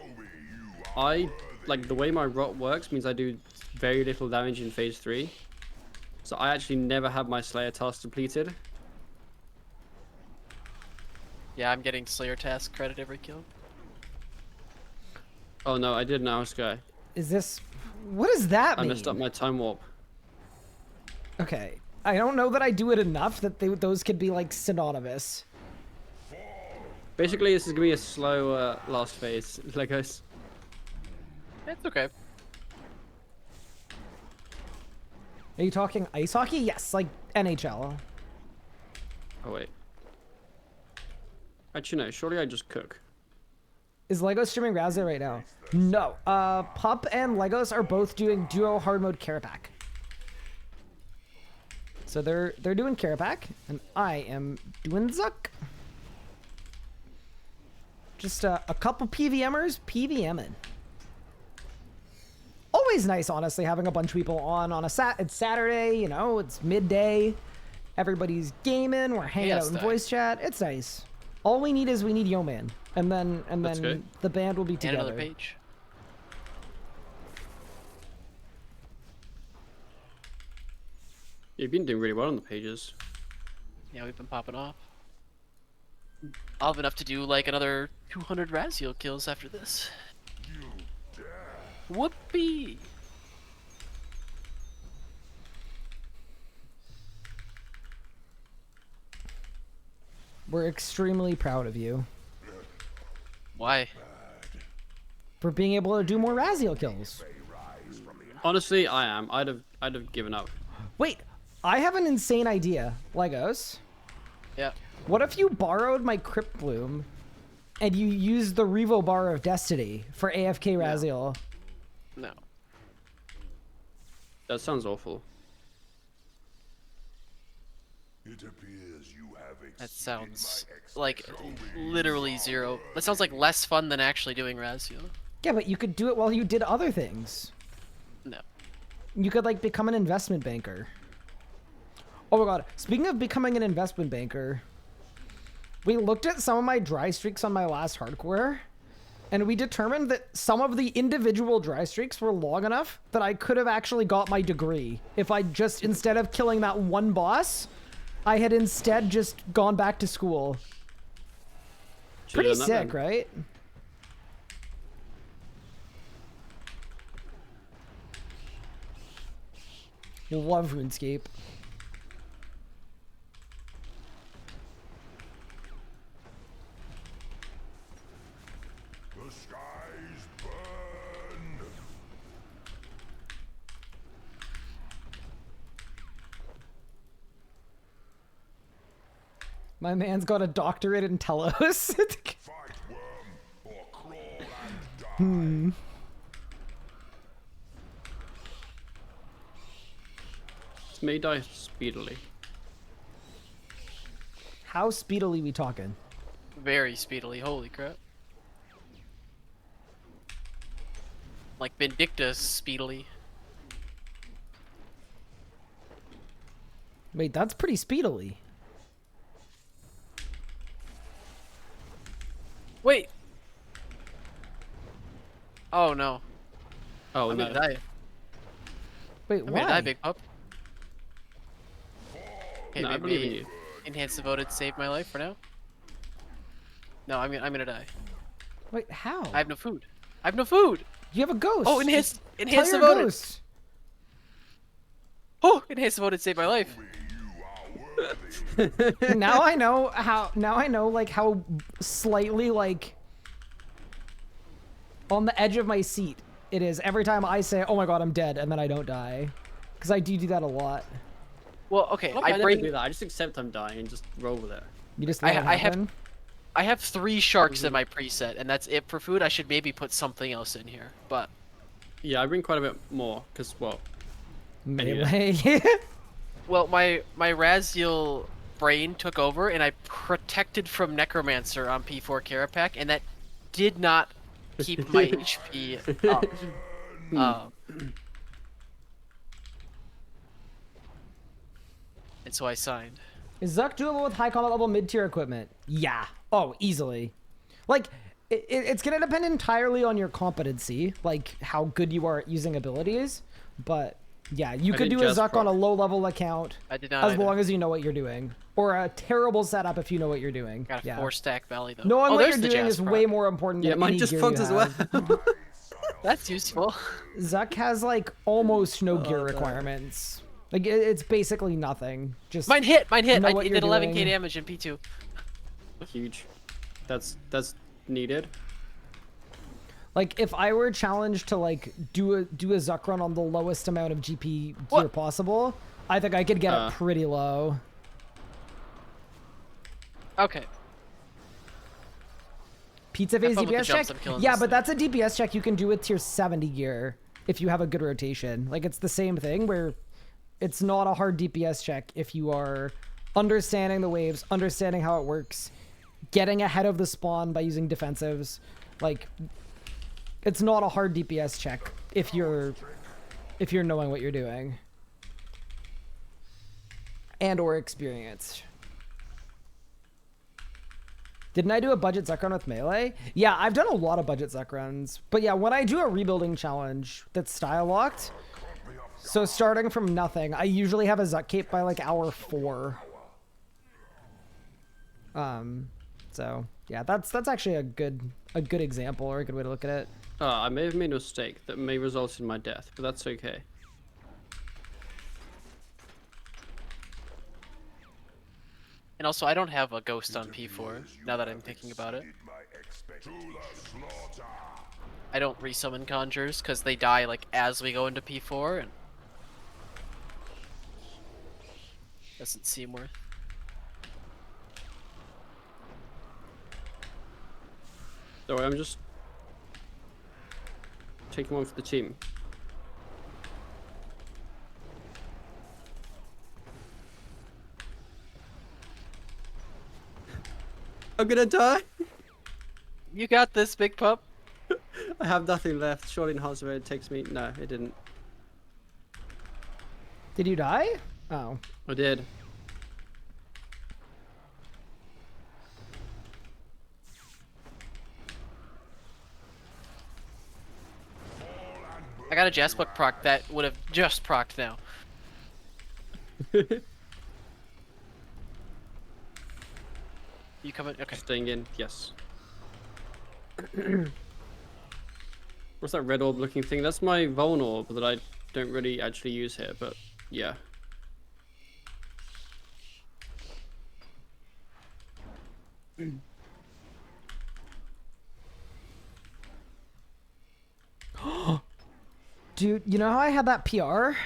the way my rot works means I do very little damage in phase 3. So I actually never have my Slayer task depleted. Yeah, I'm getting Slayer task credit every kill. Oh no, I did an RS Guy. Is this, what does that mean? I messed up my time warp. Okay. I don't know that I do it enough that those could be like synonymous. Basically, this is gonna be a slow last phase, Legos. It's okay. Are you talking ice hockey? Yes, like NHL. Oh wait. Actually no, surely I just cook. Is Legos streaming Raziel right now? No. Pup and Legos are both doing duo hard mode Carapac. So they're doing Carapac, and I am doing Zuk. Just a couple PVMers PVMing. Always nice, honestly, having a bunch of people on a it's Saturday, you know, it's midday. Everybody's gaming, we're hanging out in voice chat. It's nice. All we need is Yo Man, and then the band will be And together. another page. You've been doing really well on the pages. Yeah, we've been popping off. I'll have enough to do like another 200 Raziel kills after this. Whoopee! We're extremely proud of you Why? for being able to do more Raziel kills. Honestly, I am. I'd have given up. Wait, I have an insane idea, Legos. Yeah. What if you borrowed my Crypt Bloom and you used the Revo Bar of Destiny for AFK Raziel? No. That sounds awful. It appears you have That sounds like literally zero. That sounds like less fun than actually doing Raziel. Yeah, but you could do it while you did other things. No. You could, like, become an investment banker. Oh my god, speaking of becoming an investment banker, we looked at some of my dry streaks on my last hardcore, and we determined that some of the individual dry streaks were long enough that I could have actually got my degree if I just, instead of killing that one boss, I had instead just gone back to school. Pretty sick, right? Love RuneScape. The skies burn. My man's got a doctorate in Telos. Fight worm or crawl and die. This may die speedily. How speedily we talking? Very speedily. Holy crap. Like Vindicta speedily. Wait, that's pretty speedily. Wait. Oh no. Oh I'm no. gonna die. Wait, I'm why? gonna die, big pup. Okay, No, I believe in you. Enhance the voted save my life for now. No, I'm gonna die. Wait, how? I have no food. I have no food. You have a ghost. Oh, enhance Tell the your voted. ghost. Oh, enhance the voted save my life. Now I know how. Now I know like how slightly like on the edge of my seat it is every time I say, "Oh my god, I'm dead," and then I don't die, because I do that a lot. Well, okay, I I never bring. do that. I just accept I'm dying and just roll with it. You just I let it have- happen. I have 3 sharks in my preset, and that's it for food. I should maybe put something else in here, but Yeah, I bring quite a bit more because well, Melee. well, my Raziel brain took over, and I protected from Necromancer on P4 Carapac, and that did not keep my HP up. And so I signed. Is Zuk doable with high combat level mid-tier equipment? Yeah. Oh, easily. Like, it's going to depend entirely on your competency, like how good you are at using abilities. But yeah, you could do a Zuk on a low-level account I did not as either. long as you know what you're doing. Or a terrible setup if you know what you're doing. Got a yeah. 4-stack Valley, though. Knowing what there's you're the doing Jazz is proc. way more important yeah, than mine any just gear frogs you as well. have. That's useful. Zuck has like almost no gear requirements. Like it's basically nothing. Just Mine hit. Mine hit. know I what did you're 11k doing. damage in P2. Huge. That's needed. like if I were challenged to like do a Zuck run on the lowest amount of GP gear What? possible, I think I could get it pretty low. Okay. Pizza phase fun with the DPS jumps check? I'm killing Yeah, this but thing. that's a DPS check you can do with tier 70 gear if you have a good rotation. Like it's the same thing where it's not a hard DPS check if you are understanding the waves, understanding how it works, getting ahead of the spawn by using defensives. Like it's not a hard DPS check if you're knowing what you're doing and or experienced. Didn't I do a budget Zuck run with melee? Yeah, I've done a lot of budget Zuck runs. But yeah, when I do a rebuilding challenge that's style locked, so starting from nothing, I usually have a Zuck cape by like hour 4. So yeah, that's actually a good example or a good way to look at it. I may have made a mistake that may result in my death, but that's okay. And also, I don't have a ghost on P4, now that I'm thinking about it. To the slaughter. I don't resummon conjures, because they die, like, as we go into P4, and... doesn't seem worth. So I'm just taking one for the team. I'm gonna die. You got this, big pup. I have nothing left. Surely enhanced mode takes me. No, it didn't. Did you die? Oh. I did. I got a Jaspuk proc that would have just procced now. You coming? Okay. Staying in, yes. What's that red orb looking thing? That's my Vuln orb that I don't really actually use here, but yeah. Dude, you know how I had that PR?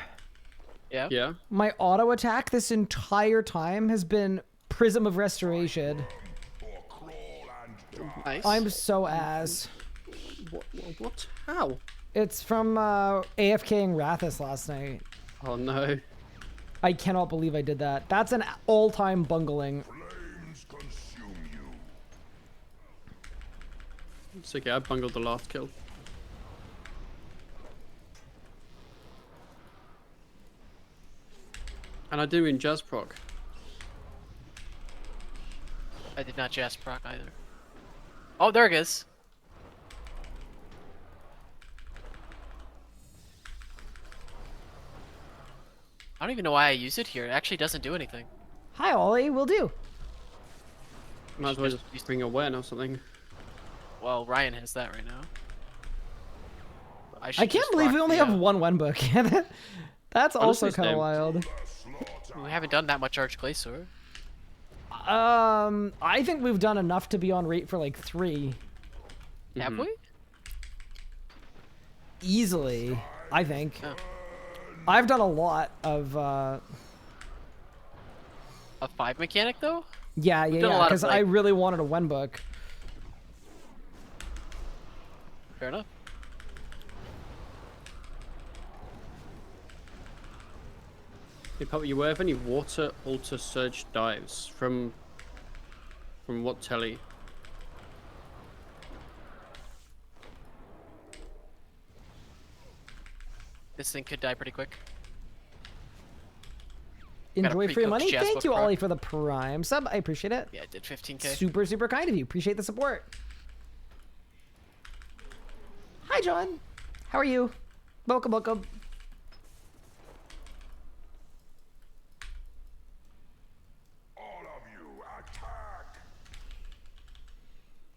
Yeah? Yeah. My auto attack this entire time has been Prism of Restoration. Or crawl and die. Nice. I'm so ass. What? How? It's from AFKing Rathus last night. Oh no. I cannot believe I did that. That's an all-time bungling. Flames consume you. It's okay, I bungled the last kill. And I do in Jazz proc. I did not Jazz proc either. Oh, there it is. I don't even know why I use it here. It actually doesn't do anything. Hi, Ollie. Will do. Might as well Just- just bring a Wen or something. Well, Ryan has that right now. I should can't just believe rock we only the, have one book. That's also Honestly, kind of same. wild. We haven't done that much Archglacier. I think we've done enough to be on rate for like 3. Have we? Easily, I think. Oh. I've done a lot of A 5 mechanic though? Yeah, We've yeah, done a yeah. lot of, Because I like- really wanted a one book. Fair enough. Hey, Papa, you aware of any water alter surge dives from what telly? This thing could die pretty quick. Got a Enjoy free pre-cooked money. jazz Thank book you, proc. Ollie, for the prime sub. I appreciate it. Yeah, it did 15k. Super, super kind of you. Appreciate the support. Hi, John. How are you? Welcome, welcome. All of you, attack!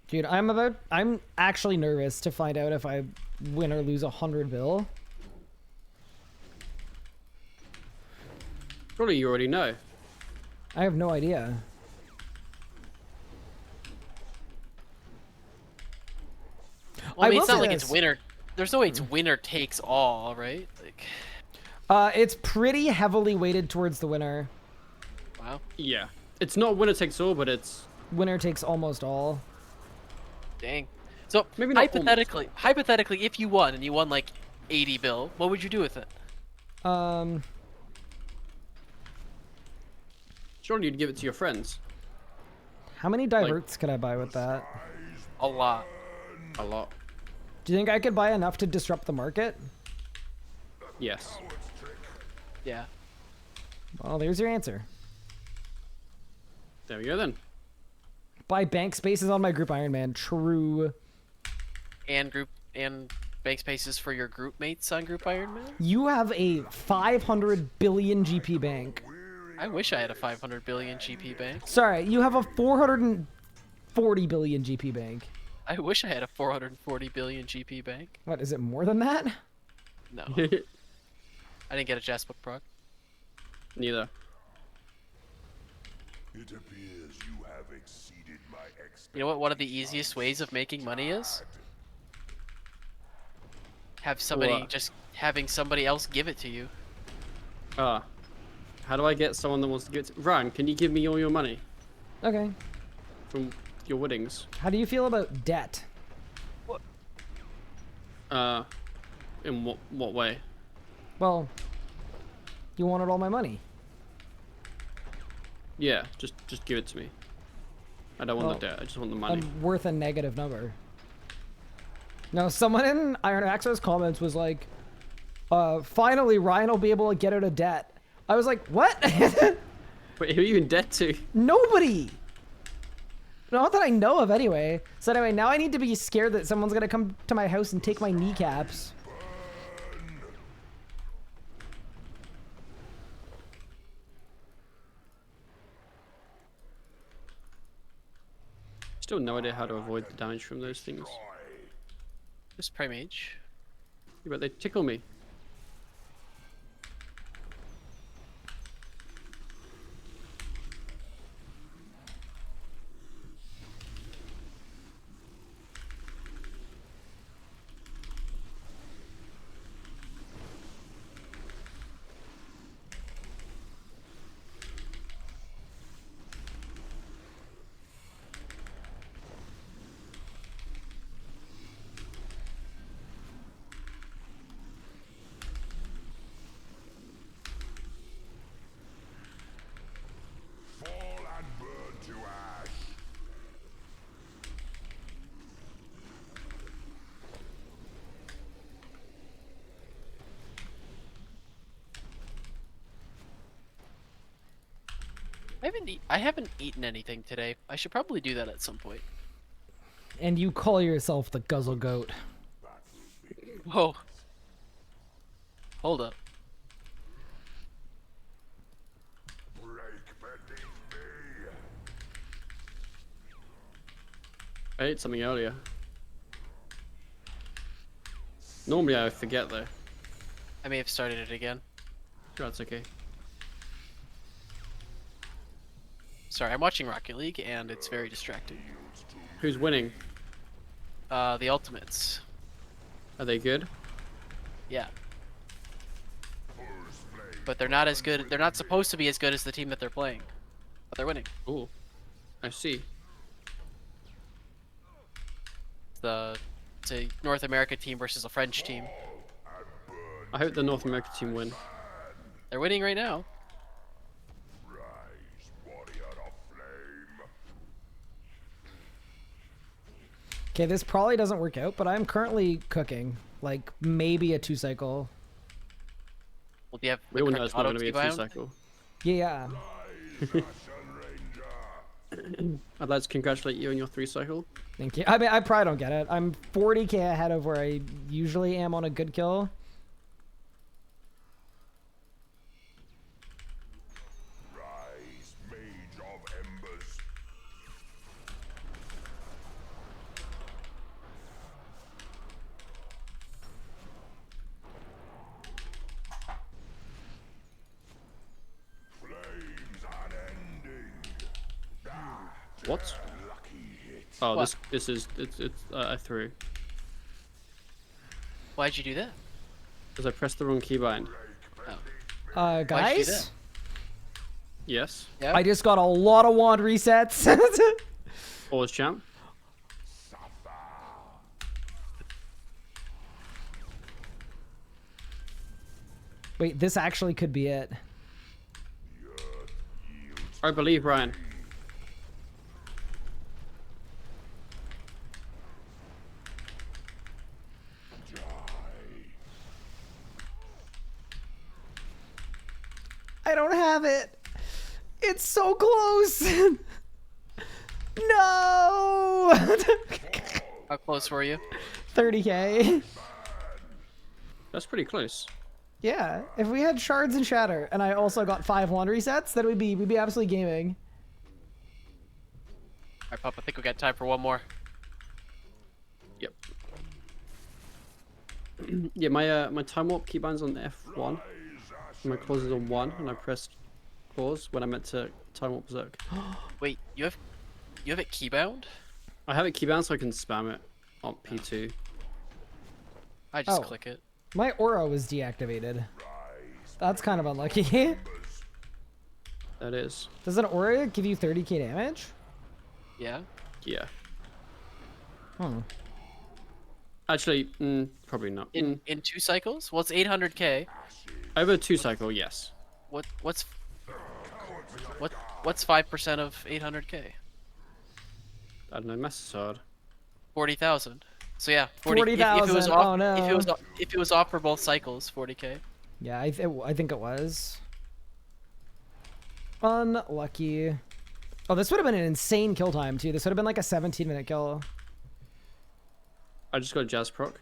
Dude, I'm actually nervous to find out if I win or lose 100 bill. Probably you already know. I have no idea. Well, I mean, will it's not say like this. it's winner. There's no way it's winner takes all, right? Like, It's pretty heavily weighted towards the winner. wow. Yeah. It's not winner takes all, but it's Winner takes almost all. Dang. So Maybe not hypothetically, if you won and you won like 80 bill, what would you do with it? surely you'd give it to your friends. How many diverts could I buy with that? A lot. A lot. Do you think I could buy enough to disrupt the market? Yes. Yeah. Well, there's your answer. There we go then. Buy bank spaces on my group Ironman. True. And bank spaces for your group mates on Group Ironman. You have a 500 billion GP bank. I wish I had a 500 billion GP bank. Sorry, you have a 440 billion GP bank. I wish I had a 440 billion GP bank. What, is it more than that? No. I didn't get a jazz book proc. Neither. It appears you have exceeded my expectations. You know what one of the easiest ways of making money is? Have somebody What? having somebody else give it to you. How do I get someone that wants to give it to... Ryan, can you give me all your money Okay. from your winnings? How do you feel about debt? In what way? Well, you wanted all my money. Yeah, just give it to me. I don't want Well, the debt, I just want the money. I'm worth a negative number. No, someone in Iron Access comments was like, finally Ryan will be able to get out of debt. I was like, what? Wait, who are you in debt to? Nobody! Not that I know of anyway. So anyway, now I need to be scared that someone's gonna come to my house and take my kneecaps. Still no idea how to avoid the damage from those things. Just pray mage. Yeah, but they tickle me. Fall and burn to ash. I haven't eaten anything today. I should probably do that at some point. And you call yourself the Guzzle Goat. Whoa. Hold up. Break beneath me. I ate something earlier. Normally I forget though. I may have started it again. Sure, that's okay. Sorry, I'm watching Rocket League and it's very distracting. Who's winning? The Ultimates. Are they good? Yeah. But they're not as good. They're not supposed to be as good as the team that they're playing. But they're winning. Oh, I see. It's a North America team versus a French team. I hope the North America team win. They're winning right now. Rise, warrior of flame. Okay, this probably doesn't work out, but I'm currently cooking. Like, maybe a 2-cycle. Well, do you have We all the know correct it's not auto going to be a T-biome? 2-cycle. Yeah. I'd like to congratulate you on your 3-cycle. Thank you. I mean, I probably don't get it. I'm 40k ahead of where I usually am on a good kill. Rise, mage of embers. Flames unending. What? Lucky hit. Oh, What? this is I threw Why'd you do that? because I pressed the wrong keybind. Oh. Why'd you do Guys, that? Yes. Yeah. I just got a lot of wand resets. Pause, champ. Wait, this actually could be it. I believe Ryan. I don't have it. It's so close. No. How close were you? 30k. That's pretty close. Yeah, if we had shards and shatter, and I also got 5 wand resets, then we'd be absolutely gaming. Alright, Pup, I think we got time for one more. Yep. Yeah, my time warp keybind's on F1. And my clause is on 1, and I pressed clause when I meant to time warp Zuk. Wait, you have it keybound? I have it keybound so I can spam it on P2. I just Oh. click it. My aura was deactivated. That's kind of unlucky. That is. Does an aura give you 30k damage? Yeah. Yeah. Hmm. Actually, probably not. In 2 cycles? Well, it's 800k. Over 2-cycle, yes. What's 5% of 800k? I don't know, Master's hard. 40,000. So yeah, 40,000. If it was Oh, off, no. if it was off for both cycles, 40k. Yeah, I think it was. Unlucky. Oh, this would have been an insane kill time, too. This would have been like a 17-minute kill. I just got Jazz proc.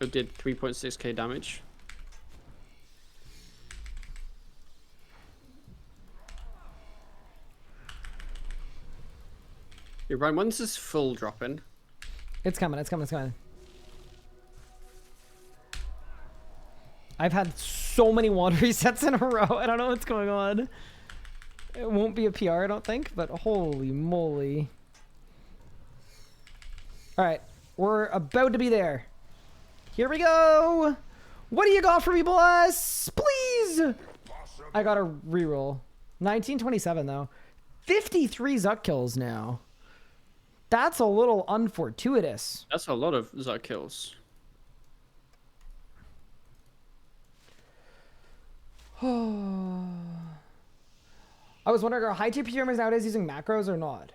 It did 3.6k damage. Yeah, Ryan, when's this full dropping? It's coming, it's coming, it's coming. I've had so many wand resets in a row. I don't know what's going on. It won't be a PR, I don't think, but holy moly. Alright, we're about to be there. Here we go! What do you got for me, boss? Please! I got a reroll. 1927, though. 53 Zuk kills now. That's a little unfortuitous. That's a lot of Zuk kills. I was wondering, are high tier PRMers nowadays using macros or not?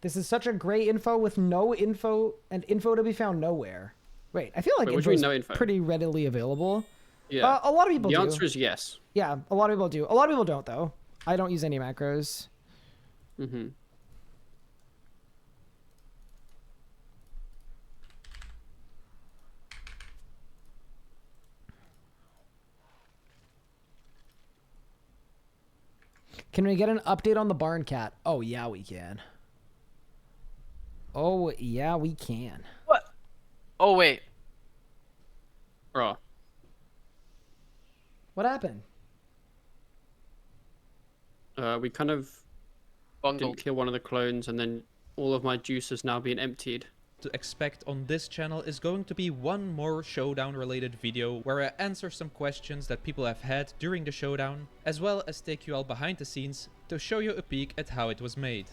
This is such a great info with no info and info to be found nowhere. Wait, I feel like Wait, what do you info mean, no is info? pretty readily available. Yeah. A lot of people The do. answer is yes. Yeah, a lot of people do. A lot of people don't, though. I don't use any macros. Mm-hmm. Can we get an update on the barn cat? Oh, yeah, we can. Oh, yeah, we can. What? Oh wait. Bro. What happened? We kind of Bungled. didn't kill one of the clones, and then all of my juice has now been emptied. to expect on this channel is going to be one more showdown related video where I answer some questions that people have had during the showdown, as well as take you all behind the scenes to show you a peek at how it was made.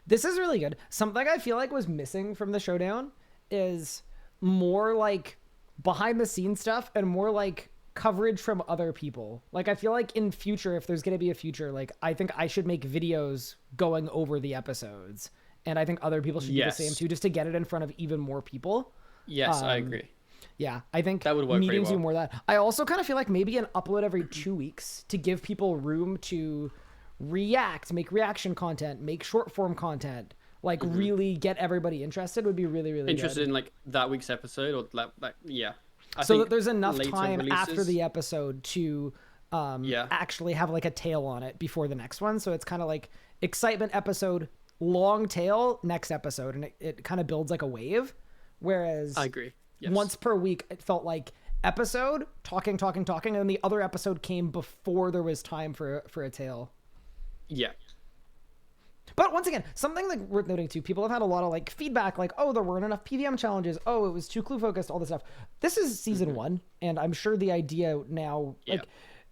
This is really good. Something I feel like was missing from the showdown is more like behind the scenes stuff and more like coverage from other people. Like, I feel like in future, if there's going to be a future, like, I think I should make videos going over the episodes. And I think other people should do the same too, just to get it in front of even more people. Yes, I agree. Yeah, I think that would work pretty meetings well. do more of that. I also kind of feel like maybe an upload every 2 weeks to give people room to react, make reaction content, make short form content, like really get everybody interested would be really, really interested good. in like that week's episode or like yeah. So that there's enough later time releases, after the episode to actually have like a tail on it before the next one. So it's kind of like excitement episode, long tail, next episode. And it kind of builds like a wave. Whereas I agree. Yes. Once per week, it felt like episode, talking. And then the other episode came before there was time for a tail. Yeah. But once again, something like worth noting too, people have had a lot of like feedback, like, oh, there weren't enough PVM challenges. Oh, it was too clue focused, all this stuff. This is season 1. And I'm sure the idea now, like,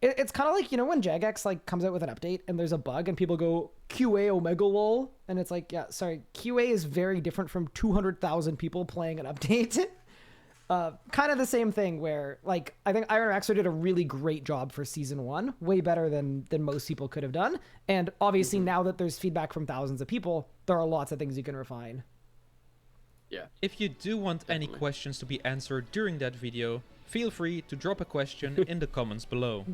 it's kind of like, you know, when Jagex like comes out with an update and there's a bug and people go QA Omega lol. And it's like, yeah, sorry, QA is very different from 200,000 people playing an update. Kind of the same thing where, like, I think Iron Maxer did a really great job for season 1, way better than most people could have done. And obviously now that there's feedback from thousands of people, there are lots of things you can refine. Yeah. If you do want any questions to be answered during that video, feel free to drop a question in the comments below.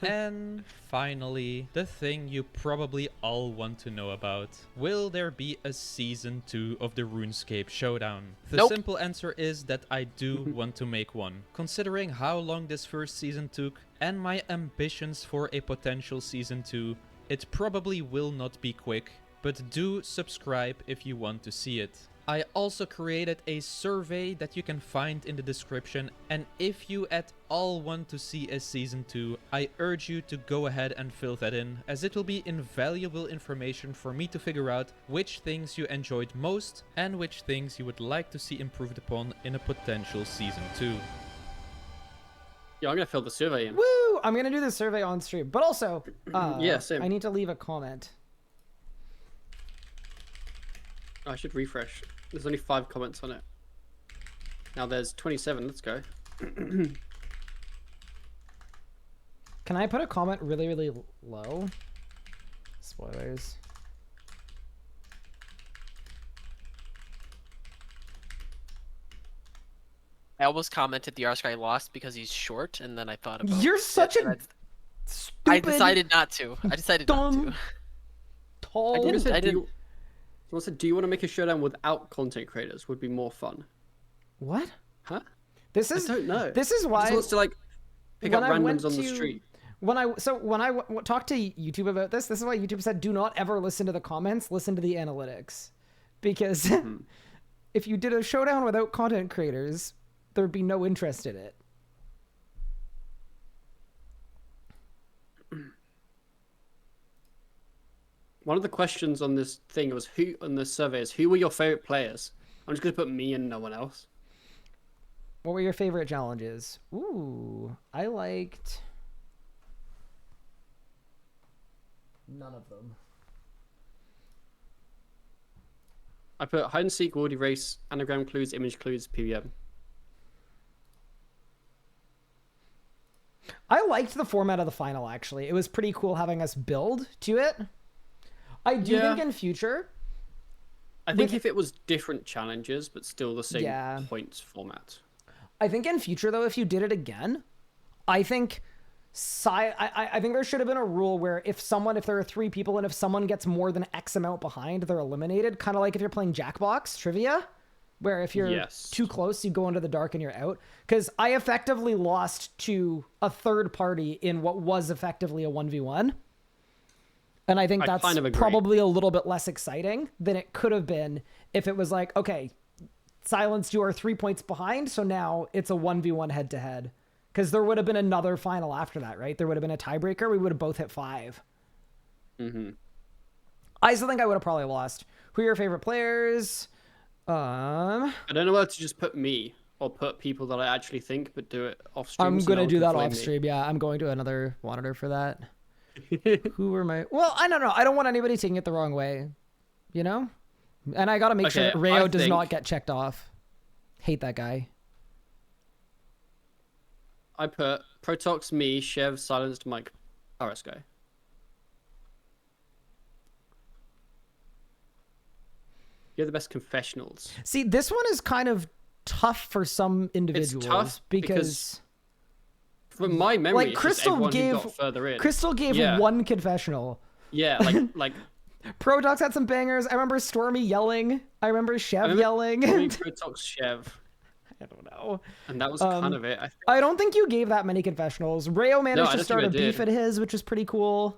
And finally, the thing you probably all want to know about. Will there be a season 2 of the RuneScape Showdown? The simple answer is that I do want to make one. Considering how long this first season took and my ambitions for a potential season 2, it probably will not be quick, but do subscribe if you want to see it. I also created a survey that you can find in the description, and if you at all want to see a season 2, I urge you to go ahead and fill that in, as it will be invaluable information for me to figure out which things you enjoyed most and which things you would like to see improved upon in a potential season 2. Yeah, I'm gonna fill the survey in. Woo! I'm gonna do this survey on stream, but also, yeah, same. I need to leave a comment. I should refresh. There's only 5 comments on it. Now there's 27. Let's go. Can I put a comment really, really low? Spoilers. I almost commented the RS Guy lost because he's short, and then I thought about You're such a stupid, I decided not to. I decided not dumb, to. tall. I didn't. Someone said, do you want to make a showdown without content creators? Would be more fun. What? Huh? This is. I don't know. This is He why. just wants to like pick up randoms on the street. When I talked to YouTube about this is why YouTube said, do not ever listen to the comments, listen to the analytics. Because if you did a showdown without content creators, there'd be no interest in it. One of the questions on this thing was who on the survey is who were your favorite players? I'm just gonna put me and no one else. What were your favorite challenges? Ooh, I liked none of them. I put hide and seek, world erase, anagram clues, image clues, PVM. I liked the format of the final, actually. It was pretty cool having us build to it. I do think in future... I think if it was different challenges, but still the same points format. I think in future, though, if you did it again, I think... I think there should have been a rule where if there are 3 people and if someone gets more than X amount behind, they're eliminated. Kind of like if you're playing Jackbox Trivia, where if you're too close, you go into the dark and you're out. Because I effectively lost to a third party in what was effectively a 1v1. And I think that's probably a little bit less exciting than it could have been if it was like, okay, silenced, you are 3 points behind, so now it's a 1v1 head-to-head. Because there would have been another final after that, right? There would have been a tiebreaker. We would have both hit 5. Mm-hmm. I still think I would have probably lost. Who are your favorite players? I don't know whether to just put me or put people that I actually think, but do it off stream. I'm so gonna no one do can that flame off me. stream. Yeah, I'm going to another monitor for that. Who are my? Well, I don't know. I don't want anybody taking it the wrong way, you know. And I gotta make sure that Rayo does not get checked off. Hate that guy. I put Protox, me, Chev, Silenced, Mike, RS Guy. You have the best confessionals. See, this one is kind of tough for some individuals tough because from my memory, like it's just Crystal everyone who gave got further in. Crystal gave Yeah. one confessional. Yeah, like Protox had some bangers. I remember Stormy yelling. I remember Chev remember yelling. Protox, Chev, I don't know. and that was kind of it. I think. I don't think you gave that many confessionals. Rayo managed I to don't start a think I beef did. at his, which was pretty cool.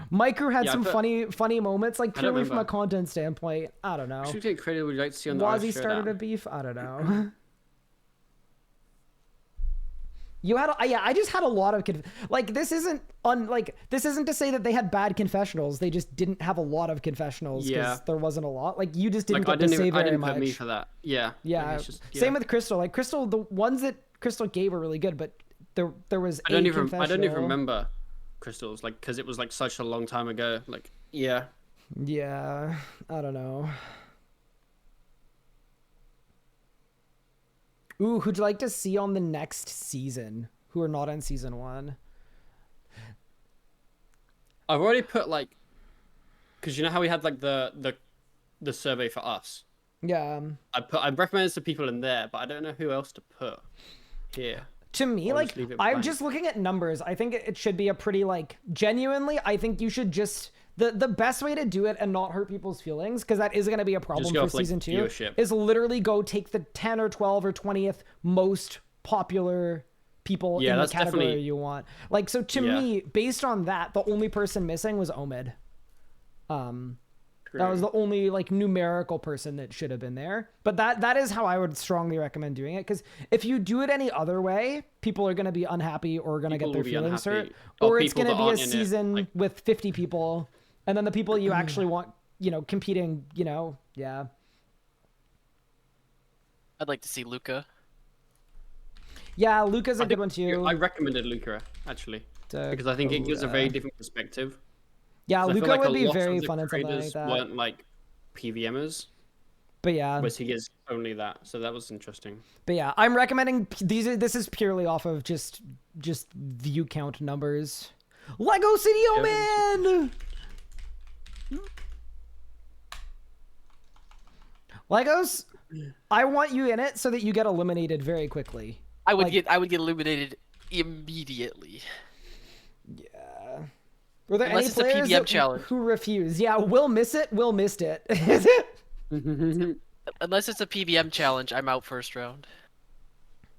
Micro had Yeah, some but- funny moments, like I don't purely from a remember. content standpoint. I don't know. Should get credit would you like to see on the Wazzy RS started a Showdown? beef. I don't know. You had, yeah. I just had a lot of like this isn't this isn't to say that they had bad confessionals. They just didn't have a lot of confessionals because Yeah. there wasn't a lot. Like you just didn't Like, get to say I very didn't much. put me for that. Yeah. Yeah. Like, it's just- Same with Crystal. Like Crystal, the ones that Crystal gave were really good, but there was I don't even confessional. remember Crystals, like, because it was like such a long time ago. Like, yeah. Yeah, I don't know. Ooh, who'd you like to see on the next season? Who are not on season 1? I've already put like, because you know how we had like the survey for us. Yeah. I recommended some people in there, but I don't know who else to put here. To me, I'll like, just leave it I'm blank. just looking at numbers. I think it should be a pretty, like, genuinely, I think you should just, the best way to do it and not hurt people's feelings, because that is going to be a problem go for off, like, season 2, viewership. is literally go take the 10 or 12 or 20th most popular people Yeah, in the that's category definitely- you want. Like, so to Yeah. me, based on that, the only person missing was Omid. That was the only like numerical person that should have been there. But that is how I would strongly recommend doing it. Because if you do it any other way, people are going to be unhappy or going to get People their will be feelings hurt. unhappy. Or Or it's people going to that be a aren't in it, season like- with 50 people. And then the people you actually want, competing, yeah. I'd like to see Luca. Yeah, Luca's a I good think one too. I recommended Luca actually because I think it gives a very different perspective. Yeah, 'Cause I feel Luca like a would be lot of very the fun in something like creators that. weren't like PVMers, But yeah. whereas he is only that. So that was interesting. But yeah, I'm recommending this is purely off of just view count numbers. Lego City Man. Legos, I want you in it so that you get eliminated very quickly. I would Like- get illuminated immediately. Yeah. Were there Unless any it's a players PBM challenge. who refuse? Yeah, Will miss it. Will missed it. Unless it's a PBM challenge, I'm out first round.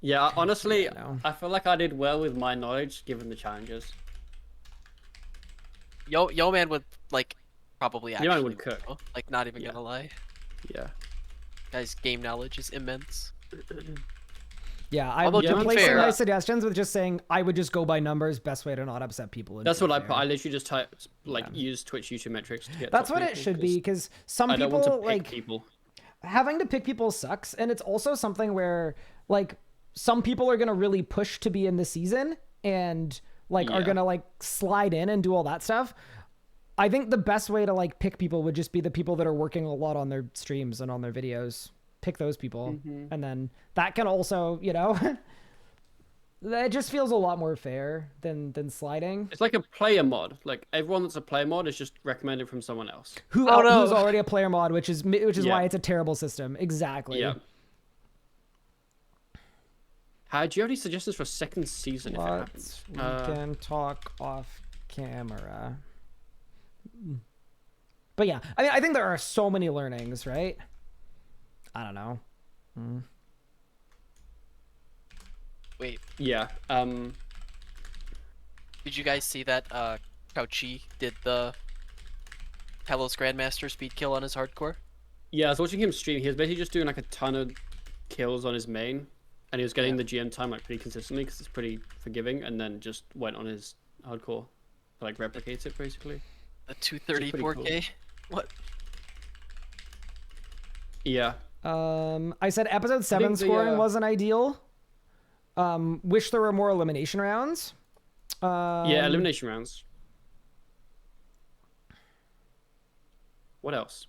Yeah, honestly, no. I feel like I did well with my knowledge given the challenges. Yo man would like probably actually Yo Man would cook. know, like not even Yeah. gonna lie. Yeah. Guy's game knowledge is immense. Yeah, I'm Although, to be replacing fair- my suggestions with just saying I would just go by numbers. Best way to not upset people. and That's be what I fair. put. I literally just typed like use Twitch YouTube metrics to get. That's top what it people, should be, 'cause because some I don't people want to pick like people. having to pick people sucks, and it's also something where like some people are gonna really push to be in the season and like are Yeah. gonna like slide in and do all that stuff. I think the best way to like pick people would just be the people that are working a lot on their streams and on their videos. Pick those people, and then that can also, it just feels a lot more fair than sliding. It's like a player mod. Like everyone that's a player mod is just recommended from someone else. Who's no. already a player mod, which is why Yeah. it's a terrible system. Exactly. Yeah. Do you have any suggestions for a second season if it happens? We can talk off camera. But yeah, I mean, I think there are so many learnings, right? I don't know. Wait, Yeah. did you guys see that Cauchy did the Telos Grandmaster speed kill on his hardcore? Yeah, I was watching him stream. He was basically just doing like a ton of kills on his main, and he was getting the GM time like pretty consistently because it's pretty forgiving, and then just went on his hardcore to like replicate it basically. The 230 pretty 4K? What? Yeah. I said episode 7 think the, scoring wasn't ideal. Wish there were more elimination rounds. Yeah, elimination rounds. What else?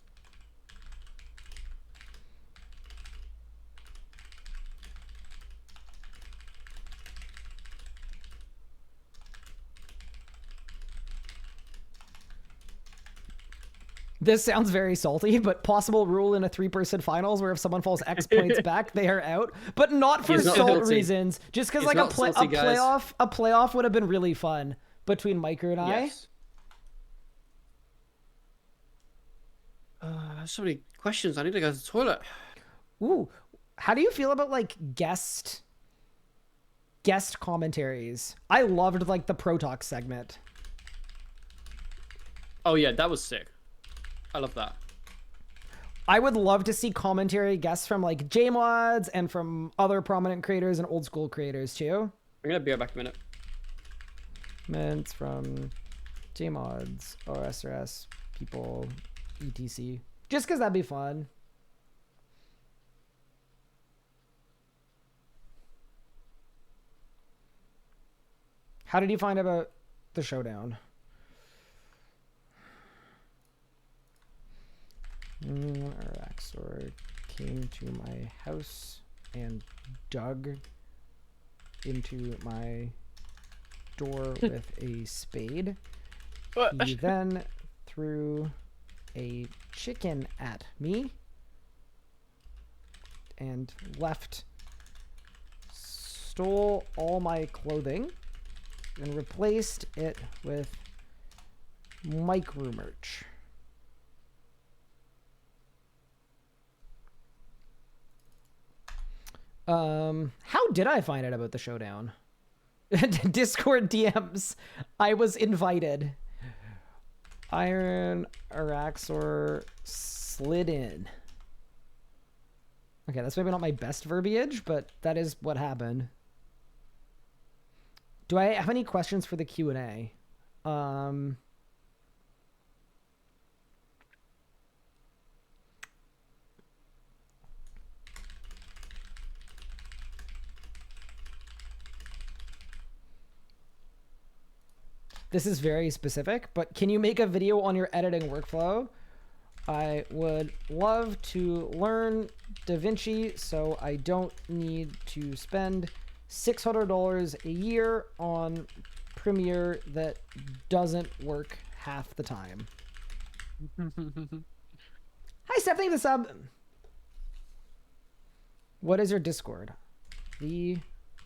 This sounds very salty, but possible rule in a 3-person finals where if someone falls X points back, they are out, but not for He's not salt salty. reasons. Just because He's like not salty, guys. a playoff would have been really fun between Micro and I. Yes. So many questions. I need to go to the toilet. Ooh, how do you feel about like guest commentaries? I loved like the Pro Talk segment. Oh yeah, that was sick. I love that. I would love to see commentary guests from like JMods and from other prominent creators and old school creators too. I'm gonna be right back in a minute. Comments from JMods, OSRS, people, etc. Just because that'd be fun. How did you find about the showdown? Araxor came to my house and dug into my door with a spade. He then threw a chicken at me and stole all my clothing and replaced it with micro merch. How did I find out about the showdown? Discord DMs. I was invited. Iron Araxor slid in. Okay, that's maybe not my best verbiage, but that is what happened. Do I have any questions for the Q&A? This is very specific, but can you make a video on your editing workflow? I would love to learn DaVinci so I don't need to spend $600 a year on Premiere that doesn't work half the time. Hi, Steph, thank you for the sub. What is your Discord? The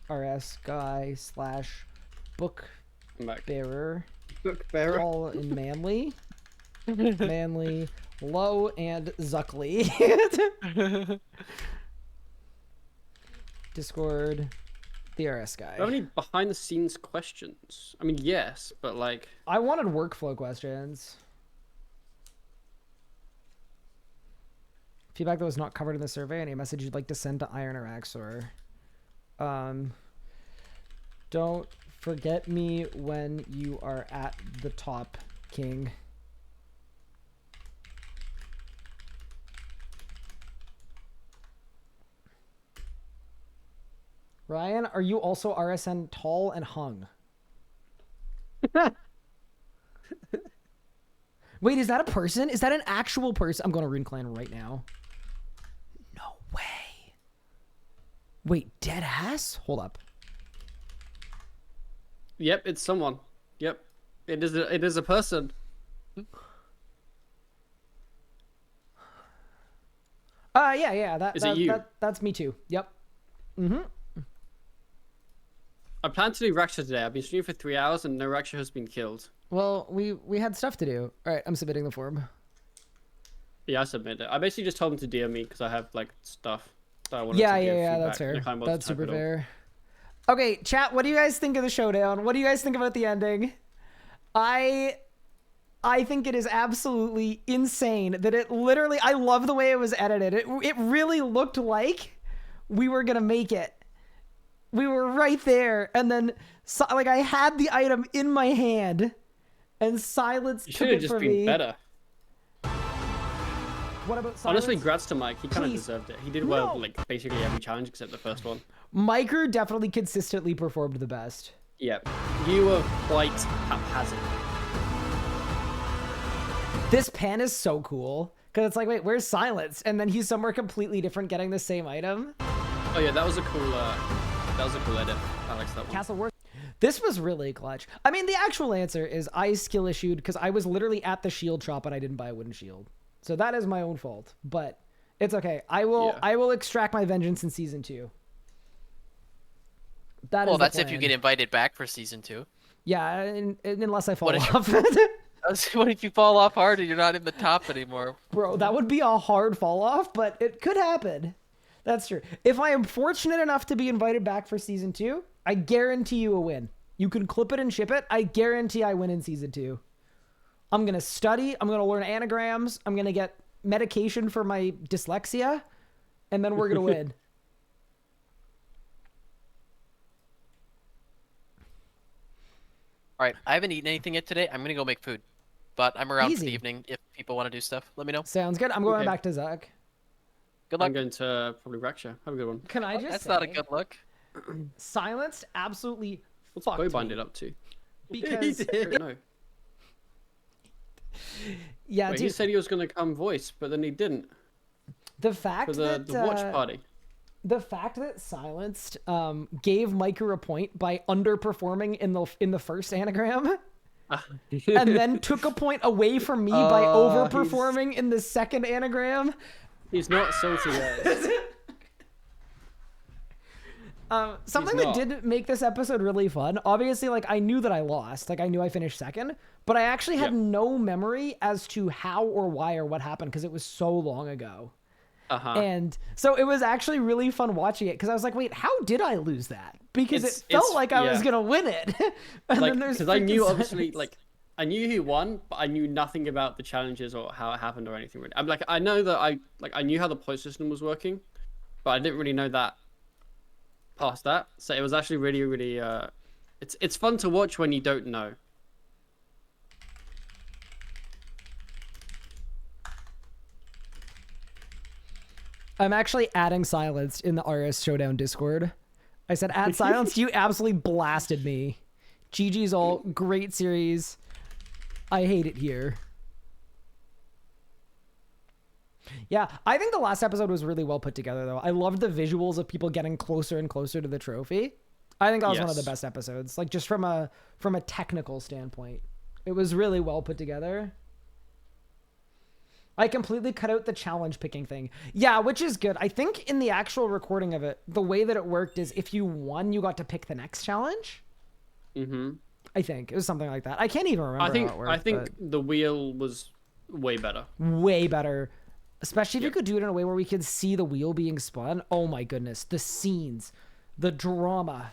RS Guy / book bearer. Book bearer. All in manly. Manly, low, and Zuckly. Discord, the RS Guy. Do you have any behind the scenes questions? I mean, yes, but like... I wanted workflow questions. Feedback that was not covered in the survey. Any message you'd like to send to Iron or Axor? Don't forget me when you are at the top, King. Ryan, are you also RSN tall and hung? Wait, is that a person? Is that an actual person? I'm going to Rune Clan right now. No way. Wait, dead ass? Hold up. Yep, it's someone. Yep, it is a person. Yeah. Is it you? That's me too. Yep. Mm-hmm. I plan to do Raksha today. I've been streaming for 3 hours and no Raksha has been killed. Well, we had stuff to do. All right, I'm submitting the form. Yeah, I submitted it. I basically just told him to DM me because I have like stuff that I wanted Yeah, to give that's feedback, fair. and I That's super fair. Okay, chat, what do you guys think of the showdown? What do you guys think about the ending? I think it is absolutely insane that it literally, I love the way it was edited. It really looked like we were going to make it. We were right there. And then, like, I had the item in my hand and silence You took should have it just from been me. better. What about silence? Honestly, grats to Mike. He kind of Please. deserved it. He did well, No. like basically every challenge except the first one. Miker definitely consistently performed the best. Yeah, you were quite haphazard. This pen is so cool because it's like, wait, where's silence? And then he's somewhere completely different, getting the same item. Oh yeah, that was a cool edit. I like that one. Castle Worth. This was really clutch. I mean, the actual answer is I skill issued because I was literally at the shield shop and I didn't buy a wooden shield. So that is my own fault, but it's okay. I will extract my vengeance in season 2. That Well, is the that's if you plan. get invited back for season 2. Yeah, unless I fall What if- off. What if you fall off hard and you're not in the top anymore? Bro, that would be a hard fall off, but it could happen. That's true. If I am fortunate enough to be invited back for season 2, I guarantee you a win. You can clip it and ship it. I guarantee I win in season 2. I'm going to study. I'm going to learn anagrams. I'm going to get medication for my dyslexia. And then we're going to win. All right, I haven't eaten anything yet today. I'm gonna go make food, but I'm around for Easy. the evening. If people want to do stuff, let me know. Sounds good. I'm going Okay. back to Zuk. Good I'm luck. going to probably Raksha. Have a good one. Can I just That's say, not a good look. Silenced absolutely What's fucked Bowbind me. it up to? Because, No. yeah, Wait, he dude, said he was going to come voice, but then he didn't the fact for that the watch party. the fact that Silenced gave Miker a point by underperforming in the first anagram, and then took a point away from me by overperforming in the second anagram. He's not salty, guys. Something He's that not. did make this episode really fun. Obviously, like I knew that I lost, like I knew I finished second, but I actually had Yep. no memory as to how or why or what happened because it was so long ago. And so it was actually really fun watching it because I was like, wait, how did I lose that? Because it felt like I was yeah. gonna win it. And Like, then there's because I knew freaking obviously, silence. like, I knew who won, but I knew nothing about the challenges or how it happened or anything. Really, I'm like, I know that I knew how the point system was working, but I didn't really know that past that. So it was actually really, really, it's fun to watch when you don't know. I'm actually adding Silenced in the RS Showdown Discord. I said, add Silenced. You absolutely blasted me. GG's all. Great series. I hate it here. Yeah, I think the last episode was really well put together, though. I loved the visuals of people getting closer and closer to the trophy. I think that was one of the Yes. best episodes. Like, just from a technical standpoint. It was really well put together. I completely cut out the challenge picking thing. Yeah, which is good. I think in the actual recording of it, the way that it worked is if you won, you got to pick the next challenge. Mm-hmm. I think it was something like that. I can't even remember how it worked. I think the wheel was way better. Way better. Especially if you Yep. could do it in a way where we could see the wheel being spun. Oh my goodness. The scenes. The drama.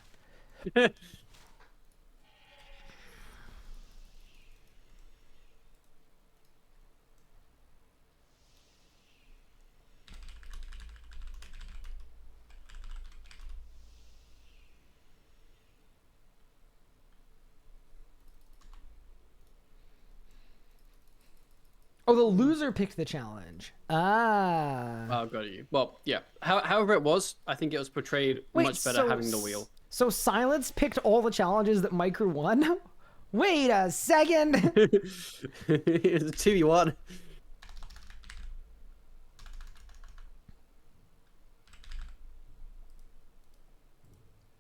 Oh, the loser picked the challenge. Ah. Oh, got you. Well, yeah. However it was, I think it was portrayed much better having the wheel. So Silence picked all the challenges that Micro won? Wait a second. It's a 2v1.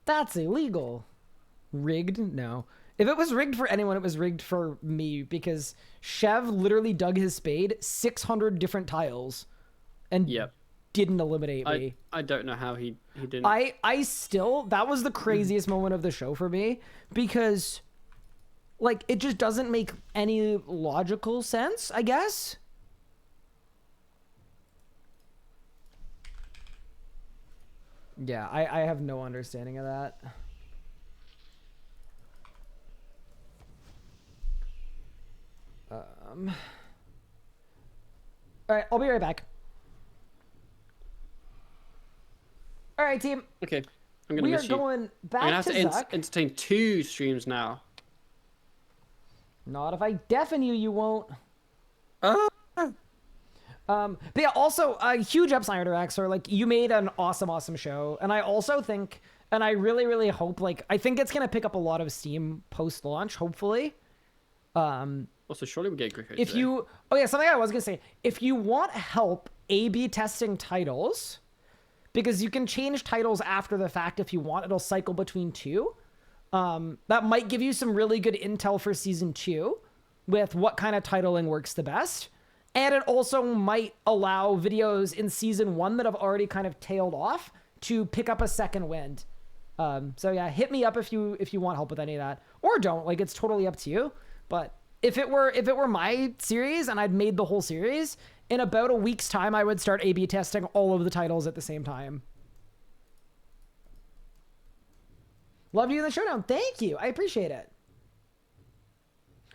That's illegal. Rigged? No. If it was rigged for anyone, it was rigged for me because Chev literally dug his spade 600 different tiles and Yep. didn't eliminate me. I don't know how he didn't. I still, that was the craziest moment of the show for me because like it just doesn't make any logical sense, I guess. Yeah, I have no understanding of that. All right, I'll be right back. All right, team. Okay, I'm gonna We are miss you. going I'm back gonna have to to Zuck. entertain 2 streams now. Not if I deafen you, you won't. But yeah, also huge ups on Interaxor. Like you made an awesome show, and I also think, and I really hope, like I think it's gonna pick up a lot of steam post launch, hopefully. Also, surely we get Griffo If today. you, oh yeah, something I was gonna say. If you want help A/B testing titles, because you can change titles after the fact if you want, it'll cycle between two. That might give you some really good intel for season 2 with what kind of titling works the best. And it also might allow videos in season 1 that have already kind of tailed off to pick up a second wind. So yeah, hit me up if you want help with any of that, or don't. Like it's totally up to you. But if it were my series and I'd made the whole series, in about a week's time, I would start A/B testing all of the titles at the same time. Love you in the showdown. Thank you. I appreciate it.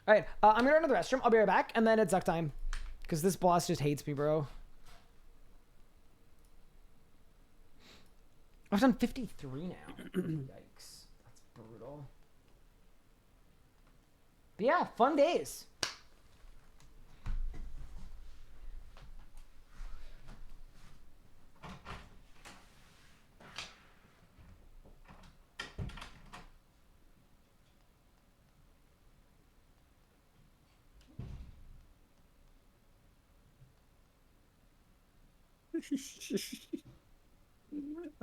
All right, I'm gonna run to the restroom. I'll be right back, and then it's Zuk time. Because this boss just hates me, bro. I've done 53 now. Yikes. That's brutal. But yeah, fun days.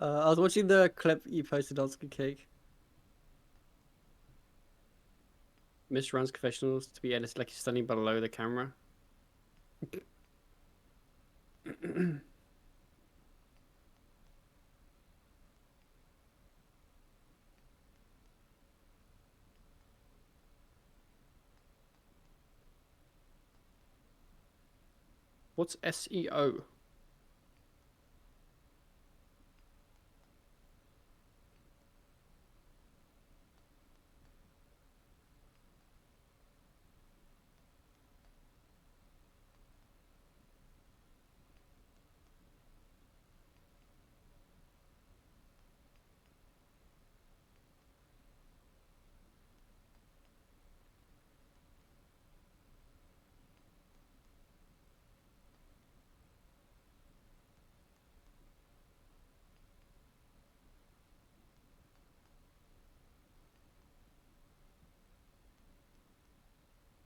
I was watching the clip you posted, Oscar Cake. Miss runs confessionals to be edited like he's standing below the camera. What's SEO?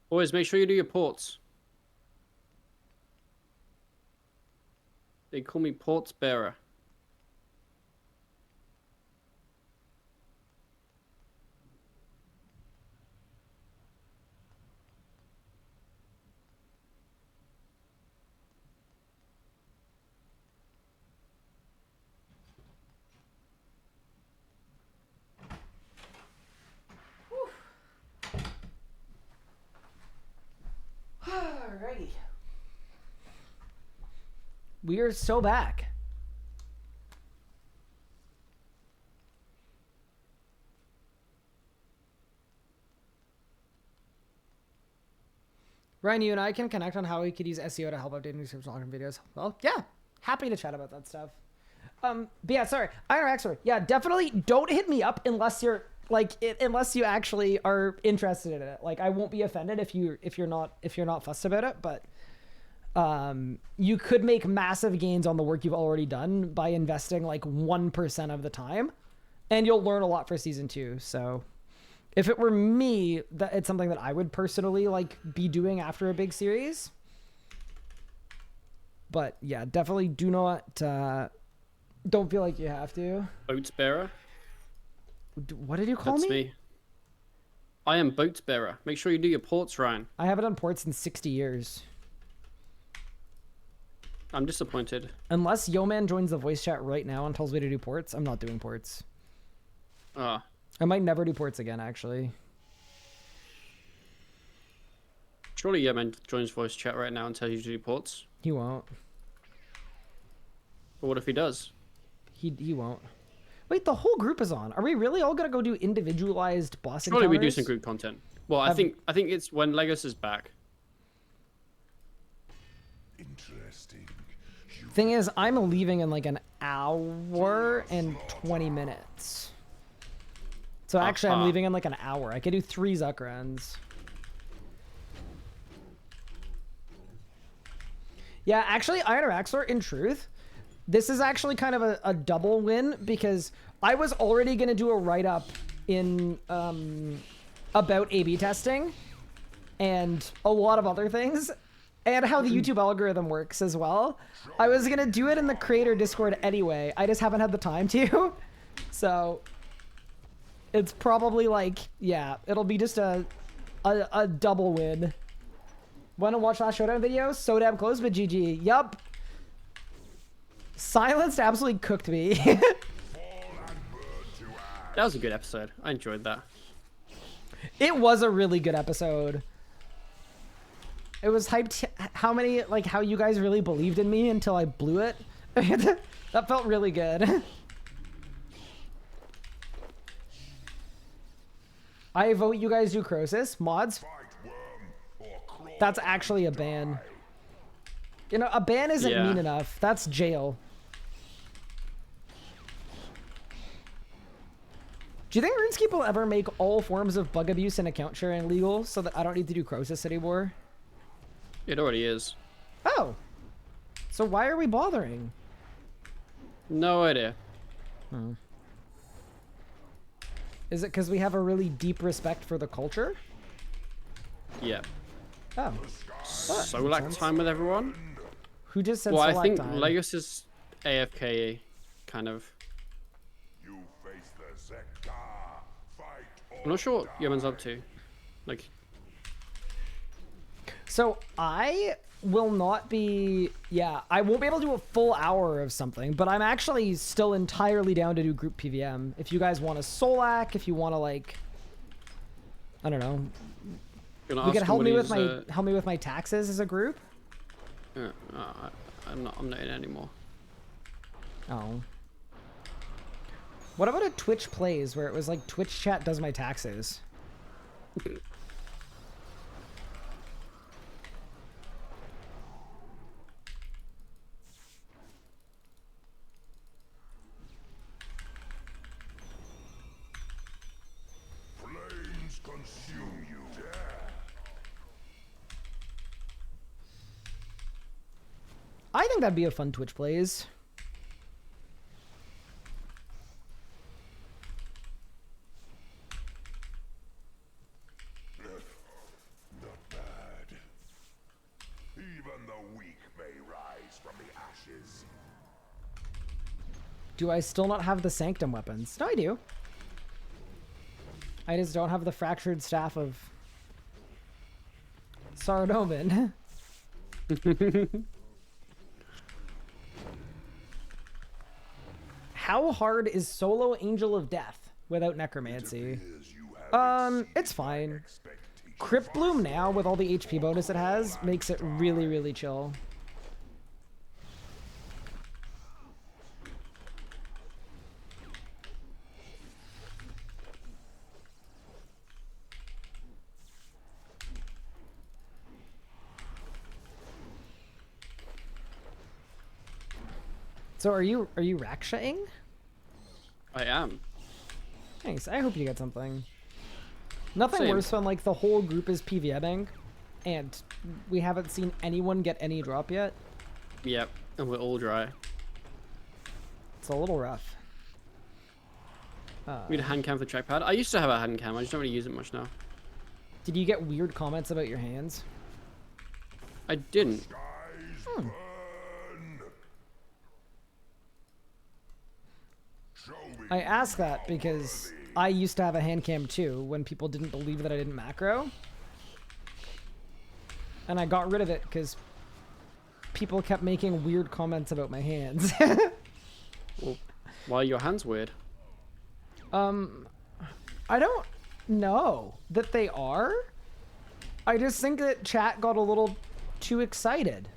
Boys, make sure you do your ports. They call me ports bearer. Alrighty. We are so back. Ryan, you and I can connect on how we could use SEO to help update description on videos. Well, yeah, happy to chat about that stuff. But yeah, sorry, Ironman. Yeah, definitely don't hit me up unless you're like unless you actually are interested in it. Like I won't be offended if you're not fussed about it, but you could make massive gains on the work you've already done by investing like 1% of the time, and you'll learn a lot for season 2. So if it were me, that it's something that I would personally like be doing after a big series. But yeah, definitely do not don't feel like you have to. Boats bearer? What did you call That's me? me. I am boats bearer. Make sure you do your ports, Ryan. I haven't done ports in 60 years. I'm disappointed. Unless Yoman joins the voice chat right now and tells me to do ports, I'm not doing ports. Ah. I might never do ports again, actually. Surely Yemen joins voice chat right now and tells you to do ports. He won't. But what if he does? He won't. Wait, the whole group is on. Are we really all gonna go do individualized boss Surely encounters? we do some group content. Well, I think it's when Legos is back. Interesting. Thing is, I'm leaving in like an hour and 20 minutes. So actually, I'm leaving in like an hour. I could do 3 Zuk runs. Yeah, actually, Iron Axler, in truth, this is actually kind of a double win because I was already going to do a write-up in about A/B testing and a lot of other things and how the YouTube algorithm works as well. I was going to do it in the creator Discord anyway. I just haven't had the time to. So it's probably like, yeah, it'll be just a double win. Want to watch last Showdown video? So damn close, but GG. Yup. Silenced absolutely cooked me. That was a good episode. I enjoyed that. It was a really good episode. It was hyped how you guys really believed in me until I blew it. That felt really good. I vote you guys do Crosis. Mods? That's actually a ban. You know, a ban isn't mean enough. That's jail. Do you think RuneScape will ever make all forms of bug abuse and account sharing legal so that I don't need to do Crosis anymore? It already is. Oh. So why are we bothering? No idea. Is it because we have a really deep respect for the culture? Yeah. Oh. Solak time with everyone? Who just said Well, I Solak think time? Legos is AFK, kind of. You face the Zekka. Fight I'm not sure what Yemen's up to. Like, So I will not be, I won't be able to do a full hour of something, but I'm actually still entirely down to do group PVM. If you guys want a Solak, if you want to like, I don't know, gonna you ask can help him me when with he's, help me with my taxes as a group. I'm not in anymore. Oh. What about a Twitch plays where it was like Twitch chat does my taxes? flames consume you. I think that'd be a fun Twitch plays. Not bad. Even the weak may rise from the ashes. Do I still not have the Sanctum weapons? No, I do. I just don't have the fractured staff of Sardomin. How hard is solo Angel of Death without Necromancy? It's fine. Crypt Bloom now, with all the HP bonus it has, makes it really, really chill. So are you Rakshaing? I am. Nice. I hope you get something. Nothing Same. worse than like the whole group is PVMing and we haven't seen anyone get any drop yet. Yep, and we're all dry. It's a little rough. We had a hand cam for the trackpad. I used to have a hand cam, I just don't really use it much now. Did you get weird comments about your hands? I didn't. Burn. Show me I ask that because I used to have a hand cam too when people didn't believe that I didn't macro. And I got rid of it because people kept making weird comments about my hands. Well, why are your hands weird? I don't know that they are. I just think that chat got a little too excited.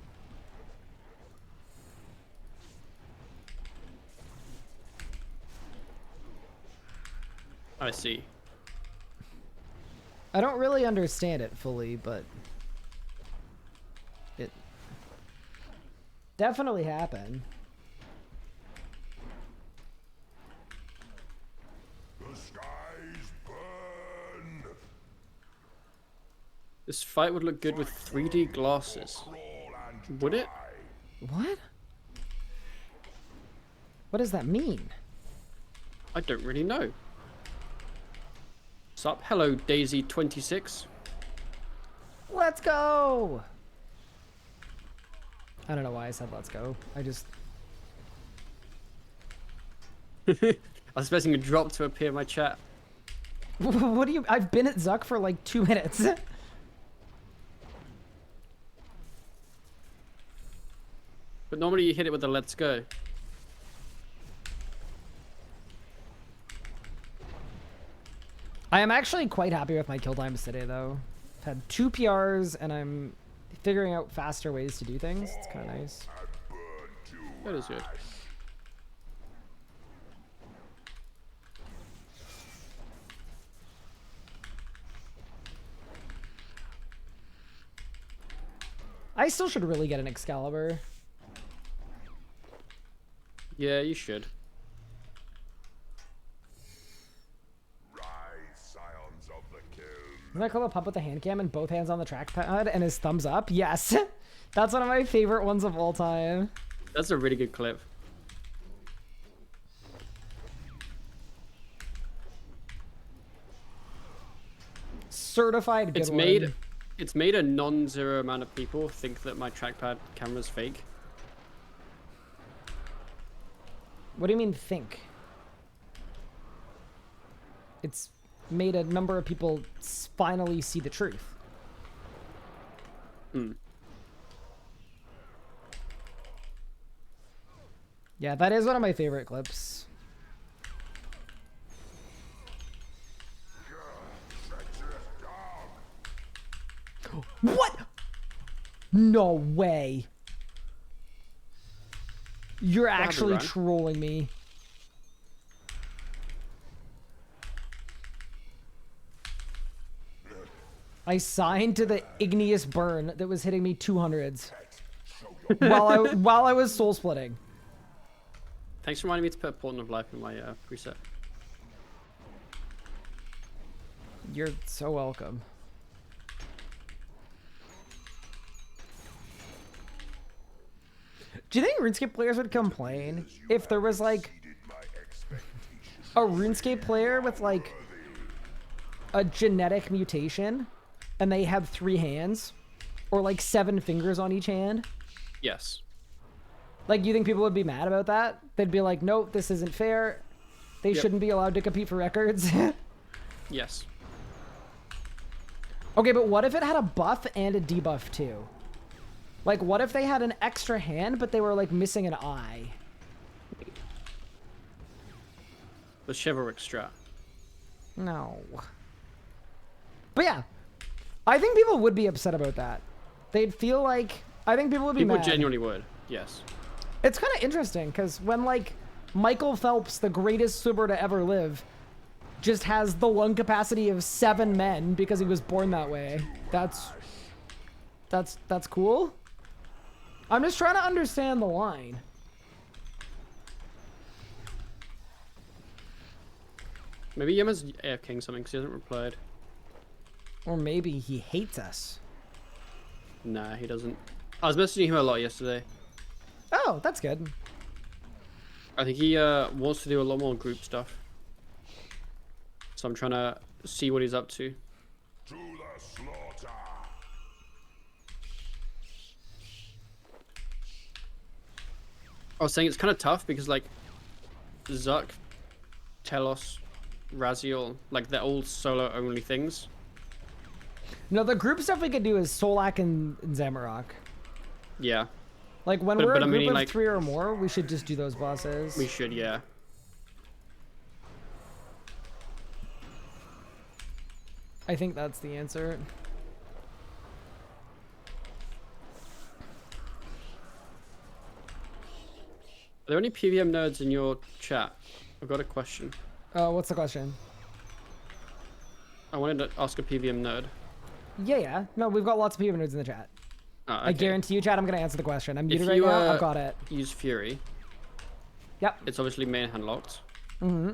I see. I don't really understand it fully, but it definitely happened. the skies burn. This fight would look good with 3D glasses. Crawl and Would it? die. What? What does that mean? I don't really know. Sup? Hello, Daisy26. Let's go! I don't know why I said let's go. I just... I was expecting a drop to appear in my chat. What do you... I've been at Zuk for like 2 minutes. But normally you hit it with a let's go. I am actually quite happy with my kill times today, though. I've had 2 PRs, and I'm figuring out faster ways to do things. It's kind of nice. That is good. I still should really get an Excalibur. Yeah, you should. Isn't that called a pup with a hand cam and both hands on the trackpad and his thumbs up? Yes. That's one of my favorite ones of all time. That's a really good clip. Certified good one. It's made a non-zero amount of people think that my trackpad camera's fake. What do you mean think? It's made a number of people finally see the truth. Hmm. Yeah, that is one of my favorite clips. What? No way. You're actually Ryan? trolling me. I signed to the igneous burn that was hitting me 200s while I was soul splitting. Thanks for reminding me to put a Portent of Life in my preset. You're so welcome. Do you think RuneScape players would complain if there was like a RuneScape player with like a genetic mutation and they had 3 hands or like 7 fingers on each hand? Yes. Like, you think people would be mad about that? They'd be like, nope, this isn't fair. They shouldn't be allowed to compete for records. Yes. Okay, but what if it had a buff and a debuff too? Like, what if they had an extra hand, but they were, like, missing an eye? The chivalric strat. No. But yeah, I think people would be upset about that. They'd feel like... I think people would be People mad. genuinely would. Yes. It's kind of interesting, because when, like, Michael Phelps, the greatest swimmer to ever live, just has the lung capacity of 7 men because he was born that way. That's cool. I'm just trying to understand the line. Maybe Yema's AFKing something because he hasn't replied. Or maybe he hates us. Nah, he doesn't. I was messaging him a lot yesterday. Oh, that's good. I think he wants to do a lot more group stuff. So I'm trying to see what he's up to. To the slaughter. I was saying it's kind of tough because like Zuk, Telos, Raziel, like they're all solo only things. No, the group stuff we could do is Solak and Zamorak. Yeah, Like, when But- we're but a I'm group meaning, of like- 3 or more, we should just do those bosses. we should, yeah. I think that's the answer. Are there any PVM nerds in your chat? I've got a question. What's the question? I wanted to ask a PVM nerd. Yeah. No, we've got lots of people nerds in the chat. Oh, I okay. guarantee you, chat, I'm going to answer the question. I'm If muted right you, now. I've got it. Use Fury. Yep. It's obviously main hand locked. Mm-hmm.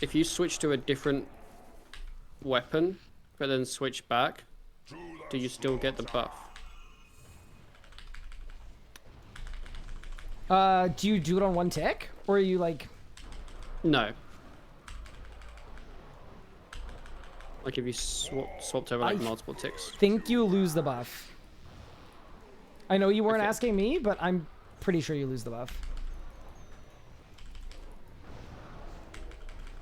If you switch to a different weapon, but then switch back, do you still get the buff? Do you do it on one tick? Or are you like... No. Like if you swapped over like multiple ticks. Think you lose the buff. I know you weren't Okay. asking me, but I'm pretty sure you lose the buff.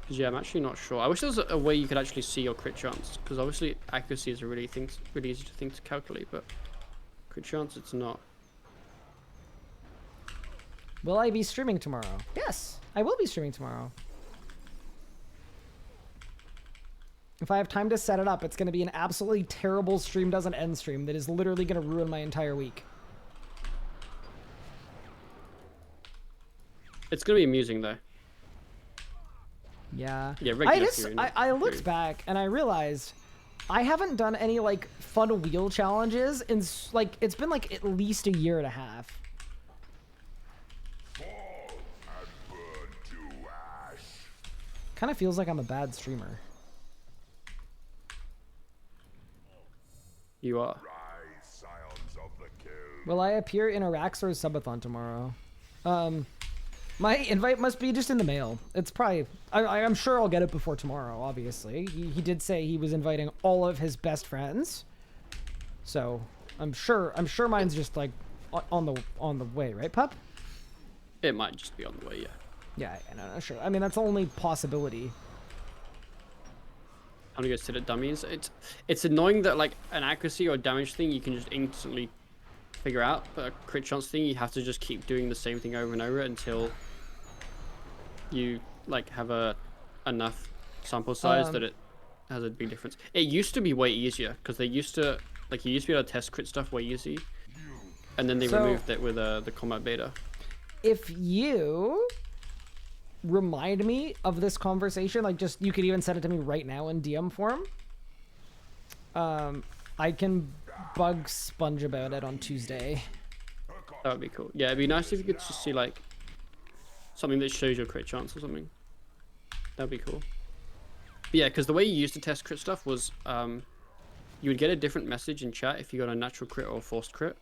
Because yeah, I'm actually not sure. I wish there was a way you could actually see your crit chance. Because obviously accuracy is a really easy thing to calculate, but crit chance it's not. Will I be streaming tomorrow? Yes, I will be streaming tomorrow. If I have time to set it up, it's going to be an absolutely terrible stream doesn't end stream that is literally going to ruin my entire week. It's gonna be amusing though. Yeah. Yeah, I regular Fury, not I looked Fury. back and I realized I haven't done any like fun wheel challenges in like it's been like at least a year and a half. Fall and burn to ash. Kind of feels like I'm a bad streamer. You are. Rise, scions of the kill. Will I appear in a Raxor subathon tomorrow? My invite must be just in the mail. It's probably... I'm sure I'll get it before tomorrow, obviously. He did say he was inviting all of his best friends. So, I'm sure mine's just, like, on the way, right, Pup? It might just be on the way, yeah. Yeah, no, sure. I mean, that's the only possibility. I'm gonna go sit at dummies. It's annoying that, like, an accuracy or damage thing you can just instantly figure out, but a crit chance thing you have to just keep doing the same thing over and over until you like have enough sample size that it has a big difference. It used to be way easier because they used to like you used to be able to test crit stuff way easy, and then they removed it with the combat beta. If you remind me of this conversation, like just you could even send it to me right now in DM form. I can bug Sponge about it on Tuesday. That would be cool. Yeah, it'd be nice if you could just see like something that shows your crit chance or something. That'd be cool. But yeah, because the way you used to test crit stuff was you would get a different message in chat if you got a natural crit or a forced crit.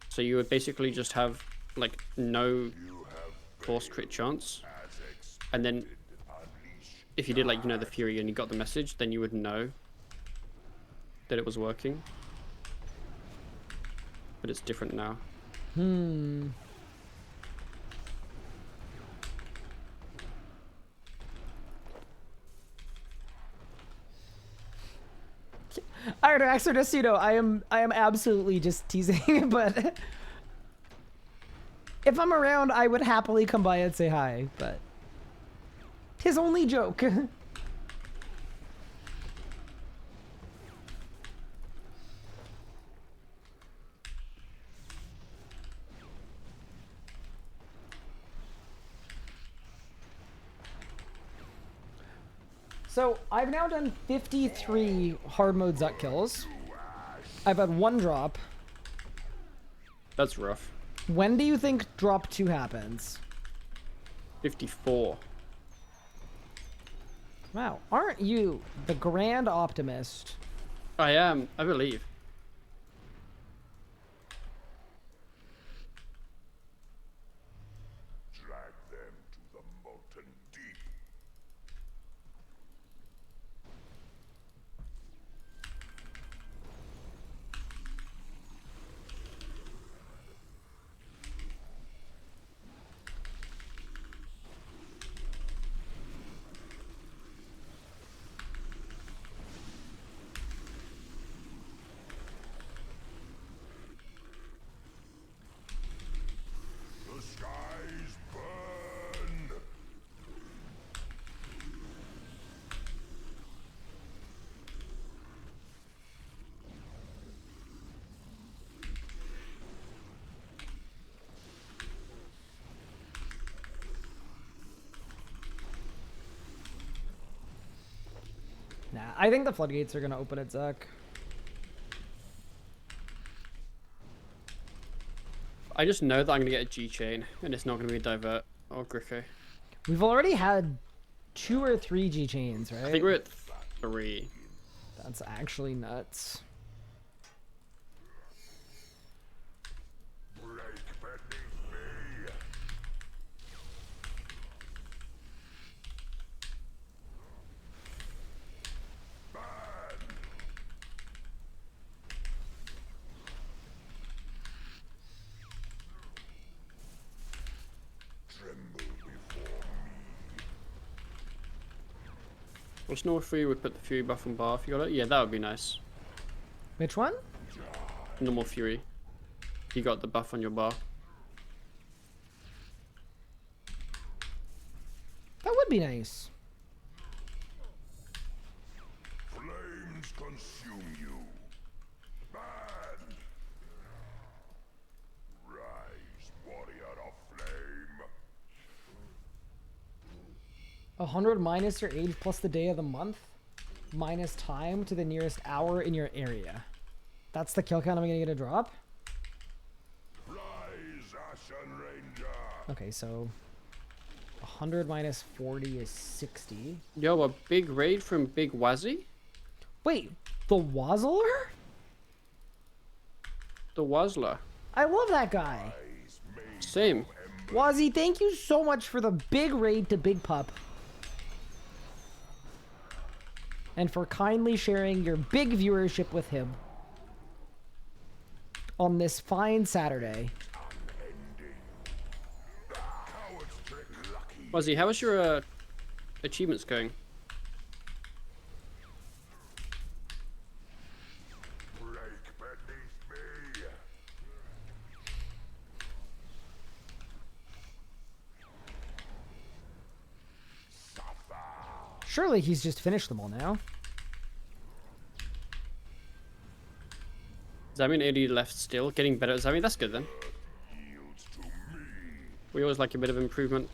So you would basically just have like no forced crit chance, and then if you did like the Fury and you got the message, then you would know that it was working. But it's different now. Alright, Axer, just so you know, I am absolutely just teasing, but if I'm around, I would happily come by and say hi, but his only joke. So, I've now done 53 Hardmode Zuk kills. I've had one drop. That's rough. When do you think drop 2 happens? 54. Wow, aren't you the grand optimist? I am, I believe. Drag them to the molten deep. The skies burn. Nah, I think the floodgates are gonna open at Zuk. I just know that I'm gonna get a G chain, and it's not gonna be a divert or Grifo. We've already had 2 or 3 G chains, right? I think we're at 3. That's actually nuts. Break beneath What's normal Fury? We put the Fury buff on bar if you got it. Yeah, that would be nice. Which one? Normal Fury. You got the buff on your bar. That would be nice. Flames consume you. Bad. Rise, warrior of flame. 100 minus your age plus the day of the month minus time to the nearest hour in your area. That's the kill count I'm gonna get a drop? Rise, Ashen Ranger. Okay, so 100 minus 40 is 60. Yo, a big raid from Big Wazzy? Wait, the Wazzler? The Wazler. I love that guy. Same. Wazzy, thank you so much for the big raid to Big Pup. And for kindly sharing your big viewership with him on this fine Saturday. Wazzy, how is your achievements going? Break beneath me. Suffer. Surely he's just finished them all now. Does that mean 80 left still? Getting better at Zami? That's good then. Yields to me. We always like a bit of improvement.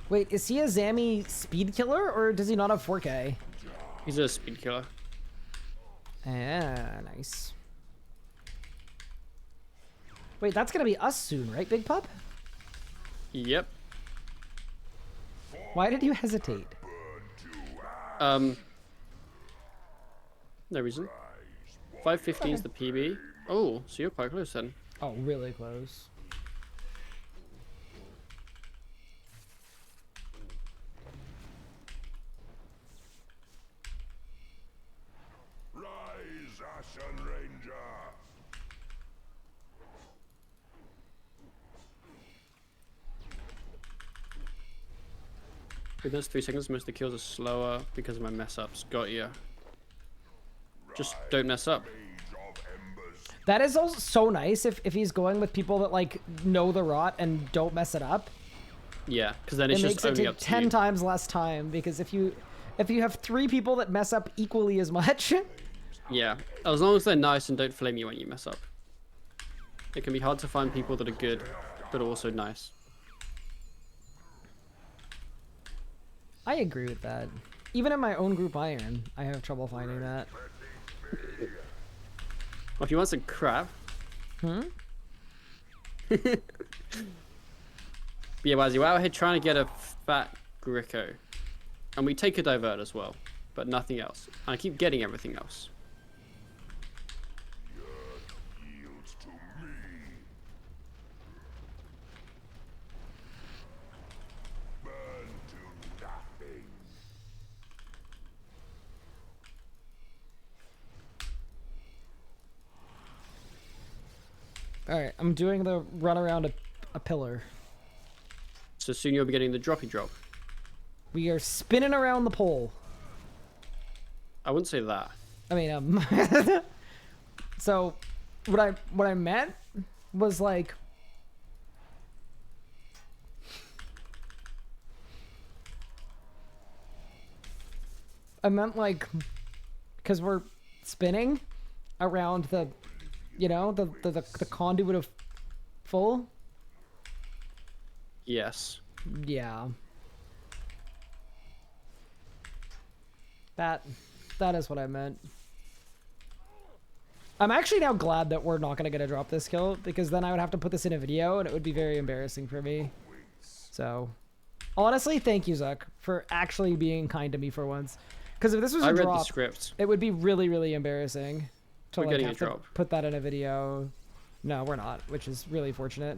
Wait, is he a Zami speed killer or does he not have 4K? He's a speed killer. Ah, nice. Wait, that's gonna be us soon, right, Big Pup? Yep. Why did you hesitate? No reason. 515 is the PB. Oh, so you're quite close then. Oh, really close. Rise, Ashen Ranger. With those 3 seconds, most of the kills are slower because of my mess ups. Got ya. Just don't mess up. Age of embers. That is also so nice if he's going with people that like know the rot and don't mess it up. Yeah, because then it's It just makes it only take up to 10 you. times less time because if you have 3 people that mess up equally as much, Yeah, as long as they're nice and don't flame you when you mess up. It can be hard to find people that are good, but also nice. I agree with that. Even in my own group Iron, I have trouble finding that. Well, if you want some crap. Hmm? Yeah, Wazzy, we're out here trying to get a fat Gricko. And we take a divert as well, but nothing else. And I keep getting everything else. Yields to me. Burn to nothing. Alright, I'm doing the run around a pillar. So soon you'll be getting the droppy drop. We are spinning around the pole. I wouldn't say that. I mean, so what I meant was like I meant like because we're spinning around the the conduit of full. Yes. Yeah. That is what I meant. I'm actually now glad that we're not going to get a drop this kill, because then I would have to put this in a video and it would be very embarrassing for me. So, honestly, thank you, Zuk, for actually being kind to me for once. Because if this was a I read the drop, script. it would be really, really embarrassing to We're like getting a have to drop. put that in a video. No, we're not, which is really fortunate.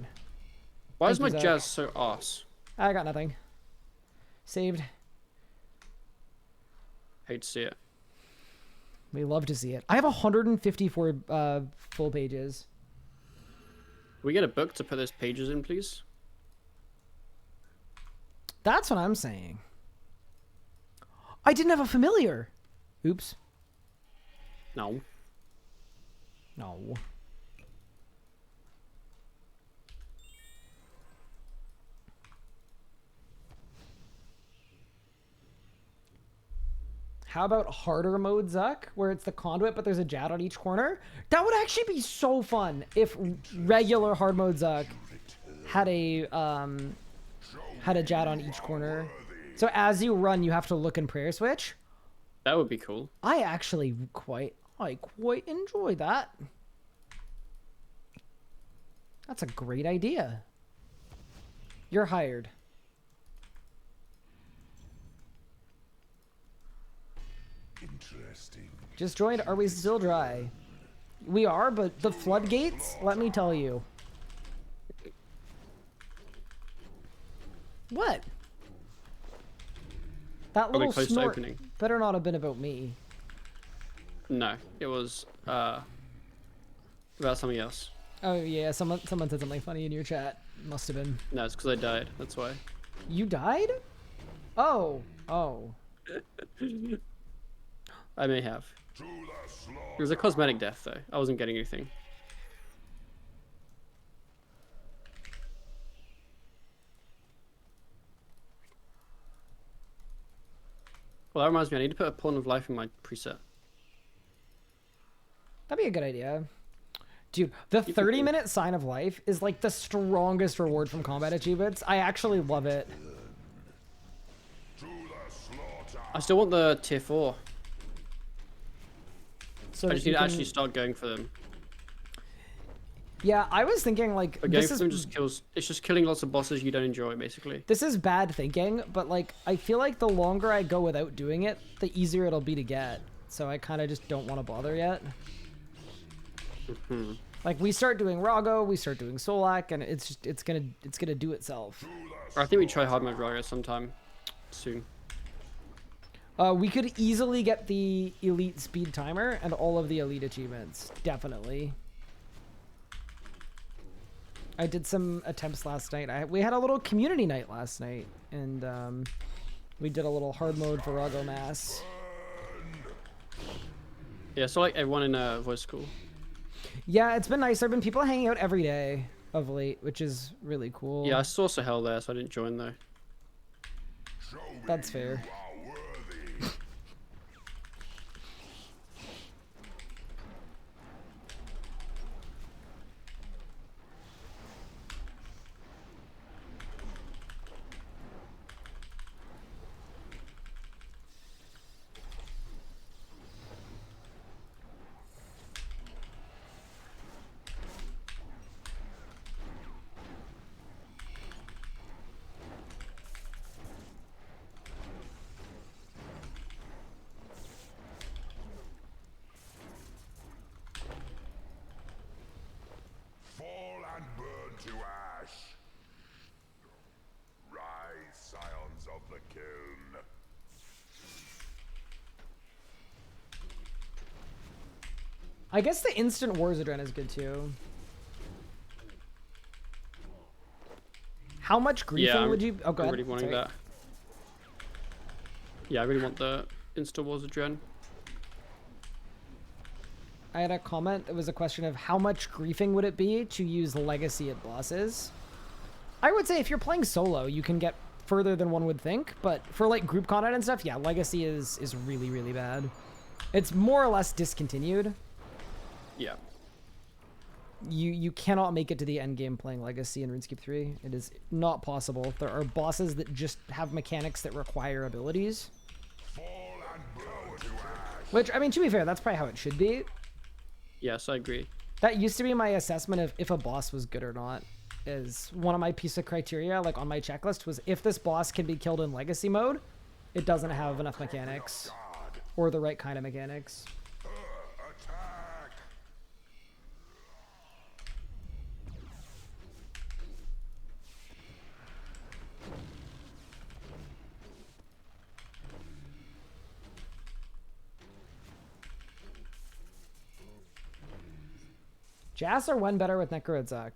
Why is Thank my you, Zuk. jazz so arse? I got nothing. Saved. Hate to see it. We love to see it. I have 154 full pages. Can we get a book to put those pages in, please? That's what I'm saying. I didn't have a familiar. Oops. No. No. How about harder mode Zuk, where it's the conduit, but there's a jet on each corner? That would actually be so fun if regular hard mode Zuk had a jet on each corner. So as you run, you have to look and prayer switch. That would be cool. I actually quite enjoy that. That's a great idea. You're hired. Interesting. Just joined. Are we still dry? We are, but the floodgates, let me tell you. What? That Probably little close to snort opening. better not have been about me. No, it was about something else. Oh yeah, someone said something funny in your chat. Must have been. No, it's because I died. That's why. You died? Oh. I may have. It was a cosmetic death, though. I wasn't getting anything. Well, that reminds me, I need to put a Pawn of Life in my preset. That'd be a good idea. Dude, the 30-minute Sign of Life is like the strongest reward from combat achievements. I actually love it. I still want the tier 4. So I just need to actually start going for them. Yeah, I was thinking like But going for them just kills. It's just killing lots of bosses you don't enjoy, basically. this is bad thinking, but like I feel like the longer I go without doing it, the easier it'll be to get. So I kind of just don't want to bother yet. Like we start doing Rago, we start doing Solak, and it's gonna do itself. Or I think we try hard mode Rago sometime soon. We could easily get the elite speed timer and all of the elite achievements. Definitely. I did some attempts last night. We had a little community night last night, and we did a little hard mode for Rago Mass. Yeah, so like everyone in voice school. Yeah, it's been nice. There've been people hanging out every day of late, which is really cool. Yeah, I saw Sahel there, so I didn't join though. That's fair. Fall and burn to ash. Rise, scions of the kiln. I guess the instant Wars Adren is good too. How much griefing would you? Oh, go I'm ahead. really wanting Sorry. that. Yeah, I really want the Insta Wars Adren. I had a comment. It was a question of how much griefing would it be to use Legacy at bosses? I would say if you're playing solo, you can get further than one would think, but for like group content and stuff, yeah, Legacy is really, really bad. It's more or less discontinued. Yeah. You cannot make it to the end game playing Legacy in RuneScape 3. It is not possible. There are bosses that just have mechanics that require abilities. Fall and burn to ash. Which, I mean, to be fair, that's probably how it should be. Yes, I agree. That used to be my assessment of if a boss was good or not. Is one of my piece of criteria, like on my checklist, was if this boss can be killed in Legacy mode, it doesn't have enough mechanics. Or the right kind of mechanics. Attack. Jas or Wen better with Necro at Zuk?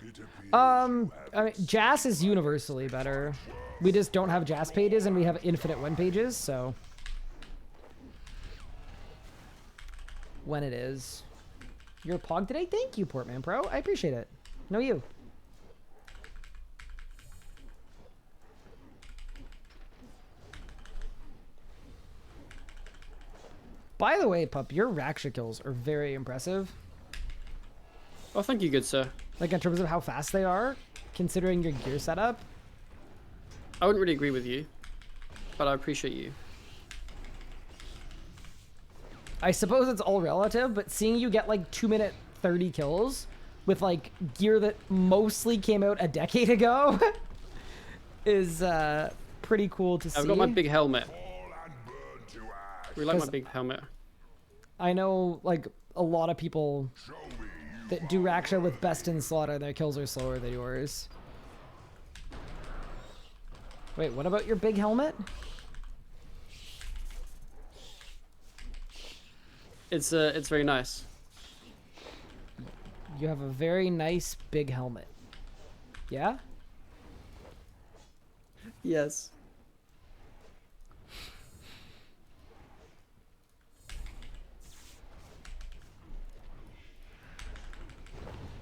It appears I mean, Jas is universally better. We just don't have Jas pages and we have infinite Wen pages, so when it is. You're a pog today? Thank you, Portman Pro. I appreciate it. No, you. By the way, Pup, your Raksha kills are very impressive. Oh, thank you, good sir. Like, in terms of how fast they are, considering your gear setup. I wouldn't really agree with you, but I appreciate you. I suppose it's all relative, but seeing you get like 2-minute 30 kills with like gear that mostly came out a decade ago is pretty cool to see. I've got my big helmet. Fall and burn to ash. We like my big helmet. I know like a lot of people Show me you that do Raksha with best in slaughter and their kills are slower than yours. Wait, what about your big helmet? It's very nice. You have a very nice big helmet. Yeah? Yes.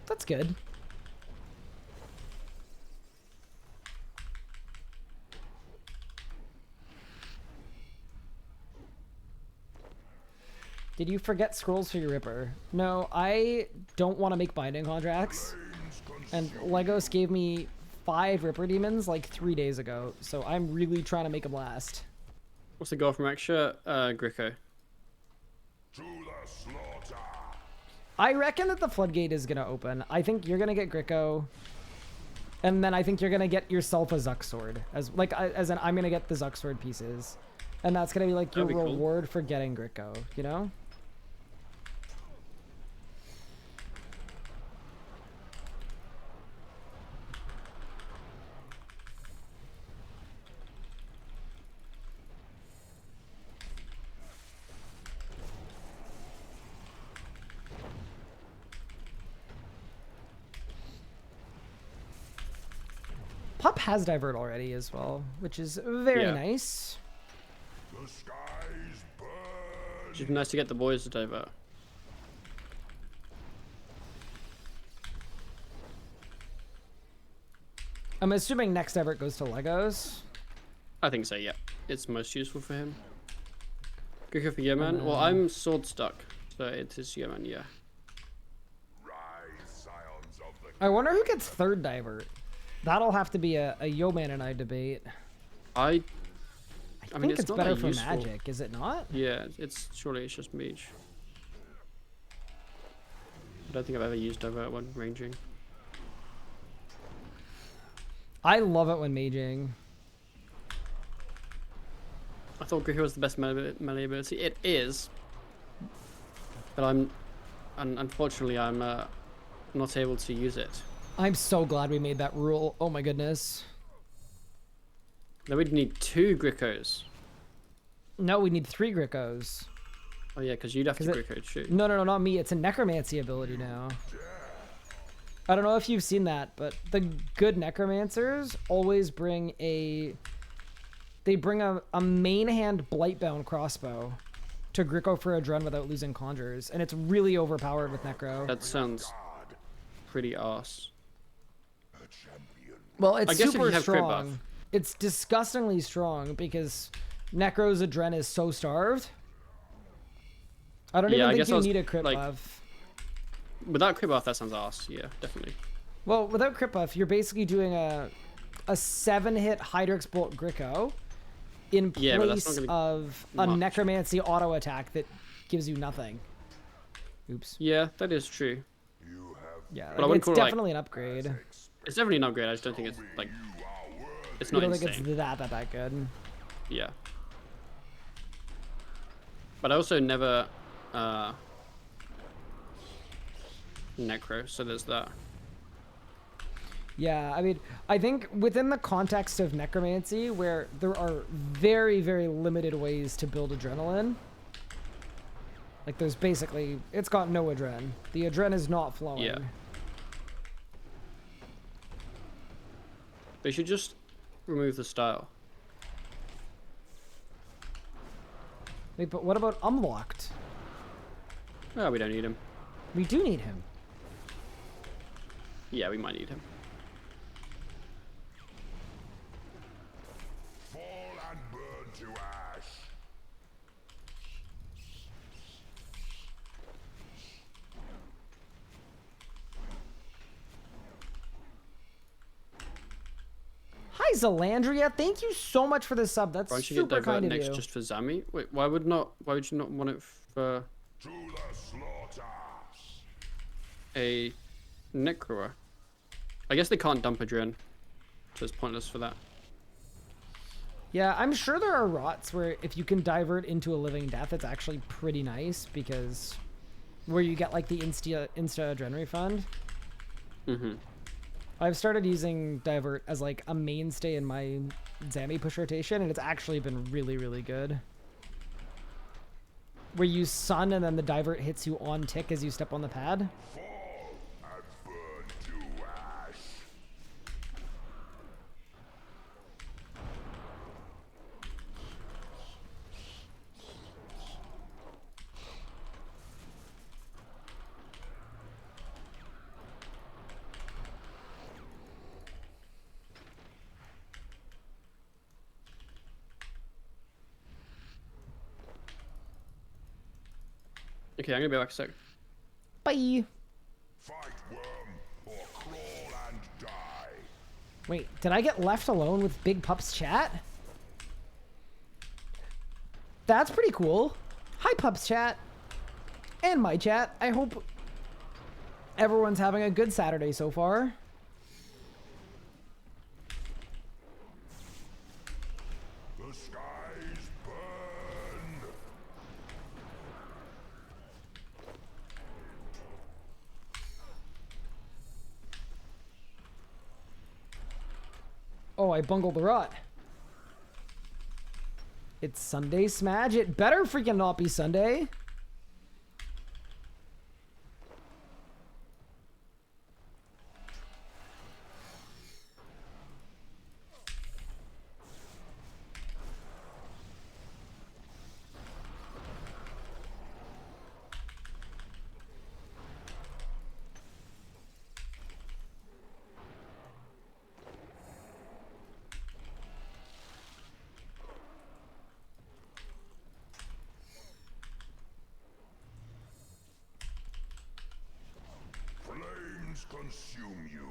That's good. Did you forget scrolls for your Ripper? No, I don't want to make binding contracts. And Legos gave me 5 Ripper demons like 3 days ago, so I'm really trying to make them last. What's the goal from Raksha? Gricko. to the slaughter. I reckon that the floodgate is going to open. I think you're going to get Gricko. And then I think you're going to get yourself a Zuk sword. As in, I'm going to get the Zuk sword pieces. And that's going to be like your That'd be cool. reward for getting Gricko, you know? Pup has divert already as well, which is very Yeah. nice. The skies burn. It'd be nice to get the boys to divert. I'm assuming next divert goes to Legos. I think so, yeah. It's most useful for him. Gricko for Yeoman? Well, I'm sword stuck, so it is Yeoman, yeah. Rise, scions of the I wonder who gets third divert. That'll have to be a Yeoman and I debate. I I mean, think it's it's not better that for useful. magic, is it not? Yeah, surely it's just mage. I don't think I've ever used divert when ranging. I love it when maging. I thought Gricko was the best melee ability. It is, but unfortunately I'm not able to use it. I'm so glad we made that rule. Oh my goodness. Then we'd need 2 Grickos. No, we need 3 Grickos. Oh yeah, because you'd have to 'Cause it- Gricko too. No, not me. It's a necromancy ability now. I don't know if you've seen that, but the good necromancers always bring a main hand blightbound crossbow to Gricko for a Dren without losing conjures, and it's really overpowered with necro. That sounds pretty arse. a champion. Well, I it's guess if super you have crit strong. buff. It's disgustingly strong because necro's Adren is so starved. I don't Yeah, I even guess think I you was, need a crit like- buff. Without crit buff, that sounds arse. Yeah, definitely. Well, without crit buff, you're basically doing a 7-hit Hydrix Bolt Gricko in Yeah, but that's place not gonna of a much. necromancy auto attack that gives you nothing. Oops. Yeah, that is true. You have Yeah, But I like, wouldn't it's call it, like- definitely an upgrade. It's definitely not great. I just don't think it's like it's You not don't insane. think it's that good. Yeah. But I also never necro, so there's that. Yeah, I mean, I think within the context of necromancy, where there are very, very limited ways to build adrenaline, like there's basically, it's got no adren. The adren is not flowing. Yeah. They should just remove the style. Wait, but what about unlocked? Oh, we don't need him. We do need him. Yeah, we might need him. Fall and burn to ash. Hi, Zelandria. Thank you so much for the sub. That's Why don't you get super divert kind of next you. just for Zami? Wait, why would you not want it for To the slaughter. a Necroer? I guess they can't dump a Dren, so it's pointless for that. Yeah, I'm sure there are rots where if you can divert into a living death, it's actually pretty nice because where you get like the insta adren refund. Mm-hmm. I've started using divert as like a mainstay in my Zami push rotation, and it's actually been really, really good. Where you sun and then the divert hits you on tick as you step on the pad. Fall and burn to ash. Okay, I'm gonna be back a sec. Bye. Fight worm or crawl and die. Wait, did I get left alone with Big Pup's chat? That's pretty cool. Hi, Pup's chat. And my chat. I hope everyone's having a good Saturday so far. The skies burn. Oh, I bungled the rot. It's Sunday Smadge. It better freaking not be Sunday. Flames consume you.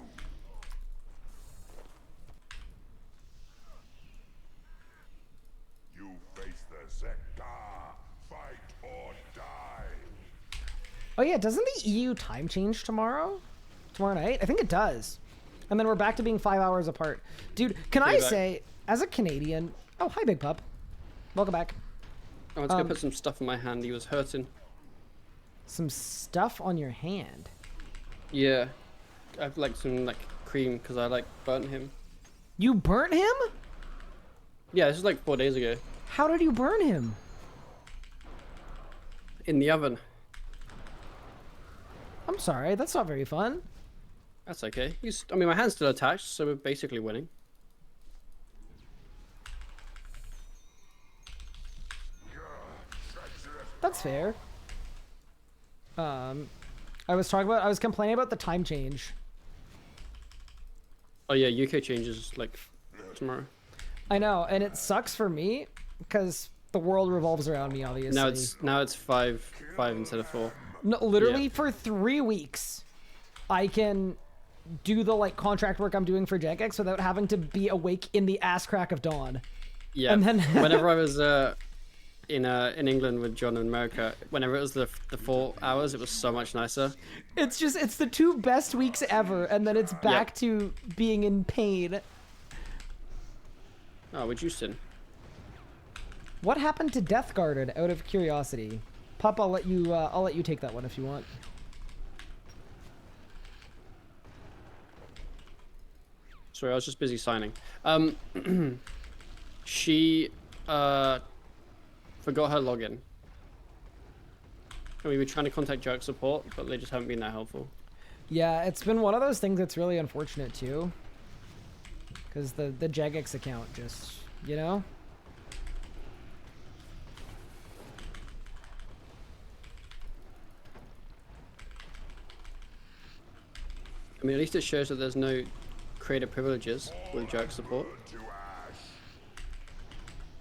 You face the Zekka. Fight or die. Oh yeah, doesn't the EU time change tomorrow? Tomorrow night? I think it does. And then we're back to being 5 hours apart. Dude, can I back. say, as a Canadian... Oh, hi, Big Pup. Welcome back. I want to go put some stuff in my hand. He was hurting. Some stuff on your hand. Yeah, I've like some like cream because I like burnt him. You burnt him? Yeah, this was like 4 days ago. How did you burn him? In the oven. I'm sorry, that's not very fun. That's okay. I mean, my hand's still attached, so we're basically winning. That's fair. I was complaining about the time change. Oh yeah, UK changes like tomorrow. I know, and it sucks for me because the world revolves around me, obviously. Now it's five instead of 4. No, literally Yeah. for 3 weeks, I can do the like contract work I'm doing for Jagex without having to be awake in the ass crack of dawn. Yeah. And then Whenever I was in England with John in America, whenever it was the 4 hours, it was so much nicer. it's the 2 best weeks ever, and then it's back to being in pain. Oh, we're juicing. What happened to Death Guarded? Out of curiosity, Pup, I'll let you take that one if you want. Sorry, I was just busy signing. She forgot her login. And we were trying to contact Jerk support, but they just haven't been that helpful. Yeah, it's been one of those things that's really unfortunate too. Because the Jagex account just, you know? I mean, at least it shows that there's no creator privileges with jerk support. To ash.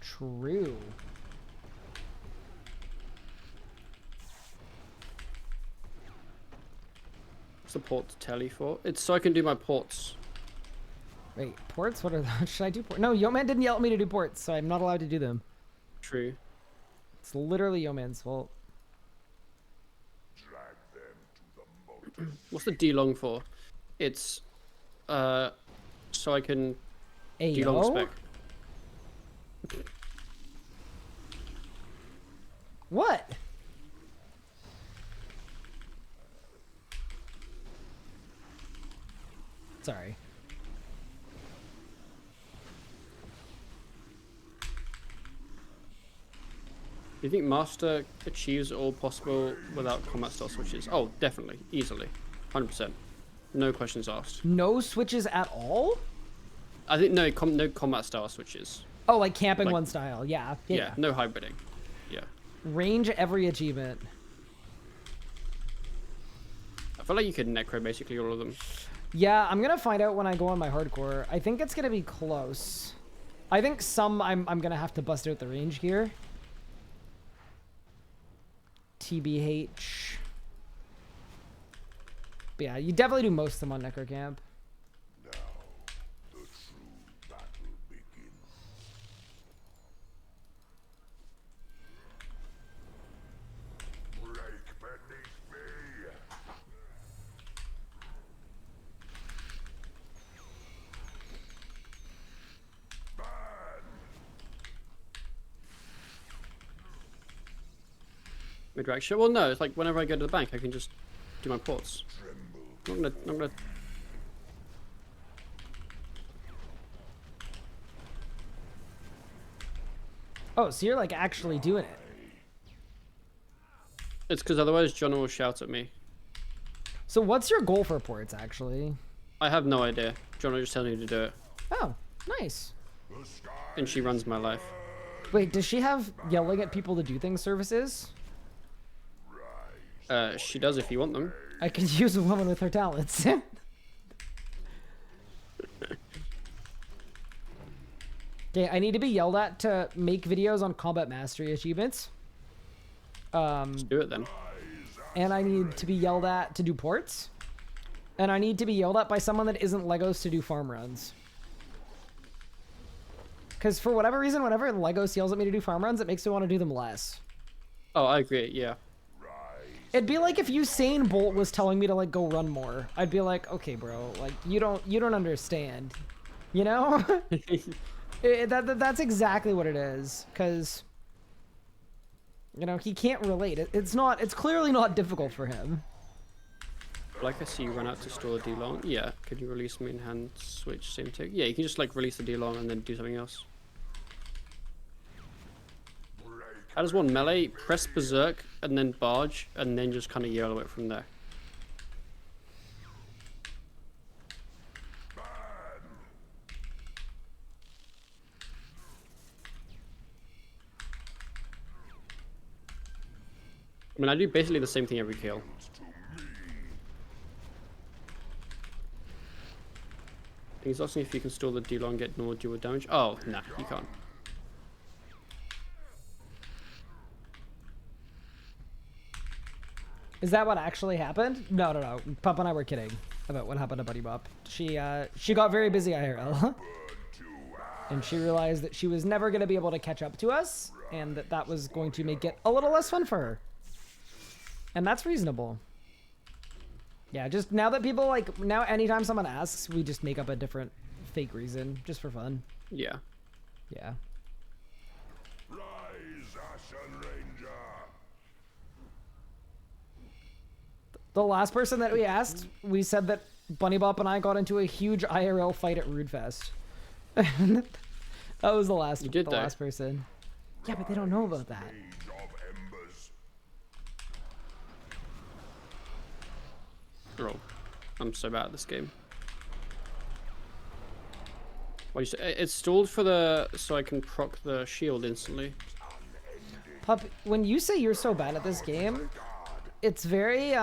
True. What's the port to telly for? It's so I can do my ports. Wait, ports? What are those? Should I do ports? No, Yo-Man didn't yell at me to do ports, so I'm not allowed to do them. True. It's literally Yo-Man's fault. Drag them to the moat. What's the D-long for? It's, so I can D-long Ayo? spec. What? Sorry. Do you think Master achieves all possible without combat style switches? Oh, definitely. Easily. 100%. No questions asked. No switches at all? I think no combat style switches. Oh, like camping Like- one style. Yeah. Yeah, no hybriding. Yeah. Range every achievement. I feel like you could necro basically all of them. Yeah, I'm gonna find out when I go on my hardcore. I think it's gonna be close. I think some I'm gonna have to bust out the range gear. TBH. But yeah, you definitely do most of them on Necro Camp. Now, the true battle begins. Break beneath me. Burn. Mid-rack shit. Well, no, it's like whenever I go to the bank, I can just do my ports. Tremble. I'm gonna. Oh, so you're like actually doing it. It's because otherwise John will shout at me. So what's your goal for ports actually? I have no idea. John will just tell me to do it, Oh, nice. The sky and she runs my life. Wait, does she have yelling at people to do things services? She does if you want them. I could use a woman with her talents. Okay, I need to be yelled at to make videos on combat mastery achievements. Let's do it then. And I need to be yelled at to do ports. And I need to be yelled at by someone that isn't Legos to do farm runs. Because for whatever reason, whenever Legos yells at me to do farm runs, it makes me want to do them less. Oh, I agree. Yeah. It'd be like if Usain Bolt was telling me to like go run more. I'd be like, okay, bro, like you don't understand, you know? That's exactly what it is. Cause you know he can't relate. It's clearly not difficult for him. Like I see you run out to store a D-long. Yeah. Can you release main hand switch same tick? Yeah, you can just like release the D-long and then do something else. How does one melee? Press berserk and then barge and then just kind of yellow it from there. I mean, I do basically the same thing every kill. He's asking if you can store the D-long, get normal dual damage. Oh, nah, you can't. Is that what actually happened? No. Pup and I were kidding about what happened to Buddy Bop. She got very busy IRL. And she realized that she was never going to be able to catch up to us, and that was going to make it a little less fun for her. And that's reasonable. Yeah, just now that people like, now anytime someone asks, we just make up a different fake reason, just for fun. Yeah. Yeah. rise, Ashen Ranger. The last person that we asked, we said that Bunny Bop and I got into a huge IRL fight at Rudefest. That was the last, last person. Yeah, but they don't know about that. Age of embers. Bro, I'm so bad at this game. What you say? It's stalled for the so I can proc the shield instantly. Pup, when you say you're so bad at this game, it's very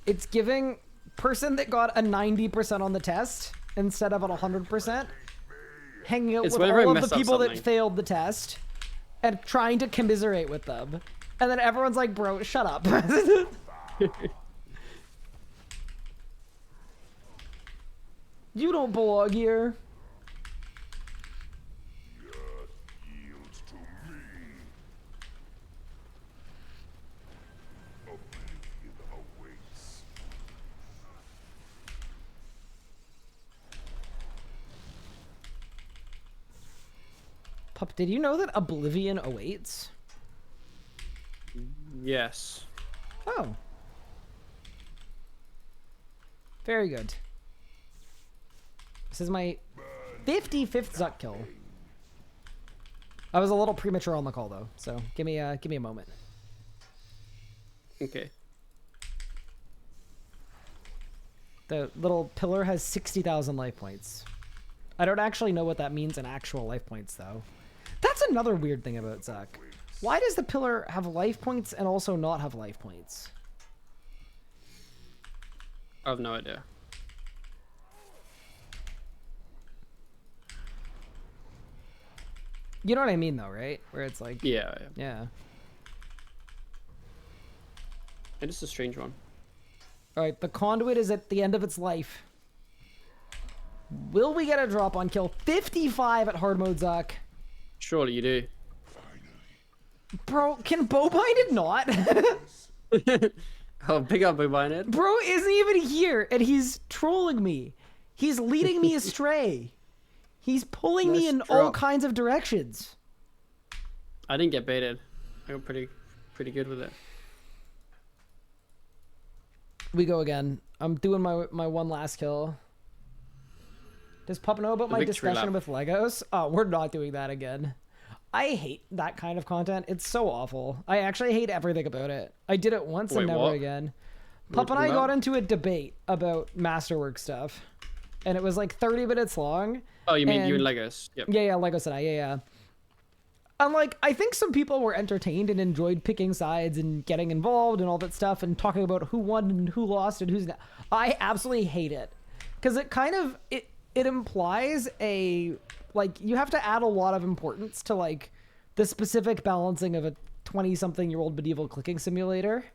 it's giving person that got a 90% on the test instead of an 100%, hanging out It's with whenever I all of mess the up people that something. failed the test and trying to commiserate with them. And then everyone's like, bro, shut up. You don't belong here. Yields to me. Oblivion awaits. Pup, did you know that oblivion awaits? Yes. Oh. Very good. This is my 55th Zuk kill. I was a little premature on the call though, so give me a moment. Okay. The little pillar has 60,000 life points. I don't actually know what that means in actual life points though. That's another weird thing about Zuk. Why does the pillar have life points and also not have life points? I have no idea. You know what I mean though, right? Where it's like, Yeah. yeah. It is a strange one. All right, the conduit is at the end of its life. Will we get a drop on kill 55 at Hardmode Zuk? Surely you do. Bro, can Bowbind it not? Oh, big up, Bowbind. Bro isn't even here, and he's trolling me. He's leading me astray. He's pulling me Nice in all drop. kinds of directions. I didn't get baited. I got pretty good with it. We go again. I'm doing my one last kill. Does Pup know about The my victory discussion lap. with Legos? Oh, we're not doing that again. I hate that kind of content. It's so awful. I actually hate everything about it. I did it once Wait, and never what? again. What Pup and are I you got about? into a debate about Masterwork stuff. And it was like 30 minutes long. Oh, you mean you and and- Legos? Yep. Yeah, Lego said yeah. And like, I think some people were entertained and enjoyed picking sides and getting involved and all that stuff and talking about who won and who lost and who's not. I absolutely hate it. Because it kind of, it implies a, like, you have to add a lot of importance to like the specific balancing of a 20-something-year-old medieval clicking simulator.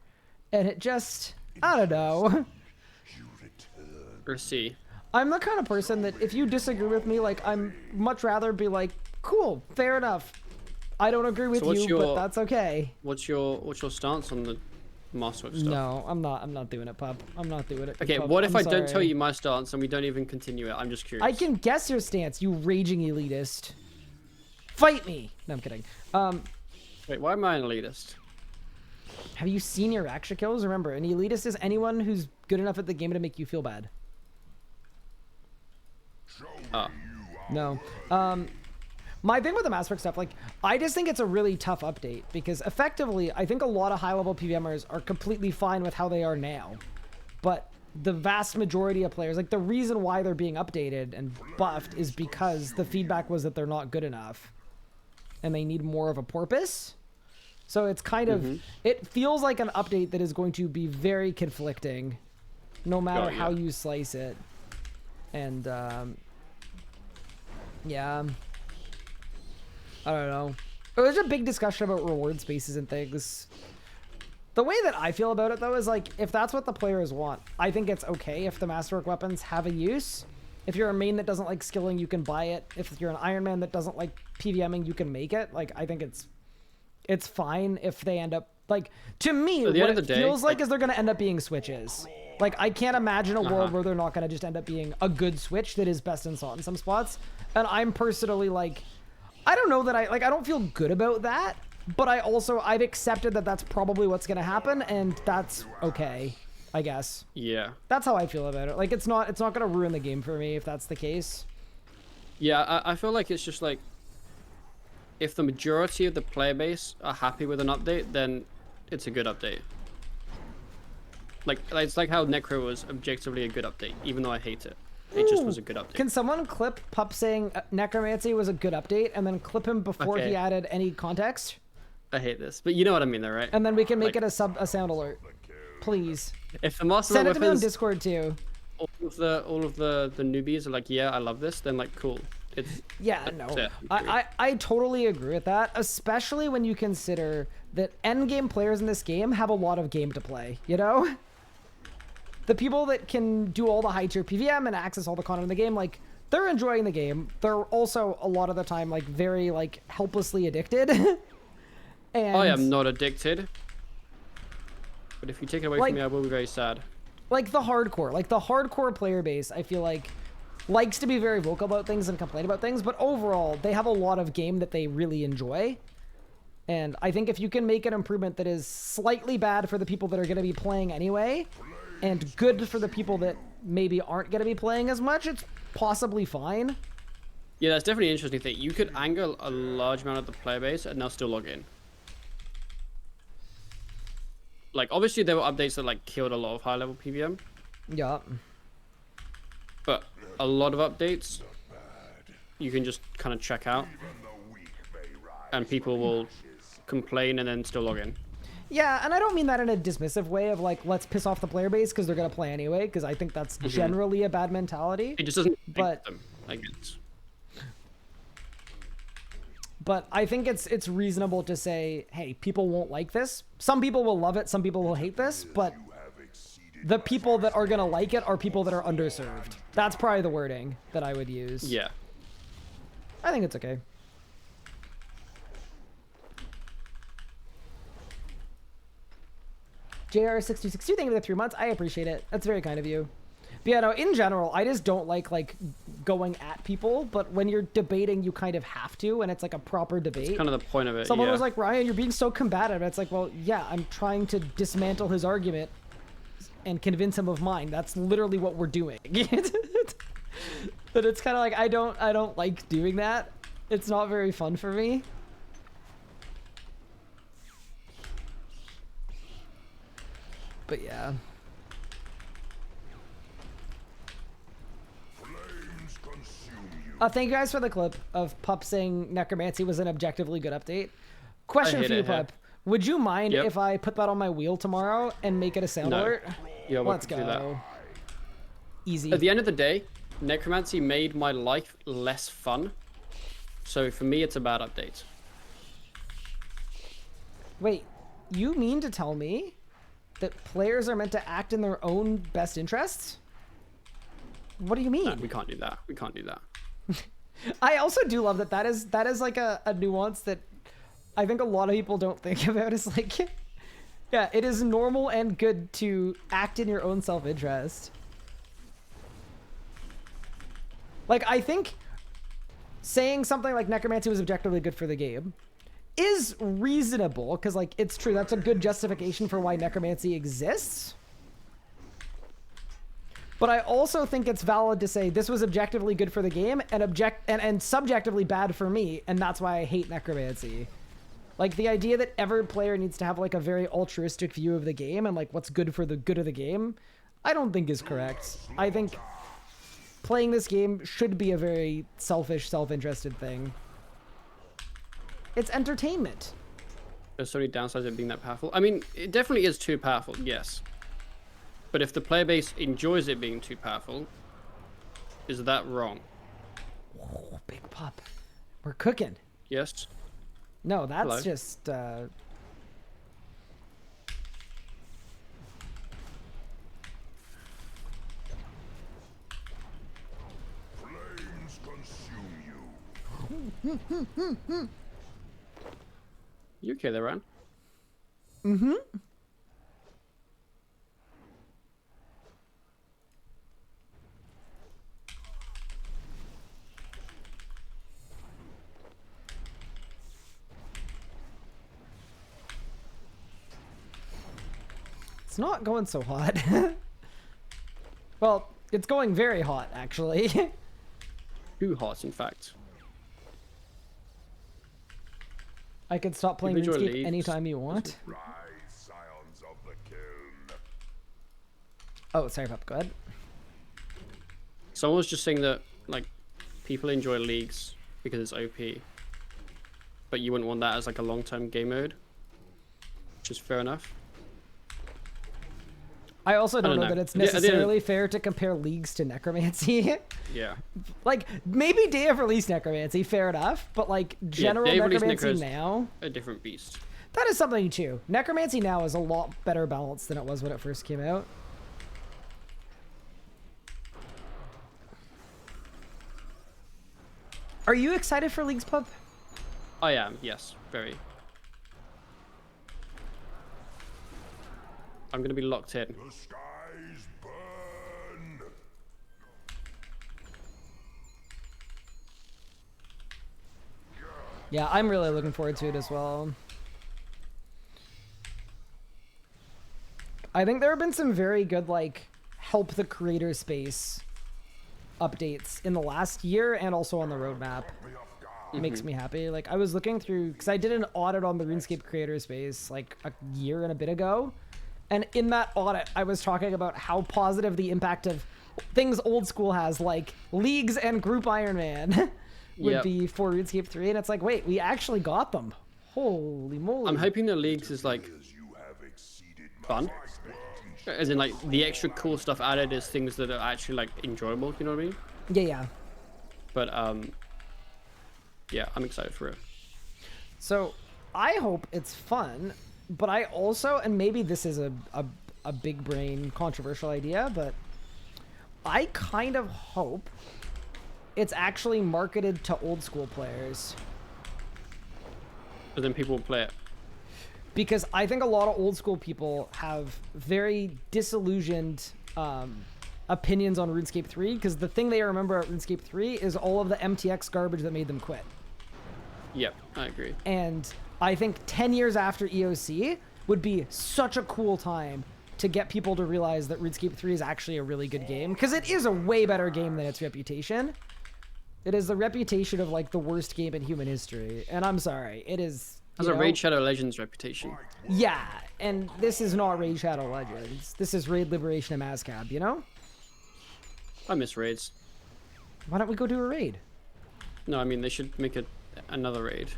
And it just, I don't know. Or C. I'm the kind of person that if you disagree with me, like, I'm much rather be like, cool, fair enough. I don't agree with So what's you, but your- that's okay. What's your stance on the Masterwork stuff? No, I'm not doing it, Pup. I'm not doing it. Okay, Pup. what if I'm I don't tell sorry. you my stance and we don't even continue it? I'm just curious. I can guess your stance, you raging elitist. Fight me! No, I'm kidding. Wait, why am I an elitist? Have you seen your extra kills? Remember, an elitist is anyone who's good enough at the game to make you feel bad. Ah. No. My thing with the Masterwork stuff, like, I just think it's a really tough update because effectively, I think a lot of high-level PVMers are completely fine with how they are now. But the vast majority of players, like, the reason why they're being updated and buffed is because the feedback was that they're not good enough. And they need more of a porpoise. So it's kind of, it feels like an update that is going to be very conflicting no matter yeah. how you slice it. And, yeah. I don't know. There's a big discussion about reward spaces and things. The way that I feel about it, though, is like, if that's what the players want, I think it's okay if the Masterwork weapons have a use. If you're a main that doesn't like skilling, you can buy it. If you're an Ironman that doesn't like PVMing, you can make it. Like, I think it's fine if they end up, like, to me, At the what end it of the day, feels like like- is they're going to end up being switches. Like, I can't imagine a world Uh-huh. where they're not going to just end up being a good switch that is best in slot in some spots. And I'm personally like, I don't know that I don't feel good about that, but I've accepted that that's probably what's going to happen, and that's okay, I guess. Yeah. That's how I feel about it. Like, it's not going to ruin the game for me if that's the case. Yeah, I feel like it's just like, if the majority of the player base are happy with an update, then it's a good update. Like it's like how Necro was objectively a good update, even though I hate it. It just was a good update. Can someone clip Pup saying Necromancy was a good update, and then clip him before he Okay. added any context? I hate this, but you know what I mean though, right? And then we can make Like- it a sound alert. Please. If the master Send it to me on weapons, Discord too. all of the newbies are like, yeah, I love this, then like, cool. It's Yeah, no, it. I totally agree with that, especially when you consider that endgame players in this game have a lot of game to play, you know? The people that can do all the high tier PVM and access all the content in the game, like, they're enjoying the game. They're also, a lot of the time, like, very, like, helplessly addicted. And I am not addicted. But if you take it away Like- from me, I will be very sad. like the hardcore player base, I feel like likes to be very vocal about things and complain about things, but overall they have a lot of game that they really enjoy. And I think if you can make an improvement that is slightly bad for the people that are going to be playing anyway, and good for the people that maybe aren't going to be playing as much, it's possibly fine. Yeah, that's definitely an interesting thing. You could anger a large amount of the player base and they'll still log in. Like, obviously there were updates that like killed a lot of high level PVM, Yeah. but a lot of updates you can just kind of check out and people will complain and then still log in. Yeah, and I don't mean that in a dismissive way of like, let's piss off the player base because they're going to play anyway, because I think that's generally a bad mentality. It just doesn't But- affect them, I guess. But I think it's reasonable to say, hey, people won't like this. Some people will love it, some people will hate this, but the people that are gonna like it are people that are underserved. That's probably the wording that I would use. Yeah. I think it's okay. JR626, thank you for the 3 months. I appreciate it. That's very kind of you. But yeah, no, in general, I just don't like going at people, but when you're debating, you kind of have to, and it's like a proper debate. It's kind of the point of it. Someone yeah. was like, Ryan, you're being so combative. It's like, well, yeah, I'm trying to dismantle his argument and convince him of mine. That's literally what we're doing. But it's kind of like, I don't like doing that. It's not very fun for me. But yeah. Flames consume you. Thank you guys for the clip of Pup saying Necromancy was an objectively good update. Question hate for you, it, yeah. Pup. Would you mind Yep. if I put that on my wheel tomorrow and make it a sound No. alert? Yeah, Let's welcome to that. go. Easy. At the end of the day, Necromancy made my life less fun. So for me, it's a bad update. Wait, you mean to tell me that players are meant to act in their own best interests? What do you mean? No, we can't do that. We can't do that. I also do love that that is like a nuance that I think a lot of people don't think about. Is like, yeah, it is normal and good to act in your own self-interest. Like, I think saying something like Necromancy was objectively good for the game is reasonable, because, like, it's true. That's a good justification for why Necromancy exists. But I also think it's valid to say this was objectively good for the game and subjectively bad for me, and that's why I hate Necromancy. Like, the idea that every player needs to have, like, a very altruistic view of the game and, like, what's good for the good of the game, I don't think is correct. I think playing this game should be a very selfish, self-interested thing. It's entertainment. There's so many downsides of being that powerful. I mean, it definitely is too powerful, yes. But if the player base enjoys it being too powerful, is that wrong? Oh, big pup. We're cooking. Yes. No, that's Hello. just, Flames consume you. You okay there, Ryan? Mm-hmm. It's not going so hot. Well, it's going very hot, actually. Too hot, in fact. I could stop playing Individual RuneScape leagues. anytime you want. Rise, scions of the kiln. Oh, sorry, Pup. Go ahead. Someone was just saying that, like, people enjoy leagues because it's OP. But you wouldn't want that as, like, a long-term game mode. Which is fair enough. I also don't know know. that it's At the end of- necessarily fair to compare leagues to necromancy. Yeah. Like, maybe day of release necromancy, fair enough, but like general day of release necromancy necros- now, A different beast. that is something too. Necromancy now is a lot better balanced than it was when it first came out. Are you excited for Leagues Pub? I am, yes, very. I'm gonna be locked in. The skies burn. Yeah, I'm really looking forward to it as well. I think there have been some very good, like, help the creator space updates in the last year and also on the roadmap. It makes me happy. Like, I was looking through, because I did an audit on the RuneScape creator space like a year and a bit ago. And in that audit, I was talking about how positive the impact of things old school has, like leagues and group Ironman, would be for RuneScape 3. And it's like, wait, we actually got them. Holy moly. I'm hoping the leagues is like You have exceeded my fun. As in like the extra cool stuff added is things that are actually like enjoyable, you know what I mean? Yeah, yeah. But yeah, I'm excited for it. So I hope it's fun, but I also, and maybe this is a big brain controversial idea, but I kind of hope it's actually marketed to old school players. But then people will play it. Because I think a lot of old school people have very disillusioned opinions on RuneScape 3, because the thing they remember at RuneScape 3 is all of the MTX garbage that made them quit. Yep, I agree. And I think 10 years after EOC would be such a cool time to get people to realize that RuneScape 3 is actually a really good game, because it is a way better game than its reputation. It is the reputation of like the worst game in human history, and I'm sorry, it is. Has a Raid Shadow Legends reputation. Yeah, and this is not Raid Shadow Legends. This is Raid Liberation of Mazcab, you know? I miss raids. Why don't we go do a raid? No, I mean they should make another raid.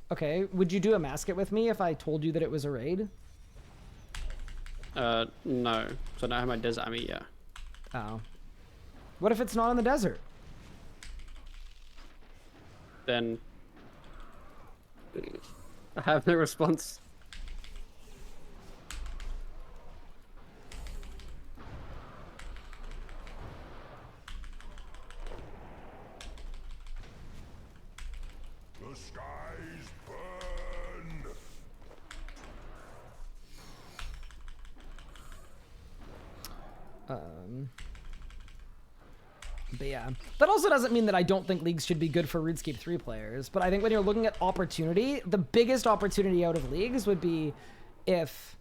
Okay, would you do a mascot with me if I told you that it was a raid? No, so I don't have my desert army yet. Oh. What if it's not in the desert? Then I have no response. The skies burn. But yeah, that also doesn't mean that I don't think leagues should be good for RuneScape 3 players, but I think when you're looking at opportunity, the biggest opportunity out of leagues would be if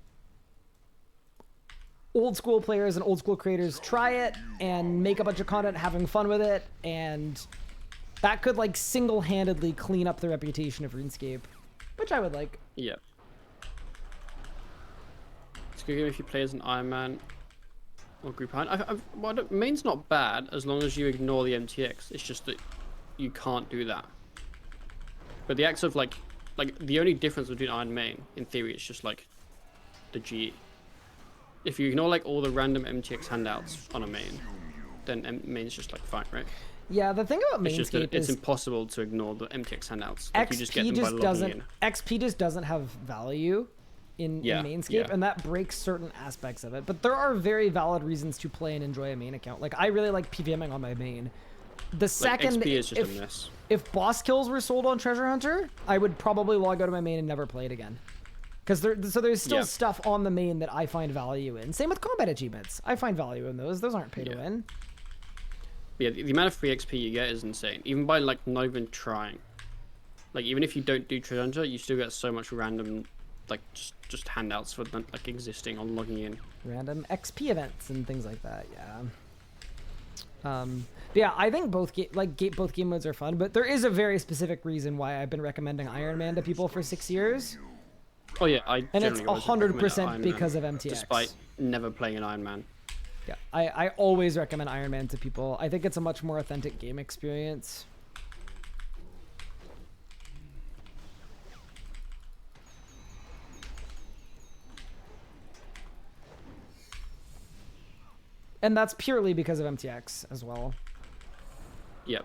old school players and old school creators try it and make a bunch of content having fun with it, and that could like single-handedly clean up the reputation of RuneScape, which I would like. Yeah. It's a good game if you play as an Ironman or group Iron. Main's not bad as long as you ignore the MTX. It's just that you can't do that. But the acts of like the only difference between Iron and main, in theory, is just like the G. If you ignore like all the random MTX handouts on a main, then main's just like fine, right? Yeah, the thing about It's just that Mainscape it's is impossible to ignore the MTX handouts. Like, you just get XP them by just logging in. XP just doesn't have value in Mainscape, and that breaks certain aspects of it. But there are very valid reasons to play and enjoy a main account. Like, I really like PVMing on my main. The second, XP is just a mess. if boss kills were sold on Treasure Hunter, I would probably log out of my main and never play it again. Because there's still stuff on the main that I find value in. Same with combat achievements. I find value in those. Those aren't pay to win. Yeah, the amount of free XP you get is insane. Even by like not even trying. Like even if you don't do Treasure Hunter, you still get so much random, like just handouts for like existing on logging in. Random XP events and things like that. Yeah. But yeah, I think both game modes are fun, but there is a very specific reason why I've been recommending Ironman to people for 6 years. Oh yeah, I And it's generally always recommend 100% Iron because Man, of MTX. despite never playing an Iron Man. Yeah, I always recommend Ironman to people. I think it's a much more authentic game experience. And that's purely because of MTX as well. Yep.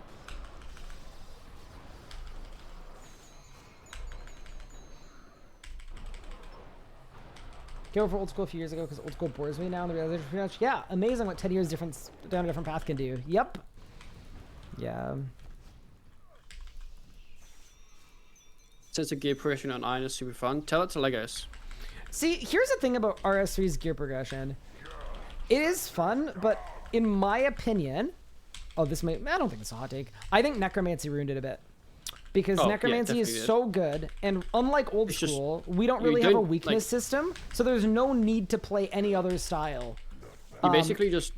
Go for old school a few years ago because old school bores me now. And the realization pretty much, yeah, amazing what 10 years difference down a different path can do. Yep. Yeah. Sense of gear progression on iron is super fun. Tell it to Legos. See, here's the thing about RS3's gear progression. It is fun, but in my opinion, I don't think it's a hot take. I think Necromancy ruined it a bit. Because Necromancy is so good, and unlike old school, we don't really have a weakness system, so there's no need to play any other style. You basically just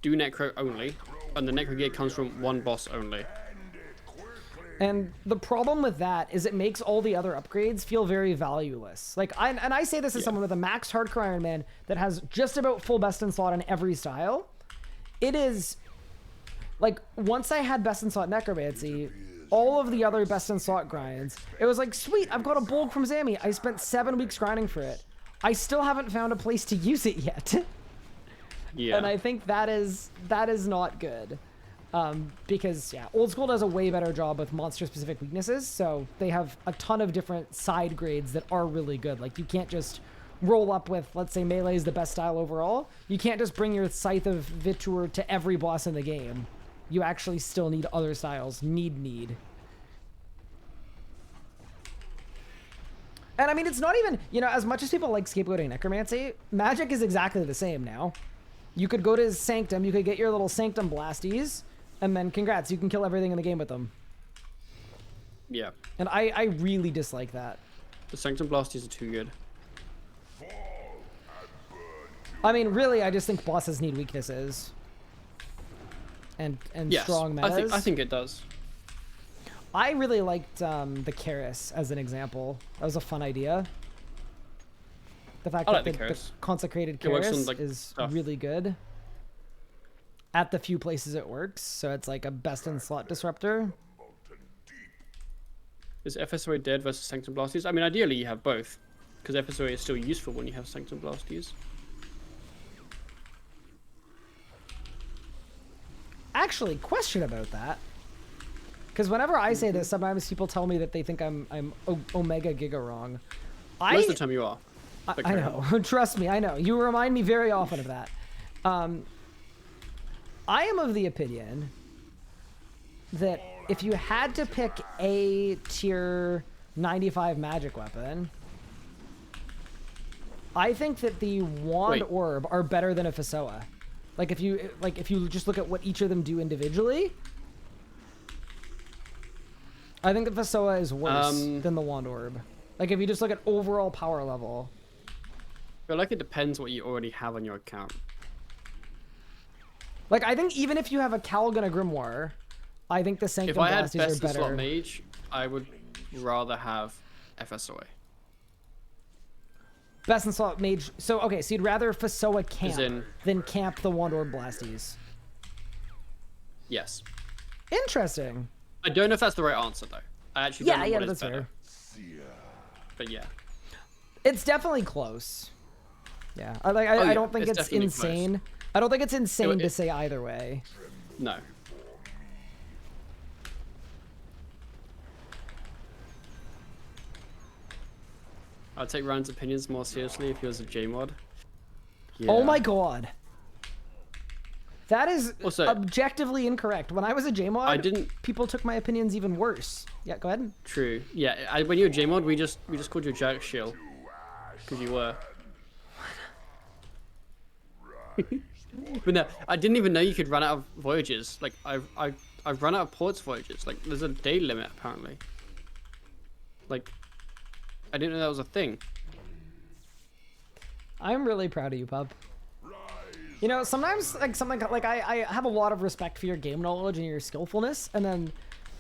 do Necro only, and the Necro gear comes from one boss only. And the problem with that is it makes all the other upgrades feel very valueless. Like, I say this as someone with a maxed hardcore Iron Man that has just about full best in slot in every style. It is, like, once I had best in slot Necromancy, all of the other best in slot grinds, it was like, sweet, I've got a bulk from Zammy. I spent 7 weeks grinding for it. I still haven't found a place to use it yet. Yeah. And I think that is not good. Because, yeah, old school does a way better job with monster-specific weaknesses, so they have a ton of different side grades that are really good. Like, you can't just roll up with, let's say, melee is the best style overall. You can't just bring your Scythe of Vitur to every boss in the game. You actually still need other styles. Need. And I mean, it's not even, you know, as much as people like scapegoating Necromancy, Magic is exactly the same now. You could go to his Sanctum, you could get your little Sanctum Blasties, and then congrats, you can kill everything in the game with them. Yeah. And I really dislike that. The Sanctum Blasties are too good. I mean, really, I just think bosses need weaknesses. And Yes, strong metas. I think it does. I really liked the Karis as an example. That was a fun idea. The fact that the consecrated Karis is stuff. really good. At the few places it works, so it's like a best in slot disruptor. Is FSOA dead versus Sanctum Blasties? I mean, ideally you have both, because FSOA is still useful when you have Sanctum Blasties. Actually, question about that. Because whenever I say this, sometimes people tell me that they think I'm Omega Giga wrong. Most of the time you are. I know. Trust me, I know. You remind me very often of that. I am of the opinion that if you had to pick a tier 95 magic weapon, I think that the Wand Orb are better than a Fesoa. Like if you just look at what each of them do individually, I think the Fesoa is worse than the Wand Orb. Like if you just look at overall power level. I feel like it depends what you already have on your account. Like I think even if you have a Calg and a Grimoire, I think the Sanctum Blasties are better. If I had best in slot mage, I would rather have FSOA. Best in slot mage. So okay, so you'd rather Fesoa camp than camp the Wand Orb Blasties. Yes. Interesting. I don't know if that's the right answer though. I actually don't know what is better. Fair. But yeah. It's definitely close. Yeah. I don't think it's insane. Close. I don't think it's insane to say either way. No. I'd take Ryan's opinions more seriously if he was a J-mod. Yeah. Oh my god. That is also objectively incorrect. When I was a J-mod, people took my opinions even worse. Yeah, go ahead. True. Yeah, when you were J-mod, we just called you a Jack Shield. Because you were. But no, I didn't even know you could run out of voyages. Like, I've run out of ports voyages. Like, there's a day limit, apparently. Like, I didn't know that was a thing. I'm really proud of you, pup. You know, sometimes, like, something like I have a lot of respect for your game knowledge and your skillfulness, and then,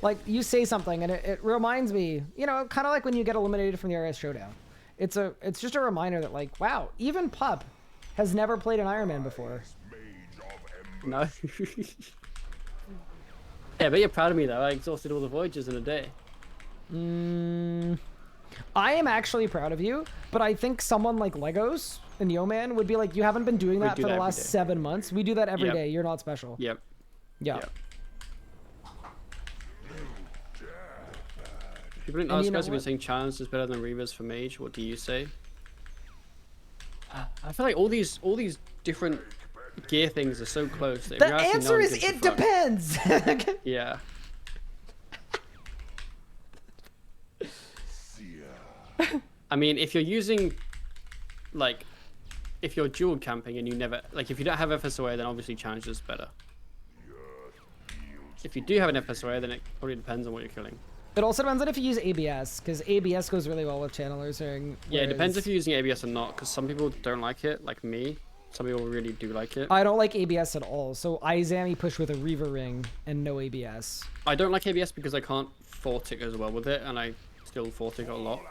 like, you say something, and it reminds me, you know, kind of like when you get eliminated from the RS Showdown. It's just a reminder that, like, wow, even pup has never played an Iron Man before. No. Yeah, but you're proud of me though. I exhausted all the voyages in a day. I am actually proud of you, but I think someone like Legos and Yo-Man would be like, you haven't been doing that for the last 7 months. We do that every day. You're not special. Yep. Yeah. Yep. People in RS Guys have been saying challenge is better than Reavers for mage. What do you say? I feel like all these different gear things are so close. That The answer is it depends. Yeah. I mean, if you're using, like, if you're dual camping and you never, like, if you don't have FSOA, then obviously challenge is better. If you do have an FSOA, then it probably depends on what you're killing. It also depends on if you use ABS, because ABS goes really well with channelers. Yeah, it depends if you're using ABS or not, because some people don't like it, like me. Some people really do like it. I don't like ABS at all, so I Zami push with a Reaver ring and no ABS. I don't like ABS because I can't 4-tick as well with it, and I still 4-tick a lot.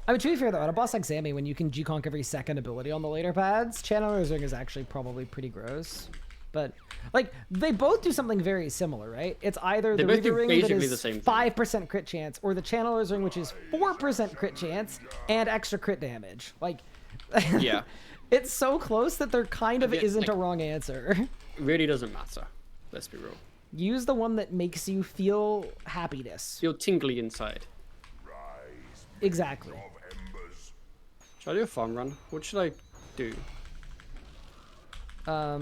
I mean, to be fair though, at a boss like Zami, when you can G-Conk every second ability on the later pads, Channeler's Ring is actually probably pretty gross. But, like, they both do something very similar, right? It's either the Reaver Ring that is 5% crit chance, or the Channeler's Ring, which is 4% crit chance and extra crit damage. Like, yeah. It's so close that there kind of isn't a wrong answer. It really doesn't matter. Let's be real. Use the one that makes you feel happiness. Feel tingly inside. Exactly. Should I do a farm run? What should I do? I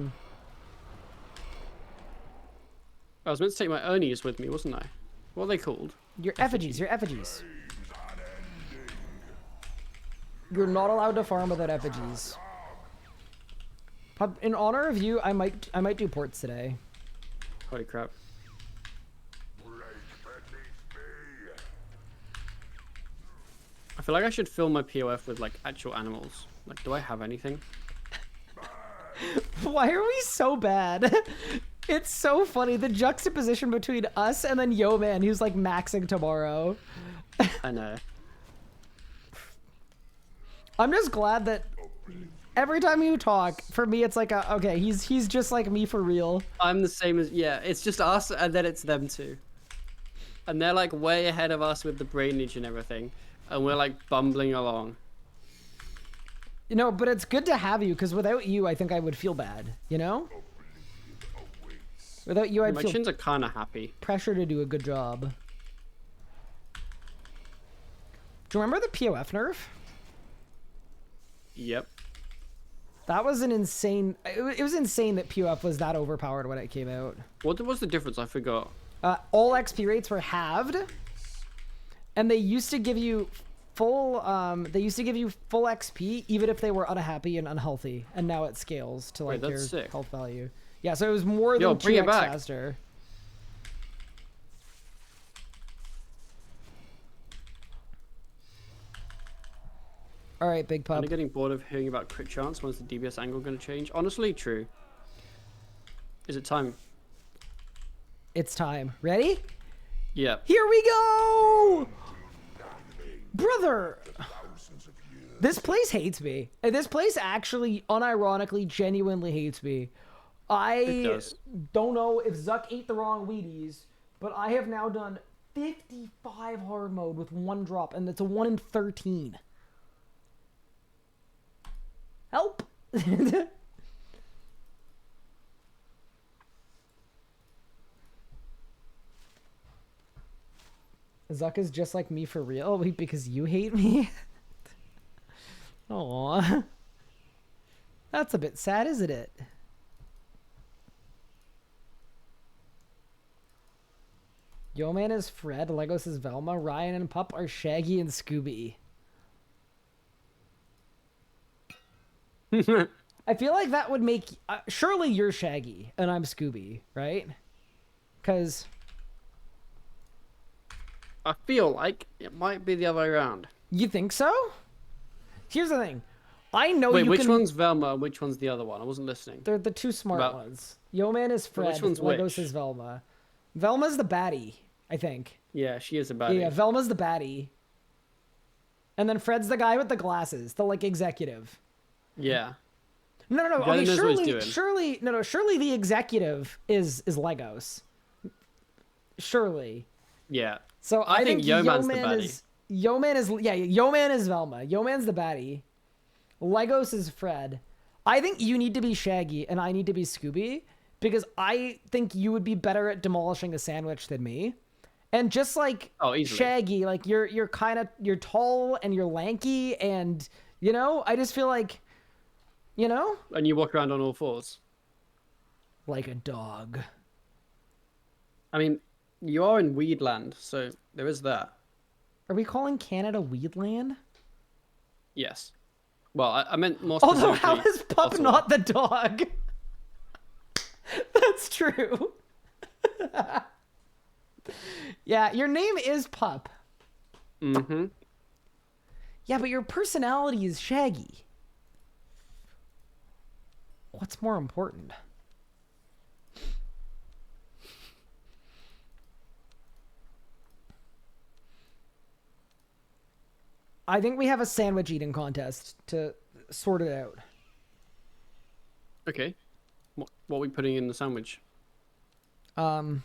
was meant to take my Ernies with me, wasn't I? What are they called? Your effigies, your effigies. You're not allowed to farm without effigies. In honor of you, I might do ports today. Holy crap. I feel like I should fill my POF with like actual animals. Like, do I have anything? Why are we so bad? It's so funny. The juxtaposition between us and then Yo-Man, who's like maxing tomorrow. I know. I'm just glad that every time you talk, for me, it's like, okay, he's just like me for real. I'm the same as, yeah, it's just us and then it's them too. And they're like way ahead of us with the brainage and everything. And we're like bumbling along. You know, but it's good to have you, because without you, I think I would feel bad, you know? Without you, I'd my feel chins are kind of happy. Pressure to do a good job. Do you remember the POF nerf? Yep. That was an insane... It was insane that POF was that overpowered when it came out. What was the difference? I forgot. All XP rates were halved. And they used to give you full XP even if they were unhappy and unhealthy, and now it scales to like your health value. Yeah, so it was more than 2x faster. All right, big pup. I'm getting bored of hearing about crit chance. When's the DBS angle going to change? Honestly, true. Is it time? It's time. Ready? Yeah. Here we go! Brother! This place hates me. This place actually, unironically, genuinely hates me. I don't know if Zuk ate the wrong Wheaties, but I have now done 55 hard mode with 1 drop, and it's a 1 in 13. Help! Zuck is just like me for real? Wait, because you hate me? Aww. That's a bit sad, isn't it? Yo-Man is Fred, Legos is Velma, Ryan and Pup are Shaggy and Scooby. I feel like that would make... surely you're Shaggy and I'm Scooby, right? Because... I feel like it might be the other way around. You think so? Here's the thing. I know Wait, which one's Velma and which one's the other one? I wasn't listening. They're the two smart ones. Yo-Man is Fred, which one's Legos which? is Velma. Velma's the baddie, I think. Yeah, she is a baddie. Yeah, Velma's the baddie. And then Fred's the guy with the glasses, the, like, executive. Yeah. No. The guy Okay, that knows what he's surely, doing. surely the executive is Legos. Surely. Yeah. So I think Yeoman's the Yeoman baddie. Yeoman is Velma. Yeoman's the baddie. Legos is Fred. I think you need to be Shaggy and I need to be Scooby because I think you would be better at demolishing a sandwich than me. And just like easily. Shaggy, like you're tall and you're lanky and I just feel like And you walk around on all fours. like a dog. I mean, you are in Weedland, so there is that. Are we calling Canada Weedland? Yes. Well, I meant more Although specifically. how is Pup Ottawa. not the dog? That's true. Yeah, your name is Pup. Mm-hmm. Yeah, but your personality is Shaggy. What's more important? I think we have a sandwich eating contest to sort it out. Okay. What are we putting in the sandwich? I'm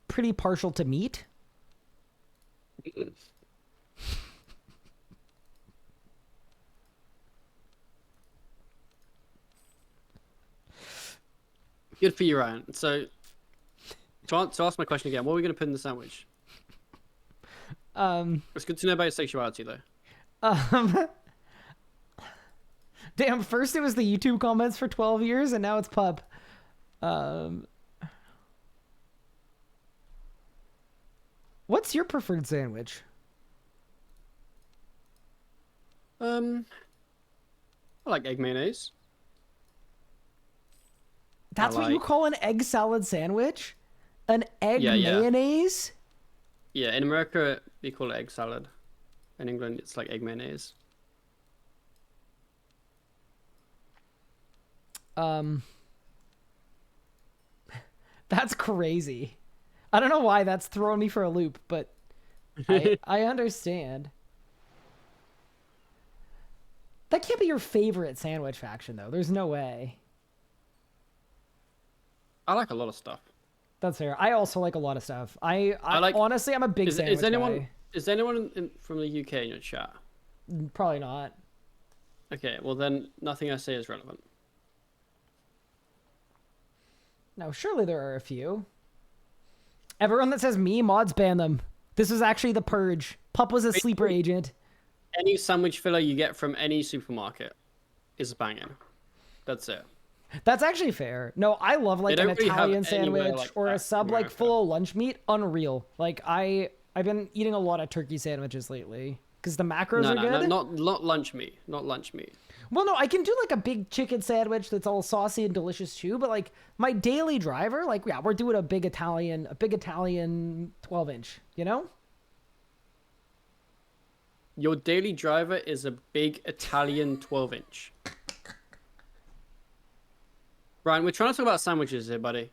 pretty partial to meat. Good for you, Ryan. So, to ask my question again, what are we going to put in the sandwich? It's good to know about your sexuality, though. Damn, first it was the YouTube comments for 12 years, and now it's Pup. What's your preferred sandwich? I like egg mayonnaise. That's what you like- call an egg salad sandwich? An egg Yeah. mayonnaise? Yeah, in America, they call it egg salad. In England, it's like egg mayonnaise. That's crazy. I don't know why that's throwing me for a loop, but I understand. That can't be your favorite sandwich faction, though. There's no way. I like a lot of stuff. That's fair. I also like a lot of stuff. I like- honestly, I'm a big sandwich Is anyone guy. from the UK in your chat? Probably not. Okay, well then nothing I say is relevant. No, surely there are a few. Everyone that says me, mods ban them. This was actually the purge. Pup was a sleeper agent. Any sandwich filler you get from any supermarket is banging. That's it. That's actually fair. No, I love like They an don't really have Italian anywhere sandwich like or a that sub in like America. full of lunch meat. Unreal. Like I've been eating a lot of turkey sandwiches lately because the macros are good. No, not lunch meat. Not lunch meat. Well, no, I can do like a big chicken sandwich that's all saucy and delicious too. But like my daily driver, like yeah, we're doing a big Italian 12-inch. You know? Your daily driver is a big Italian 12-inch. Brian, we're trying to talk about sandwiches here, buddy.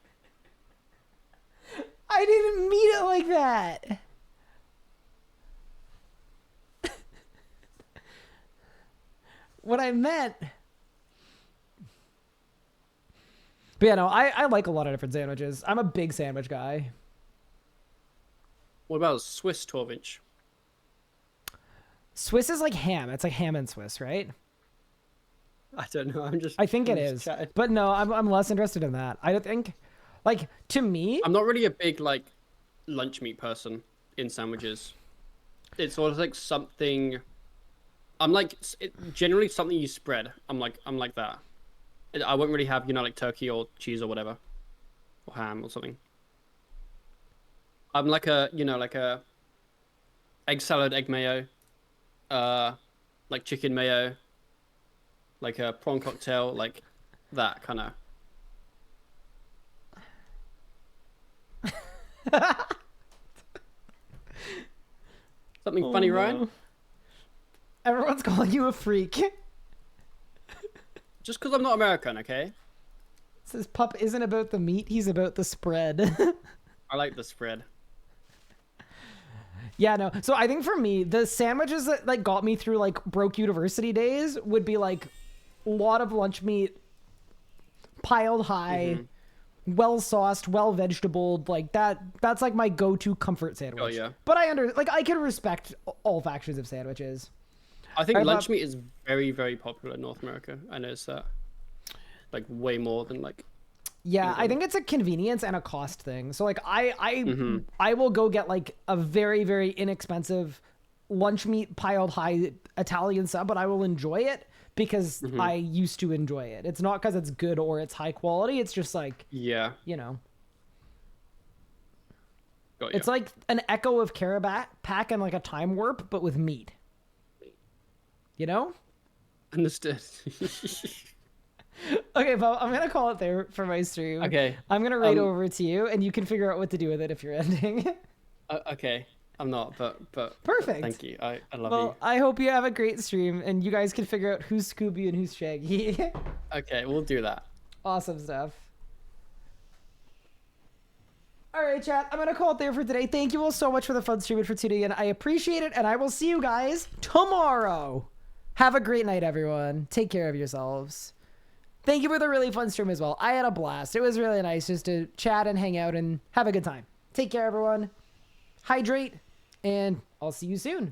I didn't mean it like that. What I meant. But yeah, no, I like a lot of different sandwiches. I'm a big sandwich guy. What about a Swiss 12-inch? Swiss is like ham. It's like ham and Swiss, right? I don't know. I think it I'm just is. chatting. But no, I'm less interested in that. I don't think, like, to me, I'm not really a big like lunch meat person in sandwiches. It's sort of like something. I'm like generally something you spread. I'm like that. I won't really have like turkey or cheese or whatever, or ham or something. I'm like a like a egg salad, egg mayo, like chicken mayo, like a prawn cocktail, like that kind of. Something funny, Ryan? everyone's calling you a freak. Just because I'm not American, okay? Says Pup isn't about the meat, he's about the spread. I like the spread. Yeah, no. So I think for me, the sandwiches that like got me through like broke university days would be like a lot of lunch meat, piled high, well sauced, well vegetabled, like that. That's like my go-to comfort sandwich. Oh, yeah. But I can respect all factions of sandwiches. I think I lunch love- meat is very, very popular in North America. I noticed that. Like, way more than, like... Yeah, I think it's a convenience and a cost thing. So like I will go get like a very, very inexpensive lunch meat piled high Italian sub, but I will enjoy it because I used to enjoy it. It's not because it's good or it's high quality. It's just like, Yeah. you know, Got you. it's like an echo of Carabat pack and like a time warp, but with meat. You know? Understood. Okay, Bo, I'm gonna call it there for my stream. Okay. I'm gonna raid over to you, and you can figure out what to do with it if you're ending. Okay. I'm not, but Perfect. thank you. I love Well, you. I hope you have a great stream, and you guys can figure out who's Scooby and who's Shaggy. Okay, we'll do that. Awesome stuff. All right, chat. I'm gonna call it there for today. Thank you all so much for the fun stream and for tuning in. I appreciate it, and I will see you guys tomorrow. Have a great night, everyone. Take care of yourselves. Thank you for the really fun stream as well. I had a blast. It was really nice just to chat and hang out and have a good time. Take care, everyone. Hydrate, and I'll see you soon.